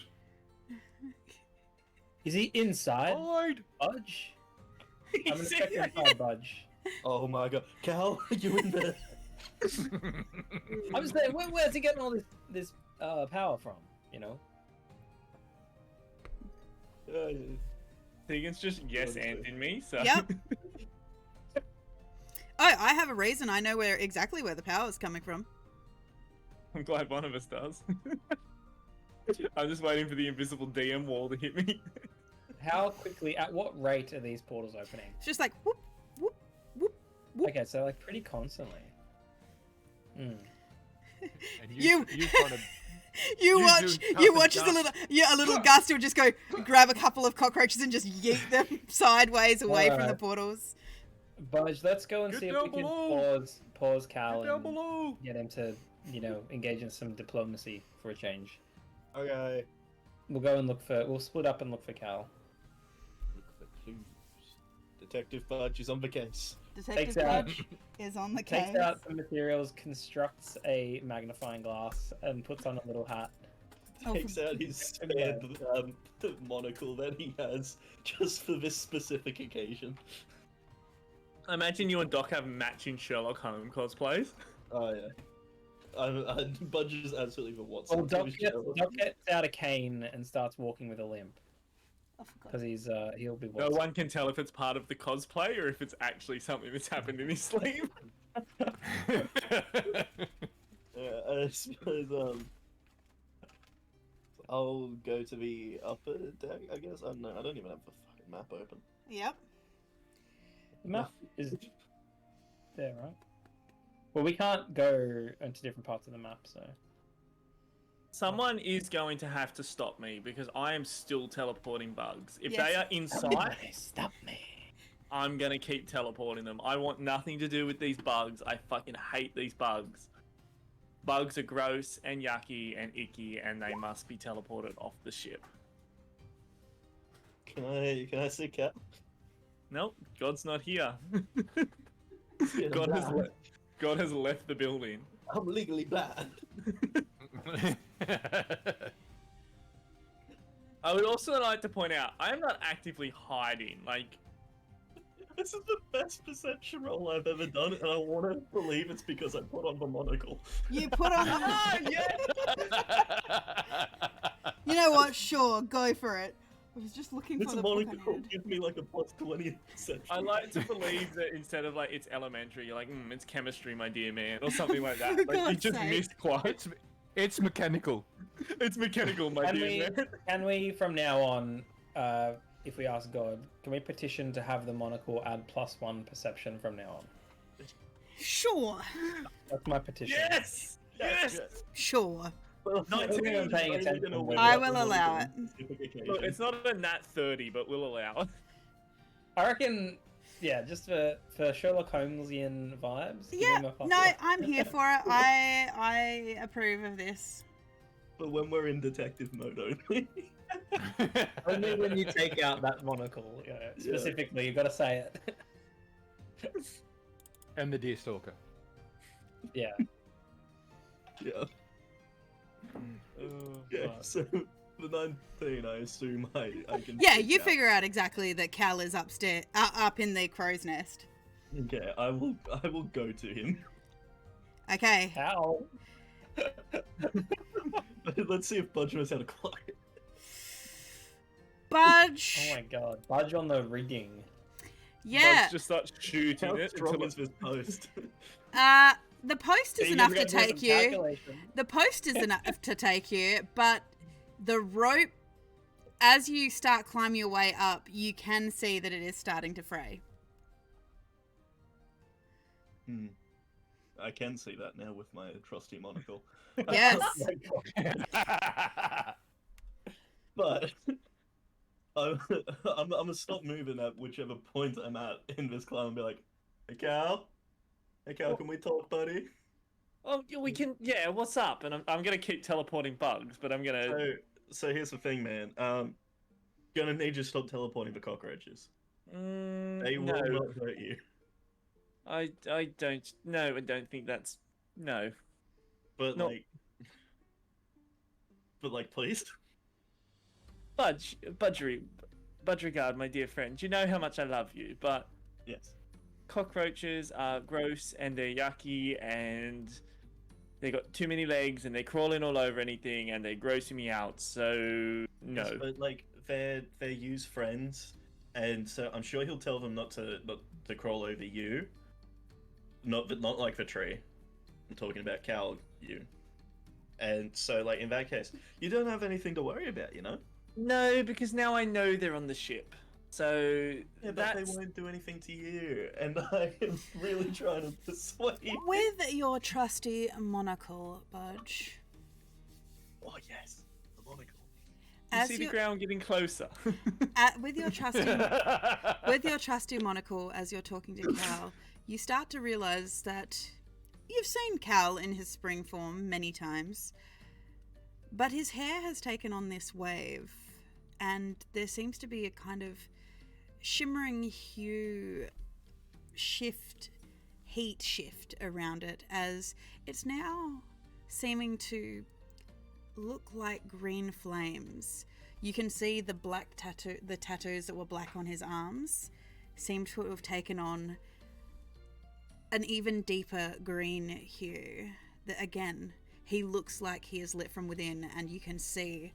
Is he inside Hide. Budge? I'm gonna check inside Budge. Oh my god, Cal, you in there? I'm just saying, where's he getting all this power from? Tegan's just yes anding me, so Yep. Oh, I have a reason. I know exactly where the power is coming from. I'm glad one of us does. I'm just waiting for the invisible DM wall to hit me. How quickly, at what rate are these portals opening? It's just like whoop, whoop, whoop, whoop. Okay, so like pretty constantly. And You- trying to... You You watch. do You nothing, watch as a little gust will just go grab a couple of cockroaches and just yeet them sideways away from the Alright. portals. Budge, let's go and Get see if down we can below. pause Cal Get down and below. get him to, engage in some diplomacy for a change. Okay. We'll split up and look for Cal. Look for clues. Detective Budge is on the case. Detective Takes out- Budge is on the case. Takes out some materials, constructs a magnifying glass, and puts on a little hat. Oh, Takes out his spare monocle that he has just for this specific occasion. I imagine you and Doc have matching Sherlock Holmes cosplays. Oh yeah. Budge is absolutely the what's Well, Doc gets out a cane and starts walking with a limp I forgot. because he'll be. No one can tell if it's part of the cosplay or if it's actually something that's happened in his sleep. Yeah, I suppose I'll go to the upper deck, I guess. I don't know, I don't even have the fucking map open. Yep. The map is there, right? Well, we can't go into different parts of the map, so. Someone is going to have to stop me because I am still teleporting bugs. If Yes. they are inside, Stop me. I'm going to keep teleporting them. I want nothing to do with these bugs. I fucking hate these bugs. Bugs are gross and yucky and icky and they must be teleported off the ship. Can I see Cat? Nope, God's not here. Yeah, God has left the building. I'm legally blind. I would also like to point out, I am not actively hiding. Like, This is the best perception roll I've ever done, and I want to believe it's because I put on the monocle. You put on. yeah. You know what? Sure, go for it. I was just looking This for the book I monocle needed. gives me like a plus 20 perception. I like to believe that instead of like it's elementary, you're like, it's chemistry, my dear man, or something like that. For Like you God's just sake. missed quite. It's mechanical. It's mechanical, my dear man. Can we, from now on, if we ask God, can we petition to have the monocle add +1 perception from now on? Sure. That's my petition. Yes! Yes! Sure. Well, Not I to think me, I'm paying only attention. gonna win I that will monocle allow on it. specific occasion. Look, it's not a nat 30, but we'll allow it. I reckon, yeah, just for Sherlock Holmesian vibes. give Yeah. him a No, +1. I'm here for it. I approve of this. But when we're in detective mode only. Only when you take out that monocle, specifically, you gotta say it. And the Deerstalker. Yeah. Yeah. so the 19, I assume I can. Yeah, take you out. figure out exactly that Cal is upstairs, up in the crow's nest. Okay, I will go to him. Okay. How? Let's see if Budge knows how to climb. Budge. Oh my god. Budge on the rigging. Yeah. Bugs just start shooting How it strong until is this post? The post is You enough gotta to do take some you. calculation. The post is enough to take you, but the rope, as you start climbing your way up, you can see that it is starting to fray. I can see that now with my trusty monocle. Yes. But I'm gonna stop moving at whichever point I'm at in this climb and be like, hey Cal, can we talk, buddy? Oh, yeah, we can. Yeah, what's up? And I'm gonna keep teleporting bugs, but I'm gonna. So here's the thing, man. Gonna need you to stop teleporting the cockroaches. They will no, not hurt you. I don't. No, I don't think that's. No. But No. please. Budgerigard, my dear friend, you know how much I love you, but Yes. cockroaches are gross and they're yucky and they got too many legs and they're crawling all over anything and they're grossing me out. So no. Yes, but they're use friends, and so I'm sure he'll tell them not to crawl over you. Not like the tree. I'm talking about Cal, you. And so in that case, you don't have anything to worry about, you know? No, because now I know they're on the ship. So Yeah, but that's... they won't do anything to you, and I am really trying to persuade. With your trusty monocle, Budge, Oh yes, the monocle. You as see the you ground getting closer. with your trusty monocle, as you're talking to Cal, you start to realize that you've seen Cal in his spring form many times, but his hair has taken on this wave, and there seems to be a kind of shimmering hue heat shift around it, as it's now seeming to look like green flames. You can see the tattoos that were black on his arms seem to have taken on an even deeper green hue. That again, he looks like he is lit from within, and you can see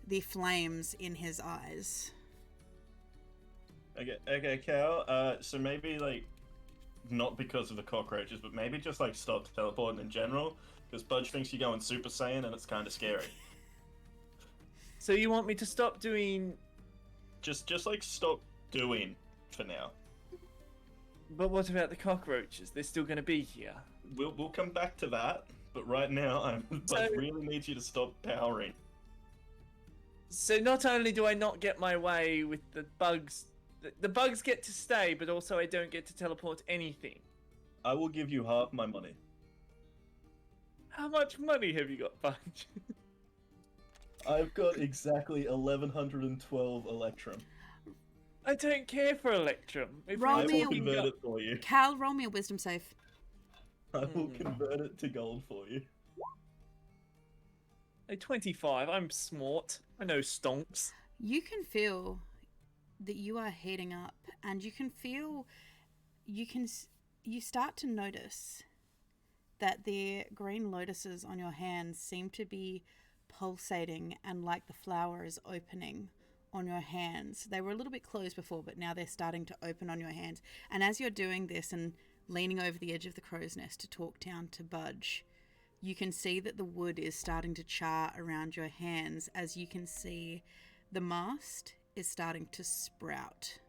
the flames in his eyes. Okay, Cal. So maybe not because of the cockroaches, but maybe just stop teleporting in general, because Budge thinks you're going Super Saiyan, and it's kind of scary. So you want me to stop doing... Just stop doing for now. But what about the cockroaches? They're still going to be here. We'll come back to that, but right now I really need you to stop powering. So not only do I not get my way with the bugs, the bugs get to stay, but also I don't get to teleport anything. I will give you half my money. How much money have you got, Bunch? I've got exactly 1112 Electrum. I don't care for Electrum. If Roll I me will a- convert it for you. Cal, roll me a wisdom save. I will convert it to gold for you. A 25. I'm smart. I know stonks. You can feel that you are heating up, and you start to notice that the green lotuses on your hands seem to be pulsating, and like the flower is opening on your hands. They were a little bit closed before, but now they're starting to open on your hands. And as you're doing this and leaning over the edge of the crow's nest to talk down to Budge, you can see that the wood is starting to char around your hands, as you can see the mast is starting to sprout.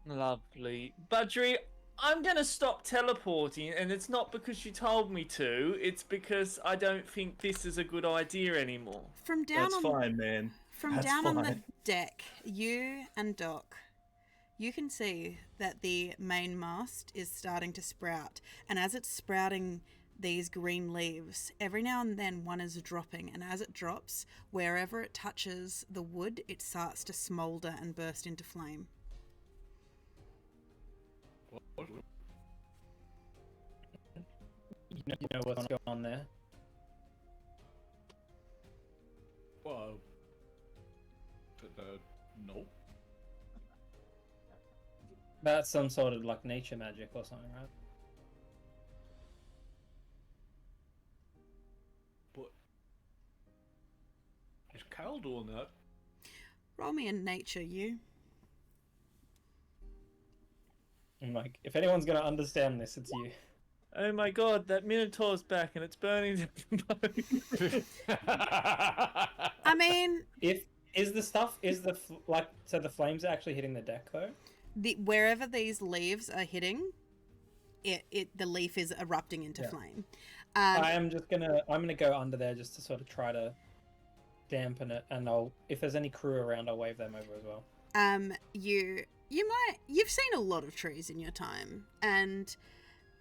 Lovely. Budgery, I'm going to stop teleporting, and it's not because you told me to. It's because I don't think this is a good idea anymore. From down That's on fine, man. From That's down on the fine. deck, you and Doc, you can see that the main mast is starting to sprout. And as it's sprouting these green leaves, every now and then one is dropping. And as it drops, wherever it touches the wood, it starts to smoulder and burst into flame. You know what's going on there. No. That's some sort of like nature magic or something, right? But is Cal doing that? Roll me in nature, you. I'm like, if anyone's gonna understand this, it's you. Oh my god, that Minotaur's back and it's burning the I mean, If so the flames are actually hitting the deck though. wherever these leaves are hitting, the leaf is erupting into flame. I'm gonna go under there just to sort of try to dampen it, and if there's any crew around, I'll wave them over as well. You've seen a lot of trees in your time, and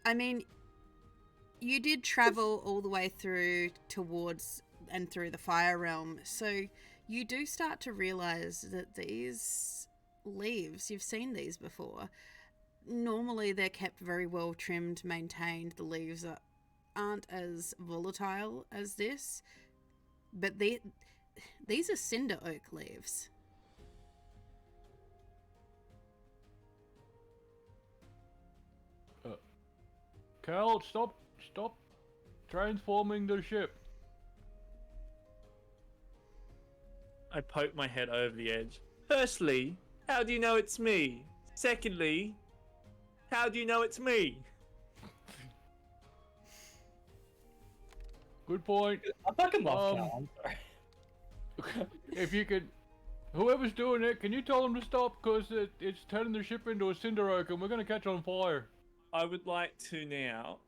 I mean, you did travel all the way through towards and through the fire realm, so you do start to realize that these leaves, you've seen these before. Normally they're kept very well trimmed, maintained. The leaves aren't as volatile as this, but these are cinder oak leaves. Cal, stop transforming the ship. I poke my head over the edge. Firstly, how do you know it's me? Secondly, how do you know it's me? Good point. I fucking love Cal. I'm sorry. If you could, whoever's doing it, can you tell them to stop? Because it's turning the ship into a cinder oak and we're going to catch on fire. I would like to now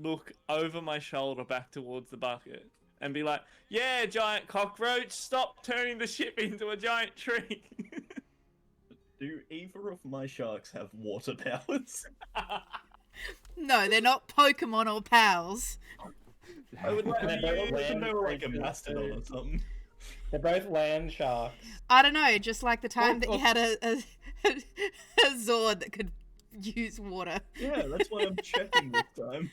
look over my shoulder back towards the bucket and be like, yeah, giant cockroach, stop turning the ship into a giant tree. Do either of my sharks have water powers? No, they're not Pokemon or pals. I would like They're both land they were like a creatures, mastodon or something. They're both land sharks. I don't know, just like the time that you had a Zord that could use water. Yeah, that's why I'm checking this time.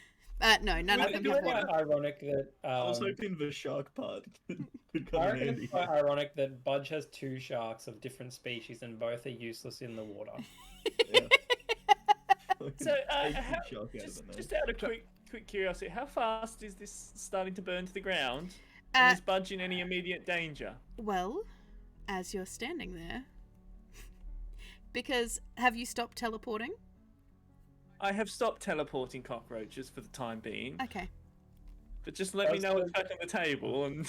No, none I of them think have it's water. quite ironic that I was hoping the shark part could come I in reckon handy. it's quite ironic that Budge has two sharks of different species and both are useless in the water. Yeah. So, Take the shark out of the net. just out of quick curiosity, how fast is this starting to burn to the ground? Uh, And is Budge in any immediate danger? Well, as you're standing there, because have you stopped teleporting? I have stopped teleporting cockroaches for the time being, Okay. but just let me know it's back on the table and...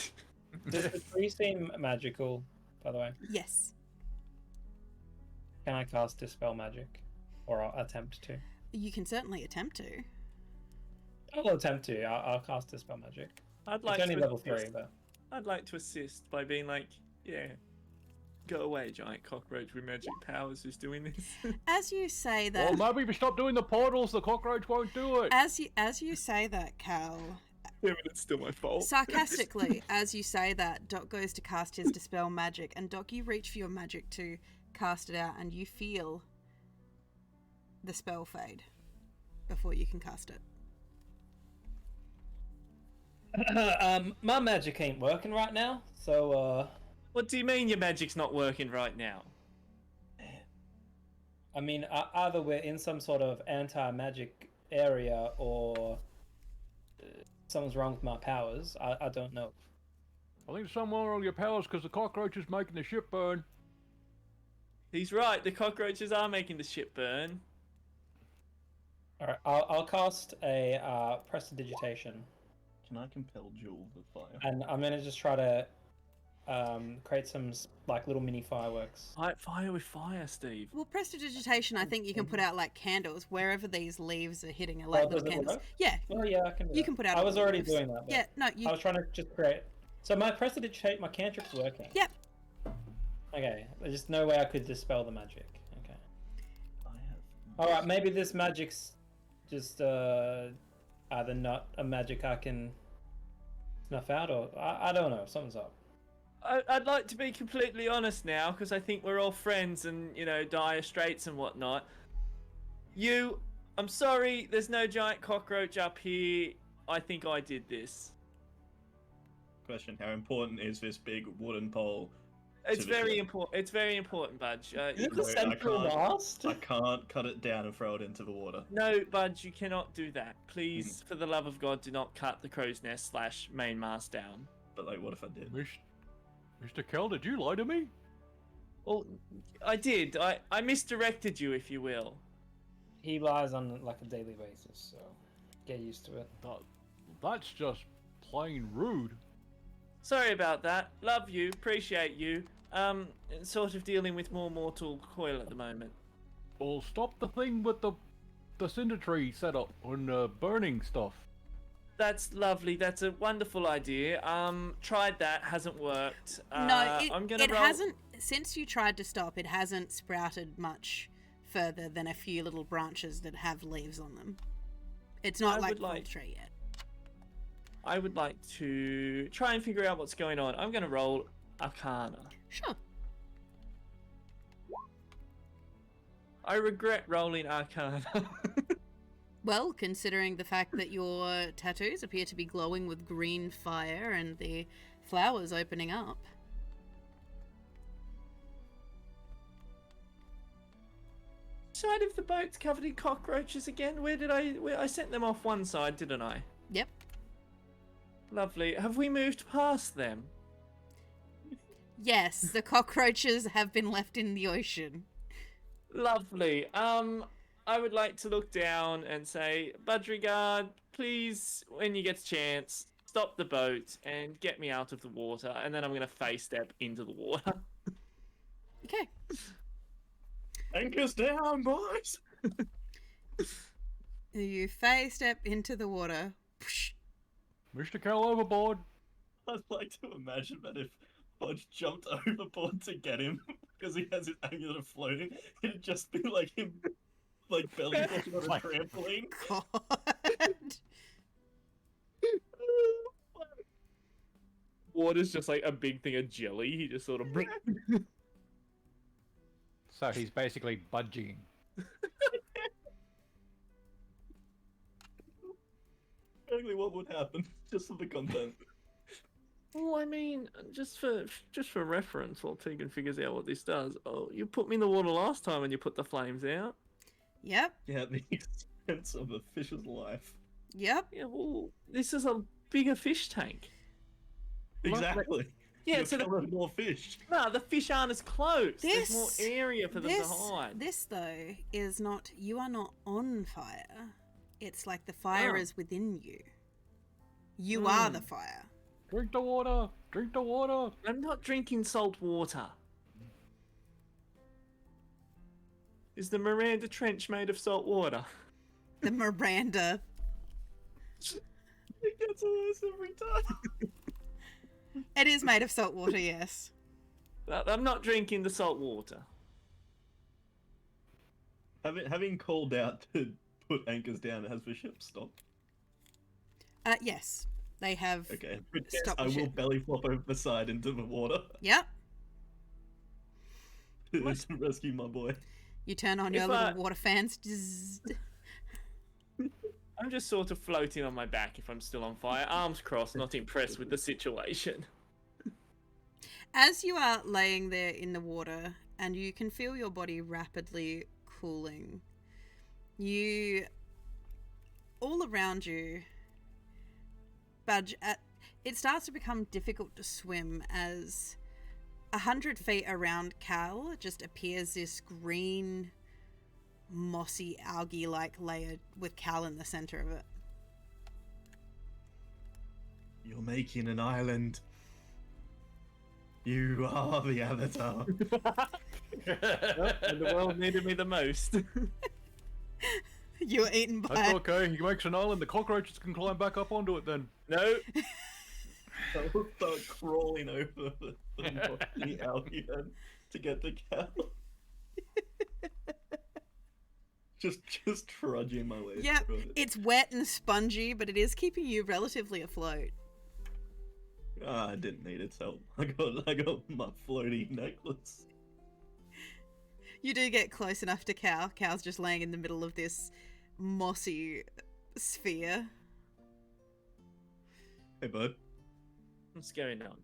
Does the tree seem magical, by the way? Yes. Can I cast Dispel Magic? Or I'll attempt to? You can certainly attempt to. I'll attempt to. I'll cast Dispel Magic. I'd like It's only to level assist. 3, but... I'd like to assist by being like, yeah, go away, giant cockroach with magic powers who's doing this. As you say that, Well, maybe if we stop doing the portals, the cockroach won't do it. as you say that, Cal, Yeah, but it's still my fault. sarcastically, as you say that, Doc goes to cast his Dispel Magic, and Doc, you reach for your magic to cast it out, and you feel the spell fade before you can cast it. My magic ain't working right now, so, What do you mean your magic's not working right now? I mean, either we're in some sort of anti-magic area, or something's wrong with my powers. I don't know. I think somewhere on your powers because the cockroach is making the ship burn. He's right, the cockroaches are making the ship burn. Alright, I'll cast a Prestidigitation, Can I compel jewels of fire? and I'm gonna just try to create some like little mini fireworks. Light fire with fire, Steve. Well, prestidigitation, I think you can put out like candles wherever these leaves are hitting, are like does little it candles. work? Yeah, Oh yeah, I can do you that. can put out. I was little already leaves. doing that. But Yeah, no, you. I was trying to just create. So my Prestidigitate, my cantrip's working. Yep. Okay, there's just no way I could dispel the magic. Okay. I have. Alright, maybe this magic's just either not a magic I can snuff out, or I don't know, something's up. I'd like to be completely honest now, because I think we're all friends and, you know, dire straits and whatnot. I'm sorry, there's no giant cockroach up here. I think I did this. question: how important is this big wooden pole? It's to the very ship? important. It's very important, Budge. Is it You the I central can't- mast? I can't cut it down and throw it into the water. No, Budge, you cannot do that. Please, for the love of God, do not cut the crow's nest / main mast down. But like, what if I did? Mr. Kel, did you lie to me? Well, I did. I misdirected you, if you will. He lies on like a daily basis, so get used to it. That's just plain rude. Sorry about that. Love you. Appreciate you. Sort of dealing with more mortal coil at the moment. Well, stop the thing with the cinder tree setup and burning stuff. That's lovely. That's a wonderful idea. Tried that. Hasn't worked. No, I'm gonna it roll... hasn't. Since you tried to stop, it hasn't sprouted much further than a few little branches that have leaves on them. It's not like full tree yet. I would like to try and figure out what's going on. I'm going to roll Arcana. Sure. I regret rolling Arcana. Well, considering the fact that your tattoos appear to be glowing with green fire and the flowers opening up. Side of the boat's covered in cockroaches again. Where I sent them off one side, didn't I? Yep. Lovely. Have we moved past them? Yes, the cockroaches have been left in the ocean. Lovely. I would like to look down and say, Budrigard, please, when you get a chance, stop the boat and get me out of the water. And then I'm going to face step into the water. Okay. Anchors down, boys! You face step into the water. Mr. Kel overboard. I'd like to imagine that if Podge jumped overboard to get him because he has his angular floating, it'd just be like him, like belly flopping on a trampoline. God. Water's just like a big thing of jelly. He just sort of... So he's basically budging. Exactly what would happen, just for the content. Well, I mean, just for reference, while Tegan figures out what this does. Oh, you put me in the water last time and you put the flames out. Yep. Yeah, at the expense of a fish's life. Yep. Yeah, well, this is a bigger fish tank. Exactly. Yeah, You're so killing more fish. no, the fish aren't as close. There's more This- area for them to hide. This though is not. You are not on fire. It's like the fire Oh. is within you. You are the fire. Drink the water. Drink the water. I'm not drinking salt water. Is the Miranda Trench made of salt water? The Miranda. It gets worse every time. It is made of salt water, yes. I'm not drinking the salt water. Having called out to put anchors down, has the ship stopped? Yes. They have. Okay. Stop the I will ship. belly flop over the side into the water Yep. to rescue my boy. You turn on your If little I- water fans. Zzz. I'm just sort of floating on my back if I'm still on fire, arms crossed, not impressed with the situation. As you are laying there in the water and you can feel your body rapidly cooling, all around you, it starts to become difficult to swim as 100 feet around Cal just appears this green, mossy, algae-like layer with Cal in the center of it. You're making an island. You are the avatar. And the world needed me the most. You were eaten by. That's okay. He makes an island. The cockroaches can climb back up onto it then. No. I will start crawling over the algae then to get the cow. just trudging my way Yep, through it. it's wet and spongy, but it is keeping you relatively afloat. I didn't need its help. I got my floaty necklace. You do get close enough to Cow. Cow's just laying in the middle of this mossy sphere. Hey, bud. What's going on?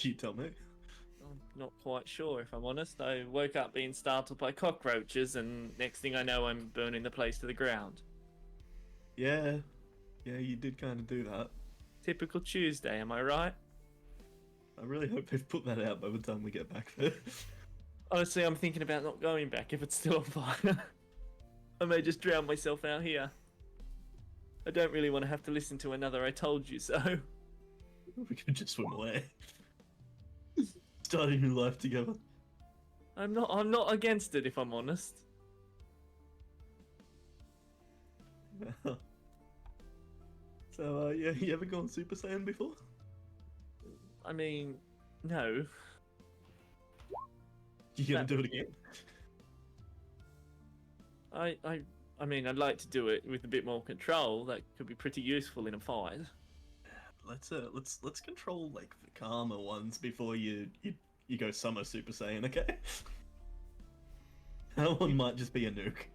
You tell me. I'm not quite sure, if I'm honest. I woke up being startled by cockroaches, and next thing I know, I'm burning the place to the ground. Yeah, you did kind of do that. Typical Tuesday, am I right? I really hope they've put that out by the time we get back there. Honestly, I'm thinking about not going back if it's still on fire. I may just drown myself out here. I don't really want to have to listen to another "I told you so." We could just swim away. Start a new life together. I'm not against it, if I'm honest. So, yeah, you ever gone Super Saiyan before? I mean, no. You gonna do it again? I mean, I'd like to do it with a bit more control. That could be pretty useful in a fight. Let's control like the calmer ones before you go Summer Super Saiyan, okay? That one might just be a nuke.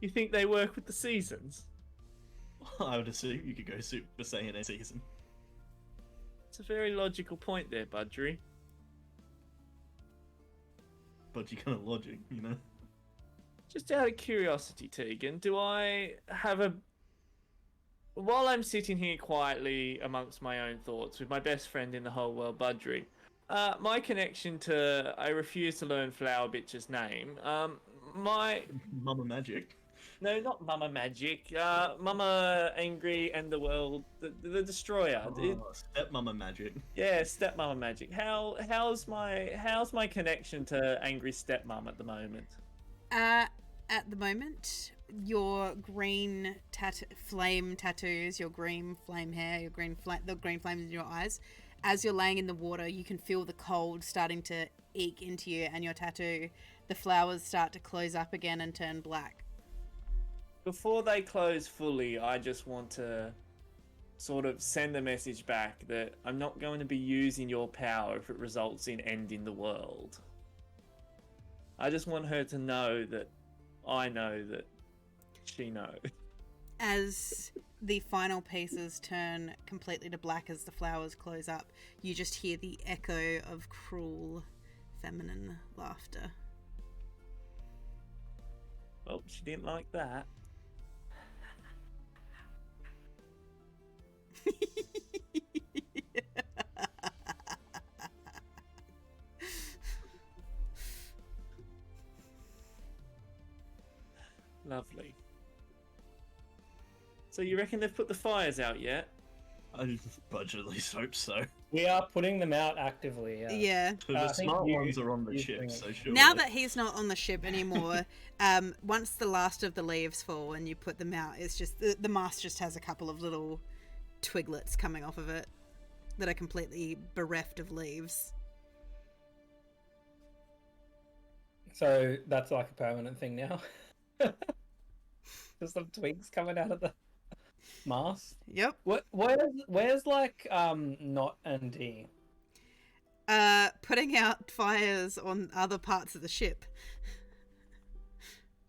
You think they work with the seasons? I would assume you could go Super Saiyan a season. It's a very logical point there, Budgery. But you kind of logic, you know? Just out of curiosity, Tegan, do I have a... While I'm sitting here quietly amongst my own thoughts with my best friend in the whole world, Budgery, my connection to... I refuse to learn Flower Bitch's name. My... Mama Magic. No, not Mama Magic. Mama Angry and the World, the Destroyer. Stepmama Magic. Yeah, Stepmama Magic. How's my connection to Angry Stepmom at the moment? At the moment, your green flame tattoos, your green flame hair, the green flames in your eyes. As you're laying in the water, you can feel the cold starting to eke into you, and your tattoo, the flowers start to close up again and turn black. Before they close fully, I just want to sort of send a message back that I'm not going to be using your power if it results in ending the world. I just want her to know that I know that she knows. As the final pieces turn completely to black as the flowers close up, you just hear the echo of cruel, feminine laughter. Well, she didn't like that. Lovely. So you reckon they've put the fires out yet? I at least hope so. We are putting them out actively. Yeah. The I think smart you- ones are on the you ship, bring it. so sure. Now that he's not on the ship anymore, once the last of the leaves fall and you put them out, it's just the mast just has a couple of little twiglets coming off of it that are completely bereft of leaves. So that's like a permanent thing now. There's some twigs coming out of the mast. Yep. Where's like Not and D? Putting out fires on other parts of the ship.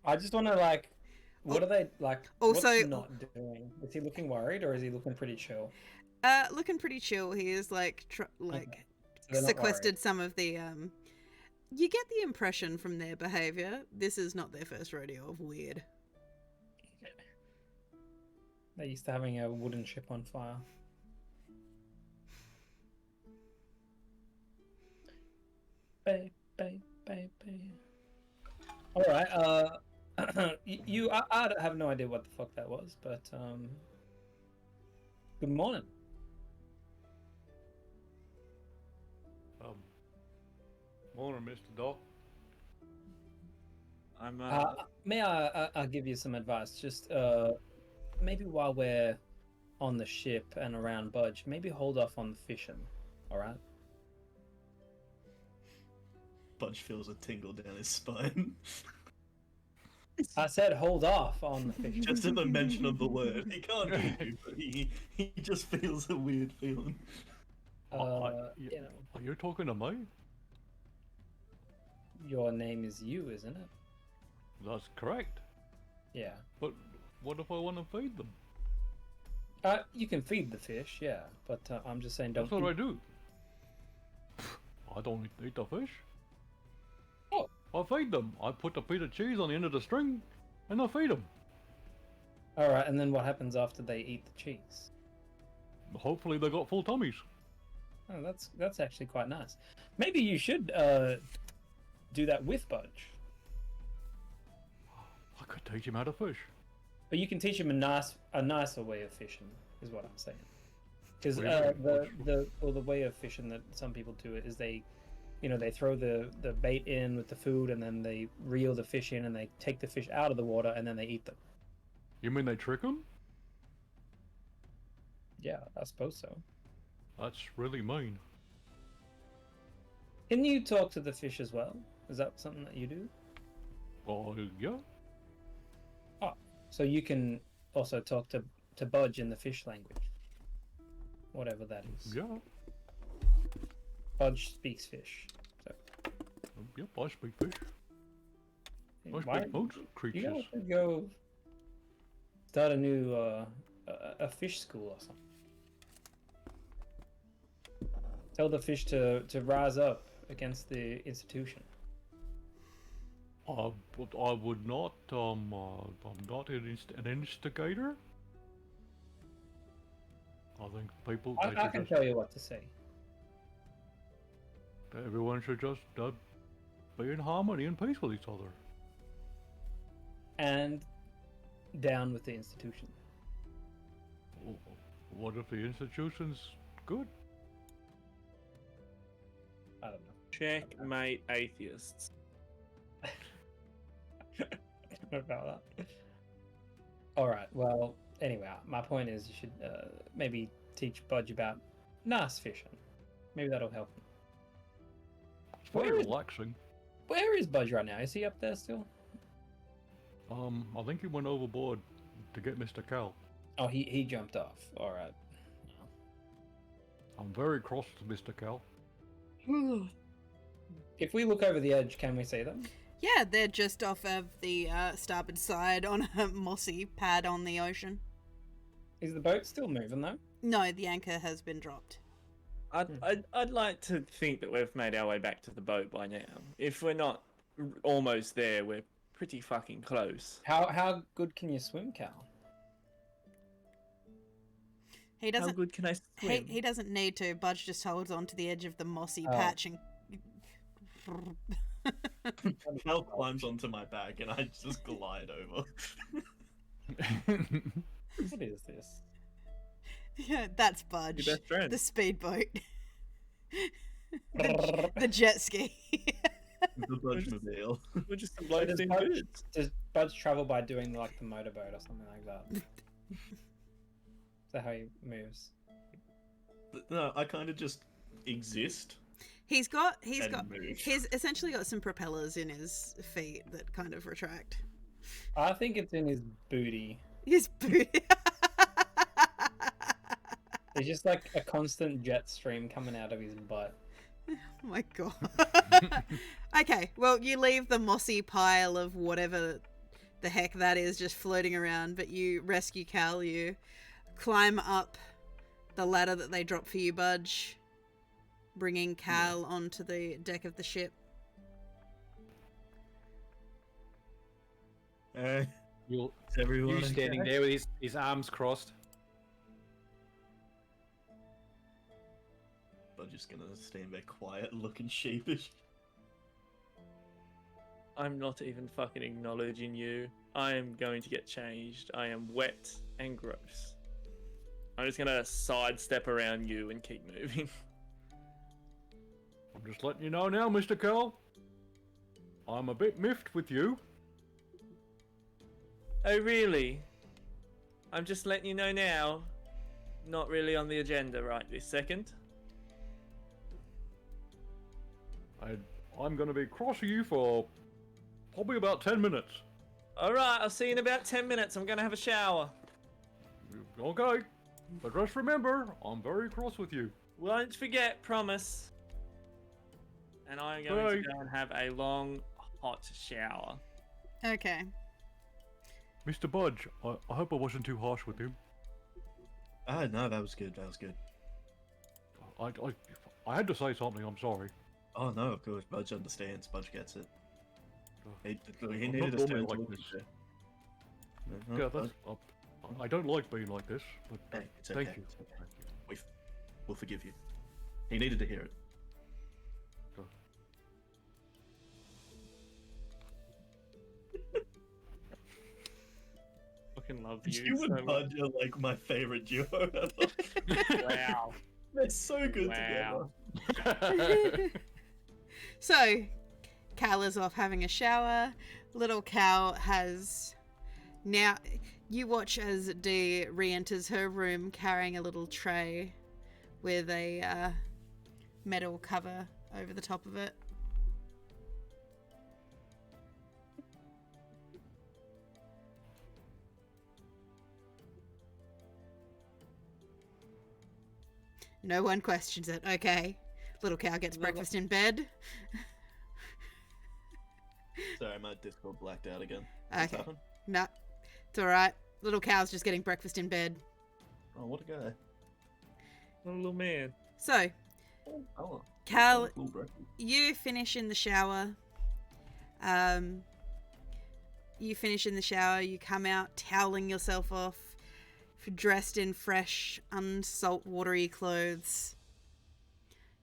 I just want to like, what are they like? Also- what's Not doing? Is he looking worried or is he looking pretty chill? Looking pretty chill. He is like So they're not sequestered some of the You get the impression from their behavior, this is not their first rodeo of weird. They're used to having a wooden ship on fire. Babe. All right. I have no idea what the fuck that was, but good morning. Morning, Mr. Doc. I'm May I'll give you some advice. Just maybe while we're on the ship and around Budge, maybe hold off on the fishing. All right. Budge feels a tingle down his spine. I said hold off on the fishing. Just at the mention of the word. He can't hear you, but he just feels a weird feeling. You know, Are you talking to me? your name is you, isn't it? That's correct. Yeah. But what if I want to feed them? You can feed the fish, yeah, but I'm just saying don't. That's what I do. I don't eat the fish. Oh. I feed them. I put a piece of cheese on the end of the string, and I feed them. All right, and then what happens after they eat the cheese? Hopefully they got full tummies. Oh, that's actually quite nice. Maybe you should do that with Budge. I could teach him how to fish. But you can teach him a nicer way of fishing, is what I'm saying. Because the way of fishing that some people do it is they throw the bait in with the food and then they reel the fish in and they take the fish out of the water and then they eat them. You mean they trick him? Yeah, I suppose so. That's really mean. Can you talk to the fish as well? Is that something that you do? Yeah. Oh, so you can also talk to Budge in the fish language. Whatever that is. Yeah. Budge speaks fish. So. Yep, I speak fish. I speak most creatures. You guys should go start a new a fish school or something. Tell the fish to rise up against the institution. I would not. I'm not an instigator. I think people. I can tell you what to say. Everyone should just be in harmony and peace with each other. And down with the institution. What if the institution's good? I don't know. Checkmate atheists. What about that? All right. Well, anyway, my point is you should maybe teach Budge about nice fishing. Maybe that'll help him. It's very relaxing. Where is Budge right now? Is he up there still? I think he went overboard to get Mr. Cal. Oh, he jumped off. All right. I'm very cross with Mr. Cal. If we look over the edge, can we see them? Yeah, they're just off of the starboard side on a mossy pad on the ocean. Is the boat still moving though? No, the anchor has been dropped. I'd like to think that we've made our way back to the boat by now. If we're not almost there, we're pretty fucking close. How good can you swim, Cal? He doesn't. How good can I swim? He doesn't need to. Budge just holds onto the edge of the mossy patch and. Cal climbs onto my back and I just glide over. What is this? Yeah, that's Budge. Your best friend. The speedboat. the jet ski. The Budgemobile. We're just some blokes in boots. Does Budge travel by doing like the motorboat or something like that? Is that how he moves? No, I kind of just exist. He's essentially got some propellers in his feet that kind of retract. I think it's in his booty. His booty. There's just like a constant jet stream coming out of his butt. Oh my god. Okay, well, you leave the mossy pile of whatever the heck that is just floating around, but you rescue Cal, you climb up the ladder that they drop for you, Budge, bringing Cal onto the deck of the ship. You Everyone standing there with his arms crossed. I'm just gonna stand there quiet, looking sheepish. I'm not even fucking acknowledging you. I am going to get changed. I am wet and gross. I'm just gonna sidestep around you and keep moving. I'm just letting you know now, Mr. Cal. I'm a bit miffed with you. Oh really? I'm just letting you know now. Not really on the agenda right this second. I'm going to be cross with you for probably about 10 minutes. Alright, I'll see you in about 10 minutes. I'm gonna have a shower. Okay, but just remember, I'm very cross with you. Won't forget, promise. And I'm going to go and have a long, hot shower. Okay. Mr. Budge, I hope I wasn't too harsh with him. Ah, no, that was good. That was good. I had to say something. I'm sorry. Oh no, of course, Budge understands. Budge gets it. He I'm needed not us normally to like this. No, Yeah, Budge, I don't like being like this, but hey, it's okay. thank you. It's okay. Thank you. We'll forgive you. He needed to hear it. Fucking love You you so and much. Budge are like my favorite duo ever. Wow. They're so good Wow. together. So, Cal is off having a shower. Little Cal has now. You watch as Dee re-enters her room carrying a little tray with a metal cover over the top of it. No one questions it. Okay. Little Cow gets breakfast in bed. Sorry, my Discord blacked out again. What's Okay. happened? No, it's alright. Little Cow's just getting breakfast in bed. Oh, what a guy. What a little man. So, Oh, Cal, cool breakfast. you finish in the shower. You come out toweling yourself off, dressed in fresh, unsalt watery clothes.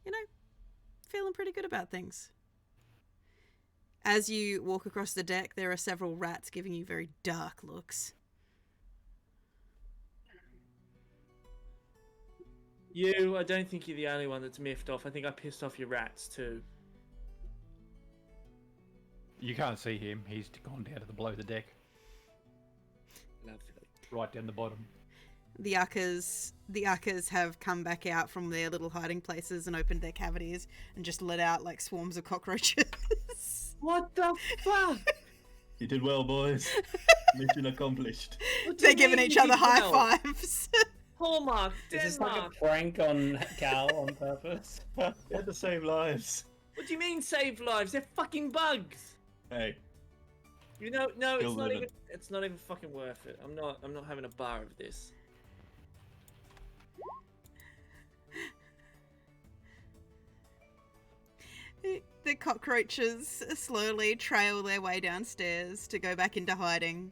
You know, feeling pretty good about things. As you walk across the deck, there are several rats giving you very dark looks. You, I don't think you're the only one that's miffed off. I think I pissed off your rats too. You can't see him. He's gone down to the below the deck, Lovely. right down the bottom. The uckers have come back out from their little hiding places and opened their cavities and just let out like swarms of cockroaches. What the fuck? You did well, boys. Mission accomplished. What do They're you giving mean each you other did high well? fives. Hallmark, Is this like Denmark. a prank on Cal on purpose? You had to save lives. What do you mean save lives? They're fucking bugs. Hey, You know, no, Still it's not living. even. It's not even fucking worth it. I'm not having a bar of this. The cockroaches slowly trail their way downstairs to go back into hiding.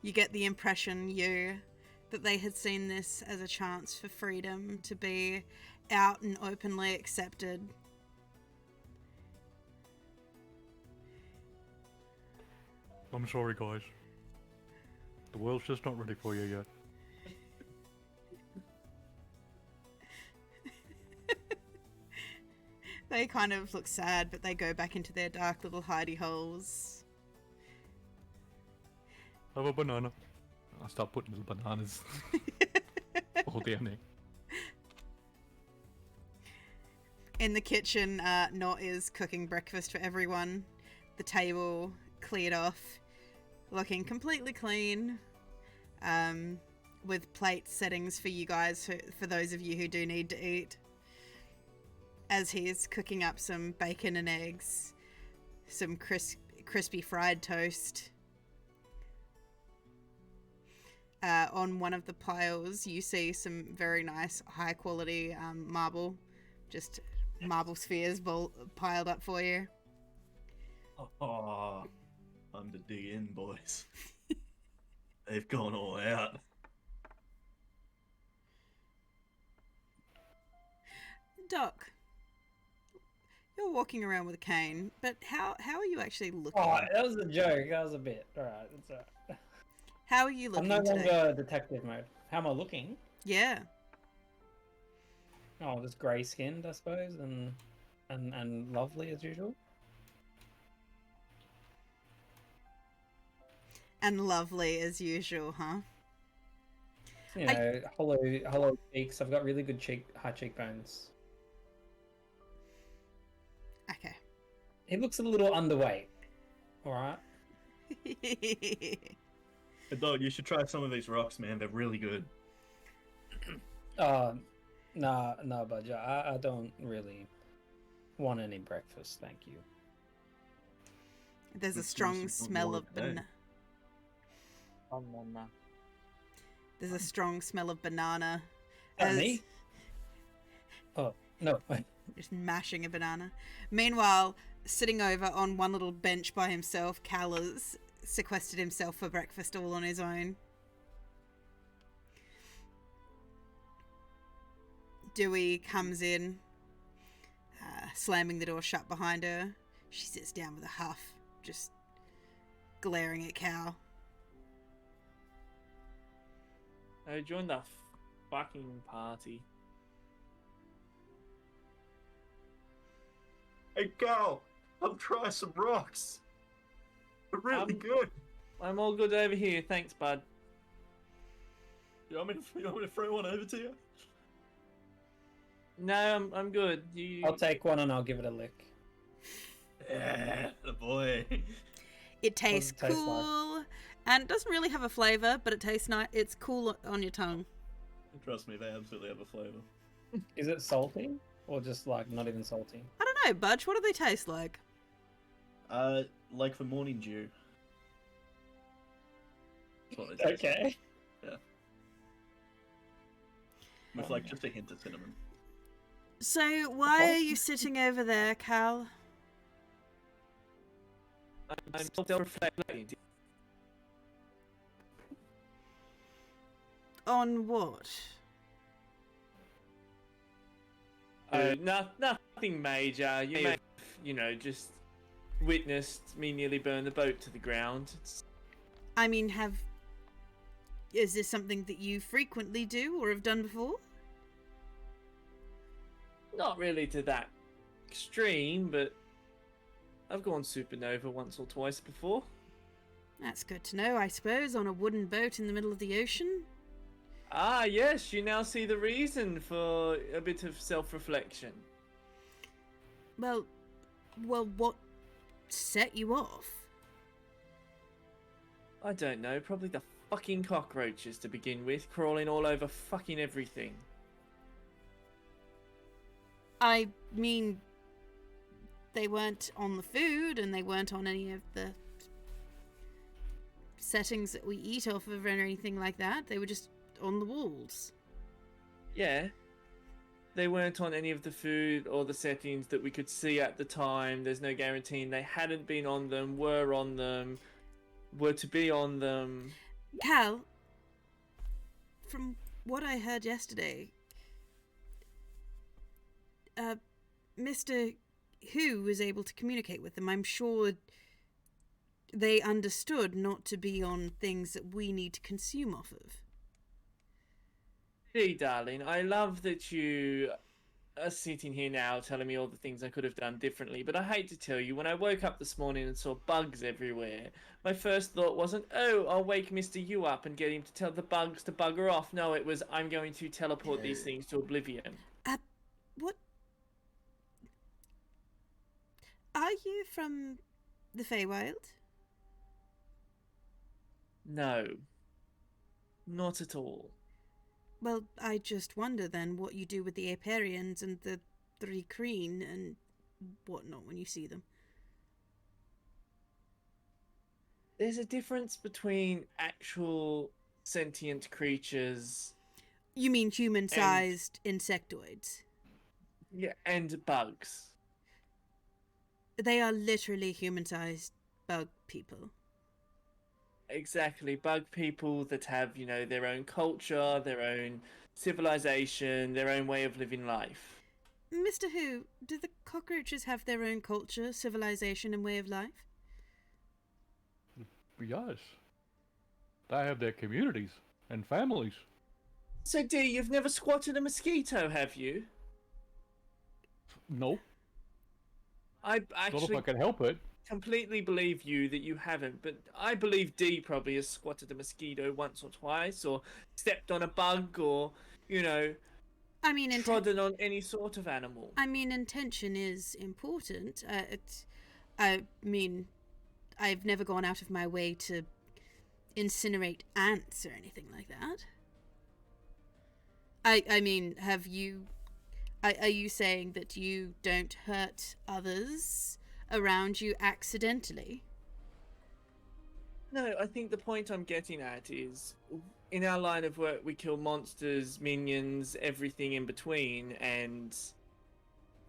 You get the impression, that they had seen this as a chance for freedom to be out and openly accepted. I'm sorry, guys. The world's just not ready for you yet. They kind of look sad, but they go back into their dark little hidey holes. Have a banana. I'll start putting little bananas all down there. In the kitchen, Not is cooking breakfast for everyone. The table cleared off, looking completely clean, with plate settings for you guys, for those of you who do need to eat. As he's cooking up some bacon and eggs, some crispy fried toast. On one of the piles, you see some very nice, high quality marble, just marble spheres piled up for you. oh, time to dig in, boys. They've gone all out. Doc, you're walking around with a cane, but how are you actually looking? Oh, that was a joke. That was a bit. Alright, it's alright. How are you I'm looking no today? longer detective mode. How am I looking? Yeah. Oh, just grey skinned, I suppose, and lovely as usual. And lovely as usual, huh? You know, hollow cheeks. I've got really good high cheekbones. Okay. He looks a little underweight. Alright. But dog, you should try some of these rocks, man. They're really good. Nah, Budge. I don't really want any breakfast, thank you. There's a Let's do strong some smell more of today. banana. There's a strong smell of banana. Me? Oh, no. Just mashing a banana. Meanwhile, sitting over on one little bench by himself, Cal has sequestered himself for breakfast all on his own. Dewey comes in, slamming the door shut behind her. She sits down with a huff, just glaring at Cal. I joined the fucking party. Hey, Cal, I'll try some rocks. They're really good. I'm all good over here, thanks, bud. You want me to throw one over to you? No, I'm good. I'll take one and I'll give it a lick. Yeah, the boy. It tastes What does it taste cool, and it doesn't really have a flavour, but it tastes nice. It's cool on your tongue. Trust me, they absolutely have a flavour. Is it salty? Or just, like, not even salty? I don't know, Budge, what do they taste like? Like the morning dew. That's what they taste like. Okay. Yeah. With, like, just a hint of cinnamon. So, why are you sitting over there, Cal? I'm still reflecting. On what? Nothing major. You may have, just witnessed me nearly burn the boat to the ground. I mean, is this something that you frequently do or have done before? Not really to that extreme, but I've gone supernova once or twice before. That's good to know, I suppose, on a wooden boat in the middle of the ocean. Ah, yes, you now see the reason for a bit of self-reflection. Well, what set you off? I don't know, probably the fucking cockroaches to begin with, crawling all over fucking everything. I mean, they weren't on the food, and they weren't on any of the settings that we eat off of or anything like that. They were just on the walls. Yeah. They weren't on any of the food or the settings that we could see at the time. There's no guaranteeing they hadn't been on them, were on them, were to be on them. Cal, from what I heard yesterday, Mr. Who was able to communicate with them. I'm sure they understood not to be on things that we need to consume off of. Gee, darling, I love that you are sitting here now telling me all the things I could have done differently, but I hate to tell you, when I woke up this morning and saw bugs everywhere, my first thought wasn't, oh, I'll wake Mr. Yu up and get him to tell the bugs to bugger off. No, it was, I'm going to teleport these things to oblivion. What? Are you from the Feywild? No. Not at all. Well, I just wonder then what you do with the Aparians and the Three Kreen and whatnot when you see them. There's a difference between actual sentient creatures... You mean human-sized insectoids? Yeah, and bugs. They are literally human-sized bug people. Exactly, bug people that have, their own culture, their own civilization, their own way of living life. Mr. Who, do the cockroaches have their own culture, civilization, and way of life? Yes. They have their communities and families. So, dear, you've never squatted a mosquito, have you? No. I Not if actually I can help it. completely believe you that you haven't, but I believe Dee probably has squatted a mosquito once or twice, or stepped on a bug, or, I mean, trodden on any sort of animal. I mean, intention is important. I mean, I've never gone out of my way to incinerate ants or anything like that. I mean, have you... Are you saying that you don't hurt others around you accidentally? No, I think the point I'm getting at is, in our line of work, we kill monsters, minions, everything in between, and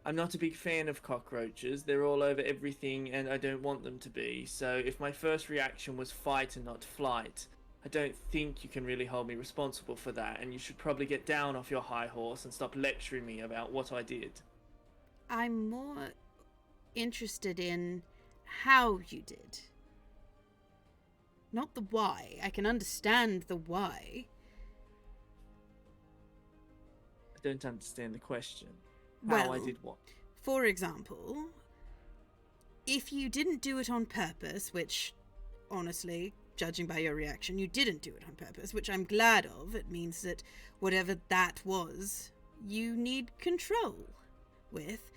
I'm not a big fan of cockroaches. They're all over everything, and I don't want them to be. So if my first reaction was fight and not flight, I don't think you can really hold me responsible for that, and you should probably get down off your high horse and stop lecturing me about what I did. I'm more interested in how you did. Not the why. I can understand the why. I don't understand the question. How I did what? For example, if you didn't do it on purpose, which, honestly, judging by your reaction, you didn't do it on purpose, which I'm glad of. It means that whatever that was, you need control with.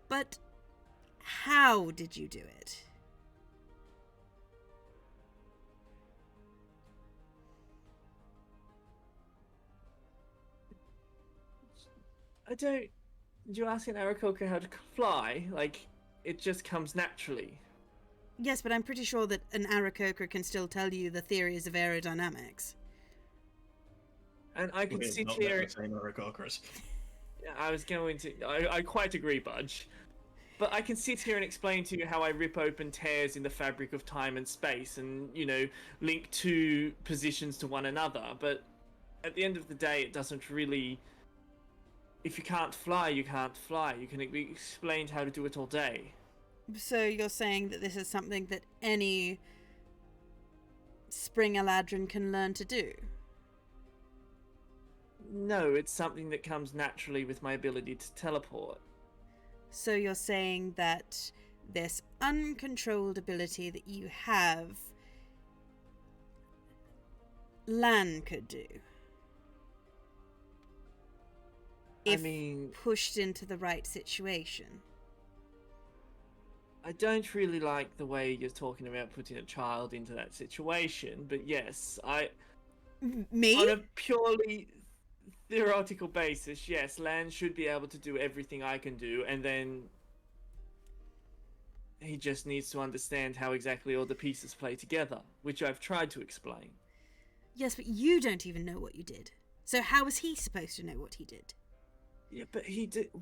But how did you do it? I don't... You ask an Aarakocra how to fly? Like, it just comes naturally. Yes, but I'm pretty sure that an Aarakocra can still tell you the theories of aerodynamics. And I could We're sit not here... the same Aarakocras. I was going to... I quite agree, Budge. But I can sit here and explain to you how I rip open tears in the fabric of time and space and, you know, link two positions to one another. But at the end of the day, it doesn't really... If you can't fly, you can't fly. You can be explained how to do it all day. So you're saying that this is something that any Spring Eladrin can learn to do? No, it's something that comes naturally with my ability to teleport. So you're saying that this uncontrolled ability that you have, Lan could do? If pushed into the right situation. I don't really like the way you're talking about putting a child into that situation, but yes, Me? on a purely theoretical basis, yes, Lan should be able to do everything I can do, and then he just needs to understand how exactly all the pieces play together, which I've tried to explain. Yes, but you don't even know what you did. So how is he supposed to know what he did? Yeah, but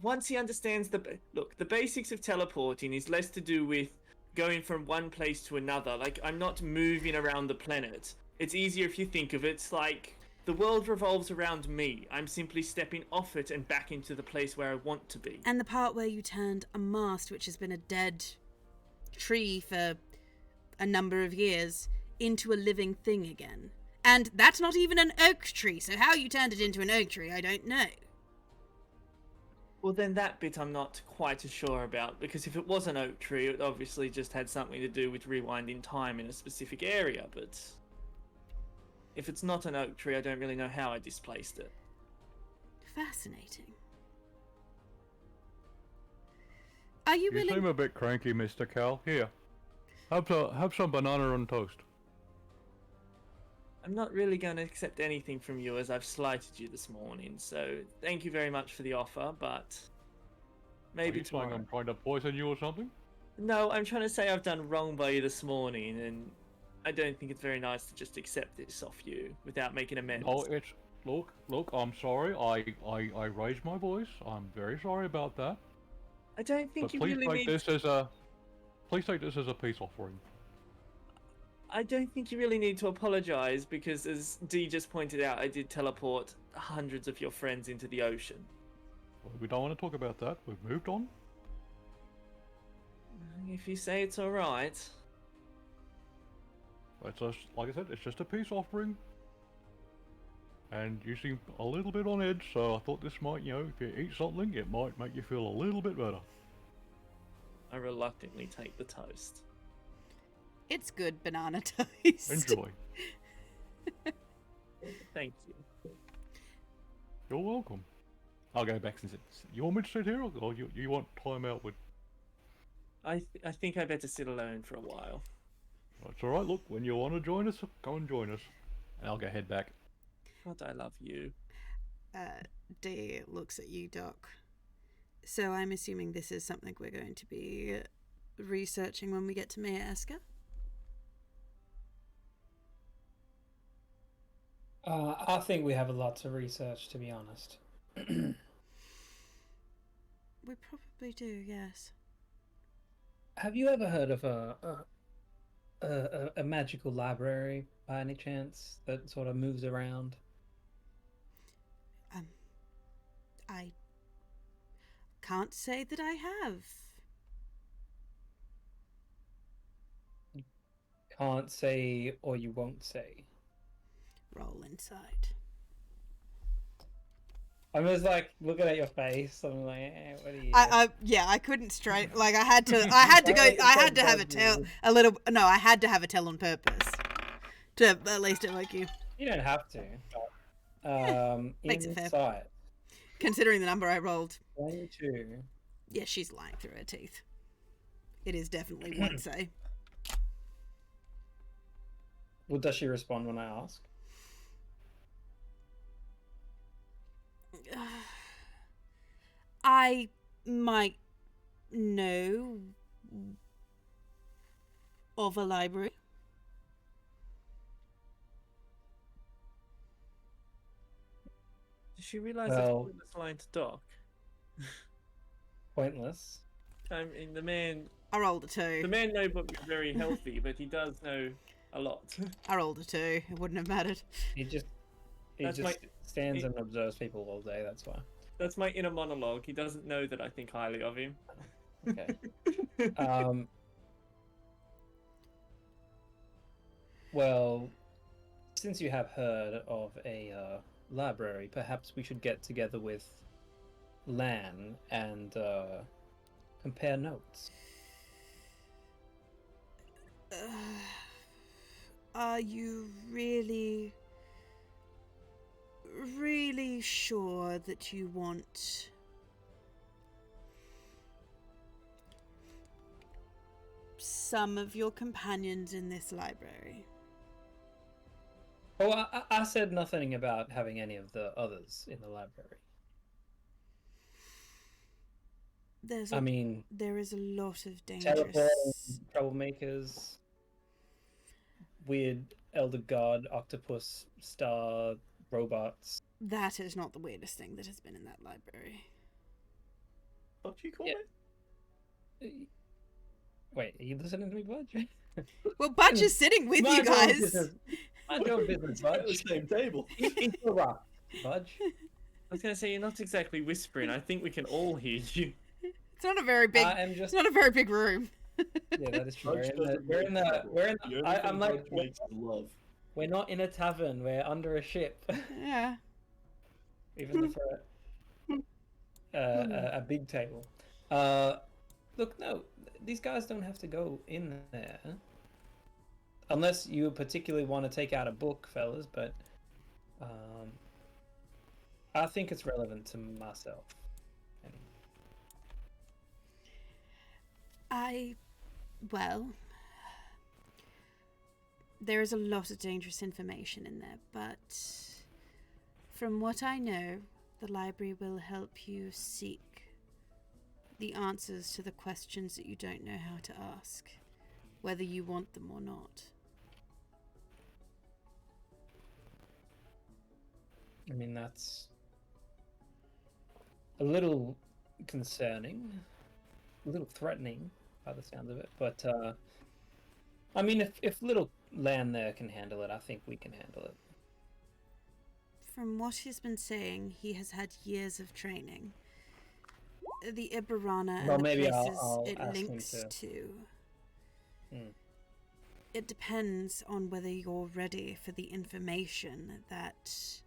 once he understands the basics of teleporting is less to do with going from one place to another. Like, I'm not moving around the planet. It's easier if you think of it like the world revolves around me. I'm simply stepping off it and back into the place where I want to be. And the part where you turned a mast, which has been a dead tree for a number of years, into a living thing again. And that's not even an oak tree, so how you turned it into an oak tree, I don't know. Well, then that bit I'm not quite as sure about, because if it was an oak tree, it obviously just had something to do with rewinding time in a specific area, but if it's not an oak tree, I don't really know how I displaced it. Fascinating. Are you You willing... seem a bit cranky, Mr. Cal. Here, have some banana on toast. I'm not really going to accept anything from you as I've slighted you this morning, so thank you very much for the offer, but maybe Are you saying tomorrow. I'm trying to poison you or something? No, I'm trying to say I've done wrong by you this morning, and I don't think it's very nice to just accept this off you without making amends. Oh, it's... Look, I'm sorry. I raised my voice. I'm very sorry about that. I don't think But you please really take need... this as a... Please take this as a peace offering. I don't think you really need to apologize because, as Dee just pointed out, I did teleport hundreds of your friends into the ocean. Well, we don't want to talk about that. We've moved on. If you say it's alright. It's just, like I said, it's just a peace offering. And you seem a little bit on edge, so I thought this might, you know, if you eat something, it might make you feel a little bit better. I reluctantly take the toast. It's good banana toast. Enjoy. Thank you. You're welcome. I'll go back and sit. You want me to sit here, or you want time out with... I think I better sit alone for a while. That's alright, look, when you want to join us, go and join us. And I'll go head back. God, I love you. Dee looks at you, Doc. So I'm assuming this is something we're going to be researching when we get to Mayor Esker? I think we have a lot to research, to be honest. We probably do, yes. Have you ever heard of a magical library by any chance that sort of moves around? I can't say that I have. Can't say, or you won't say. Roll inside. I'm just like looking at your face. I'm like, what are you? I couldn't straight. Like I had to go. I had to have a tell. A little. No, I had to have a tell on purpose. To at least evoke you. You don't have to. But, makes it fair. insight. Considering the number I rolled. 22. Yeah, she's lying through her teeth. It is definitely one say. Well, does she respond when I ask? I might know of a library. Did she realise Well- it's pointless line to dock? Pointless. I mean, the man rolled a 2. may not be very healthy, but he does know a lot. I rolled a 2. It wouldn't have mattered. He just stands and observes people all day. That's why. That's my inner monologue. He doesn't know that I think highly of him. Okay. Well, since you have heard of a library, perhaps we should get together with Lan and compare notes. Are you really sure that you want some of your companions in this library? Oh, I said nothing about having any of the others in the library. There is a lot of dangerous Teleporting troublemakers, weird elder god, octopus, star, robots. That is not the weirdest thing that has been in that library. What do you call Yeah. it? Wait, are you listening to me, Budge? Well, Budge is sitting with you guys. Mind your business, At the Budge. same table. Interrupt, Budge. I was going to say, you're not exactly whispering. I think we can all hear you. It's not a very big. It's not a very big room. Yeah, that is true. Budge doesn't We're in the. The only I'm thing like, Budge makes is love. we're not in a tavern. We're under a ship. Yeah. Even for a big table. Look, no, these guys don't have to go in there. Unless you particularly want to take out a book, fellas, but I think it's relevant to myself. Well, there is a lot of dangerous information in there, but from what I know, the library will help you seek the answers to the questions that you don't know how to ask, whether you want them or not. I mean, that's a little concerning, a little threatening by the sound of it, but I mean, if little Lan there can handle it, I think we can handle it. From what he's been saying, he has had years of training. The Ibarana Well, and the maybe places I'll it ask him links to- to. Hmm. It depends on whether you're ready for the information that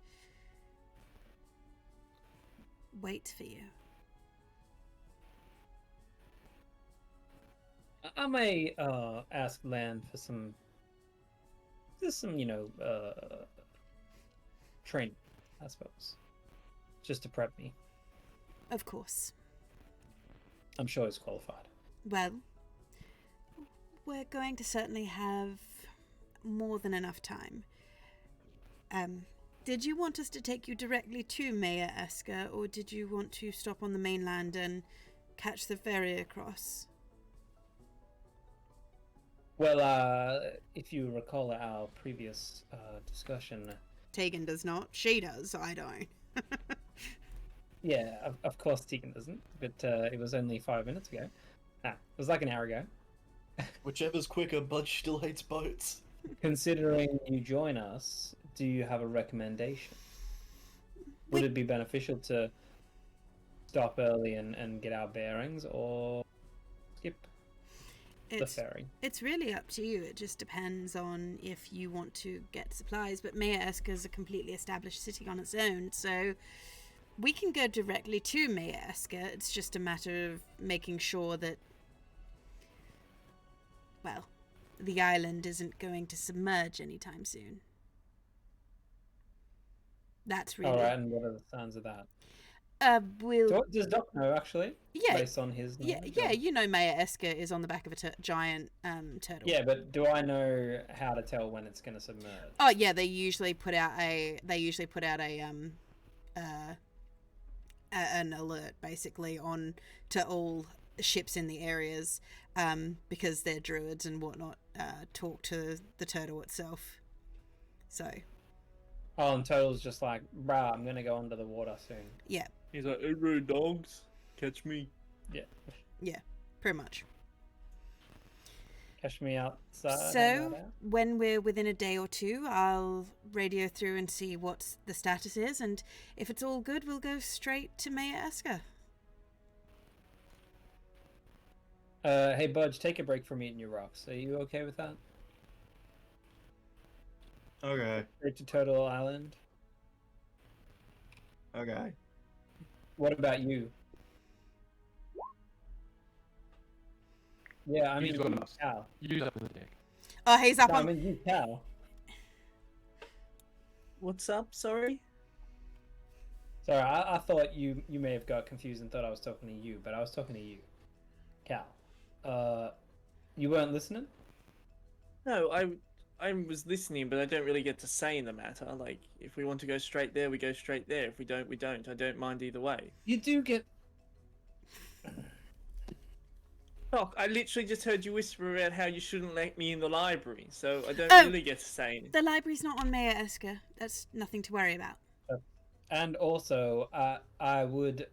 waits for you. I may ask Lan for some, training, I suppose, just to prep me. Of course. I'm sure he's qualified. Well, we're going to certainly have more than enough time. Did you want us to take you directly to Mayor Esker, or did you want to stop on the mainland and catch the ferry across? Well, if you recall our previous discussion, Tegan does not. She does. I don't. Yeah, of course Tegan doesn't, but it was only 5 minutes ago. It was like an hour ago. Whichever's quicker, Budge still hates boats. Considering you join us, do you have a recommendation? Would it be beneficial to stop early and get our bearings, or skip the ferry? It's really up to you. It just depends on if you want to get supplies. But 𝔚𝔻 is a completely established city on its own, so we can go directly to 𝔚𝔻. It's just a matter of making sure that, well, the island isn't going to submerge anytime soon. That's really... Alright, and what are the signs of that? Does Doc know, actually? Yeah. Based on his knowledge? Yeah, you know 𝔚𝔻 is on the back of a giant turtle. Yeah, but do I know how to tell when it's going to submerge? Oh yeah, they usually put out an alert basically on to all ships in the areas, because their druids and whatnot talk to the turtle itself. So. Oh, and Turtle's just like, bruh, I'm gonna go under the water soon. Yeah. He's like, hey, bro, dogs, catch me. Yeah, pretty much. Catch me outside. So, when we're within a day or two, I'll radio through and see what the status is, and if it's all good, we'll go straight to 𝔚𝔻. Hey, Budge, take a break from eating your rocks. Are you okay with that? Okay. Straight to Turtle Island. Okay. What about you? Yeah, I mean, He's got you, enough. Cal. Use up the deck. Oh, he's up No, I on... mean, you, Cal. What's up? Sorry. Sorry, I thought you may have got confused and thought I was talking to you, but I was talking to you. Cal. You weren't listening? No, I was listening, but I don't really get to say in the matter. Like, if we want to go straight there, we go straight there. If we don't, we don't. I don't mind either way. You do get... Doc, I literally just heard you whisper about how you shouldn't let me in the library, so I don't Oh, really get to say anything. The library's not on 𝔚𝔻. That's nothing to worry about. And also, I would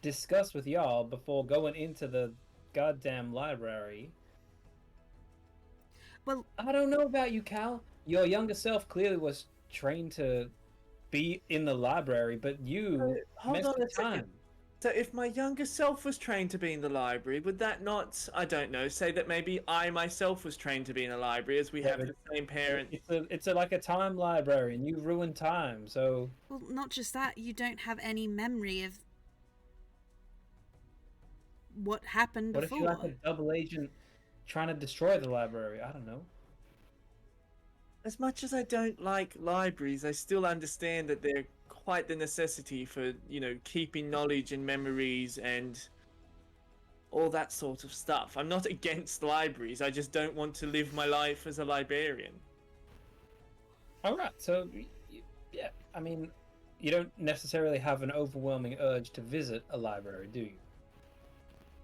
discuss with y'all before going into the goddamn library. Well, I don't know about you, Cal. Your younger self clearly was trained to be in the library, but you Hold missed on the a second. time. So if my younger self was trained to be in the library, would that not, I don't know, say that maybe I myself was trained to be in a library, as we Yeah, have but the same parents? It's like a time library, and you ruin time. So well, not just that, you don't have any memory of what happened what if before. you're like a double agent trying to destroy the library? I don't know. As much as I don't like libraries, I still understand that they're quite the necessity for, you know, keeping knowledge and memories and all that sort of stuff. I'm not against libraries, I just don't want to live my life as a librarian. All right, so yeah, I mean, you don't necessarily have an overwhelming urge to visit a library, do you?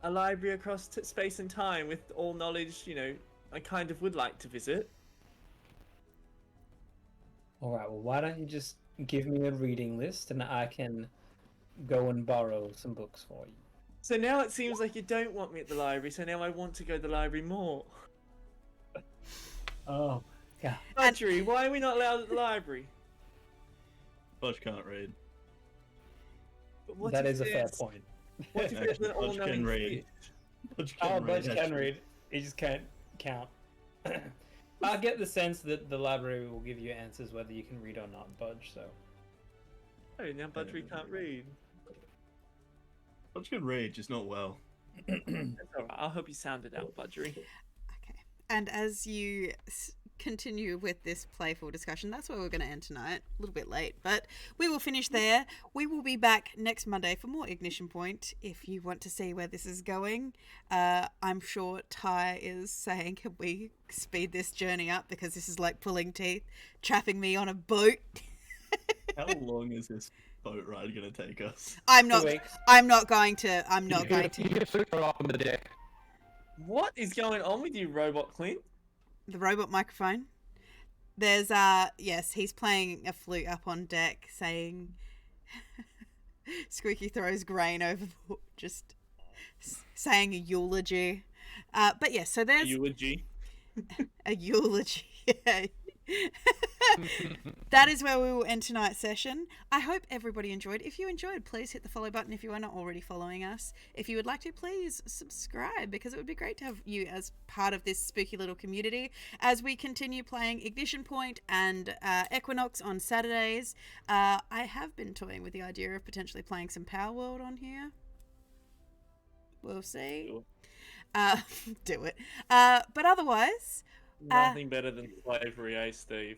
A library across space and time with all knowledge, you know, I kind of would like to visit. All right, well, why don't you just give me a reading list and I can go and borrow some books for you. So now it seems like you don't want me at the library, so now I want to go to the library more. Oh, yeah. Audrey, why are we not allowed at the library? Budge can't read. But what That if is a fair there's- point. What if there's an Budge can all-knowing read. fish? Budge Oh, can Budge read, can actually. read. He just can't count. I get the sense that the library will give you answers whether you can read or not, Budge, so... Oh, now Budgery can't read. Budge can read, just not well. That's alright, I'll help you sound it out, Budgery. Okay. And as you continue with this playful discussion, that's where we're going to end tonight. A little bit late, but we will finish there. We will be back next Monday for more Ignition Point if you want to see where this is going. I'm sure Ty is saying, can we speed this journey up, because this is like pulling teeth, trapping me on a boat. How long is this boat ride gonna take us? I'm 2 not weeks. going to You get super up on the deck. What is going on with you, Robot Clint? the robot microphone. There's yes, he's playing a flute up on deck, saying, Squeaky throws grain overboard, just saying a eulogy. But yes, so there's Eulogy. a eulogy. That is where we will end tonight's session. I hope everybody enjoyed. If you enjoyed, please hit the follow button if you are not already following us. If you would like to, please subscribe, because it would be great to have you as part of this spooky little community as we continue playing Ignition Point and Equinox on Saturdays. I have been toying with the idea of potentially playing some Power World on here. We'll see. Sure. Do it. But otherwise... Nothing better than slavery, eh, Steve?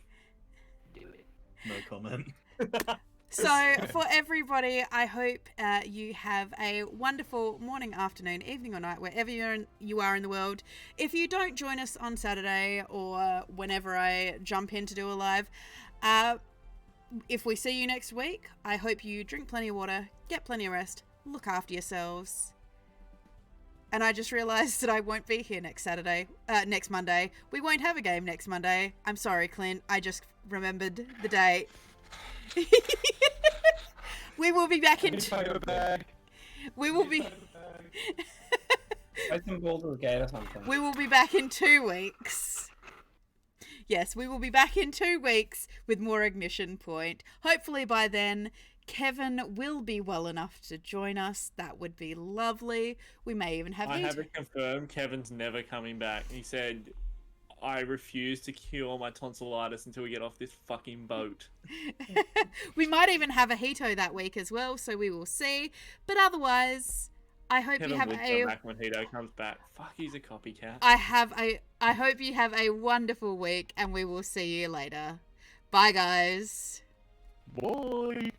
No comment. So for everybody, I hope you have a wonderful morning, afternoon, evening, or night, wherever you are in the world. If you don't join us on Saturday or whenever I jump in to do a live, if we see you next week, I hope you drink plenty of water, get plenty of rest, look after yourselves. And I just realised that I won't be here next Monday. We won't have a game next Monday. I'm sorry, Clint. I just remembered the date. We will be back in... We will be... Play some Baldur's Gate or something. We will be back in 2 weeks. Yes, we will be back in 2 weeks with more Ignition Point. Hopefully by then... Kevin will be well enough to join us. That would be lovely. We may even have... I have it confirmed. Kevin's never coming back. He said, I refuse to cure my tonsillitis until we get off this fucking boat. We might even have a Hito that week as well, so we will see. But otherwise, I hope Kevin you have would come back when Hito comes back. Fuck, he's a copycat. I hope you have a wonderful week, and we will see you later. Bye, guys. Bye.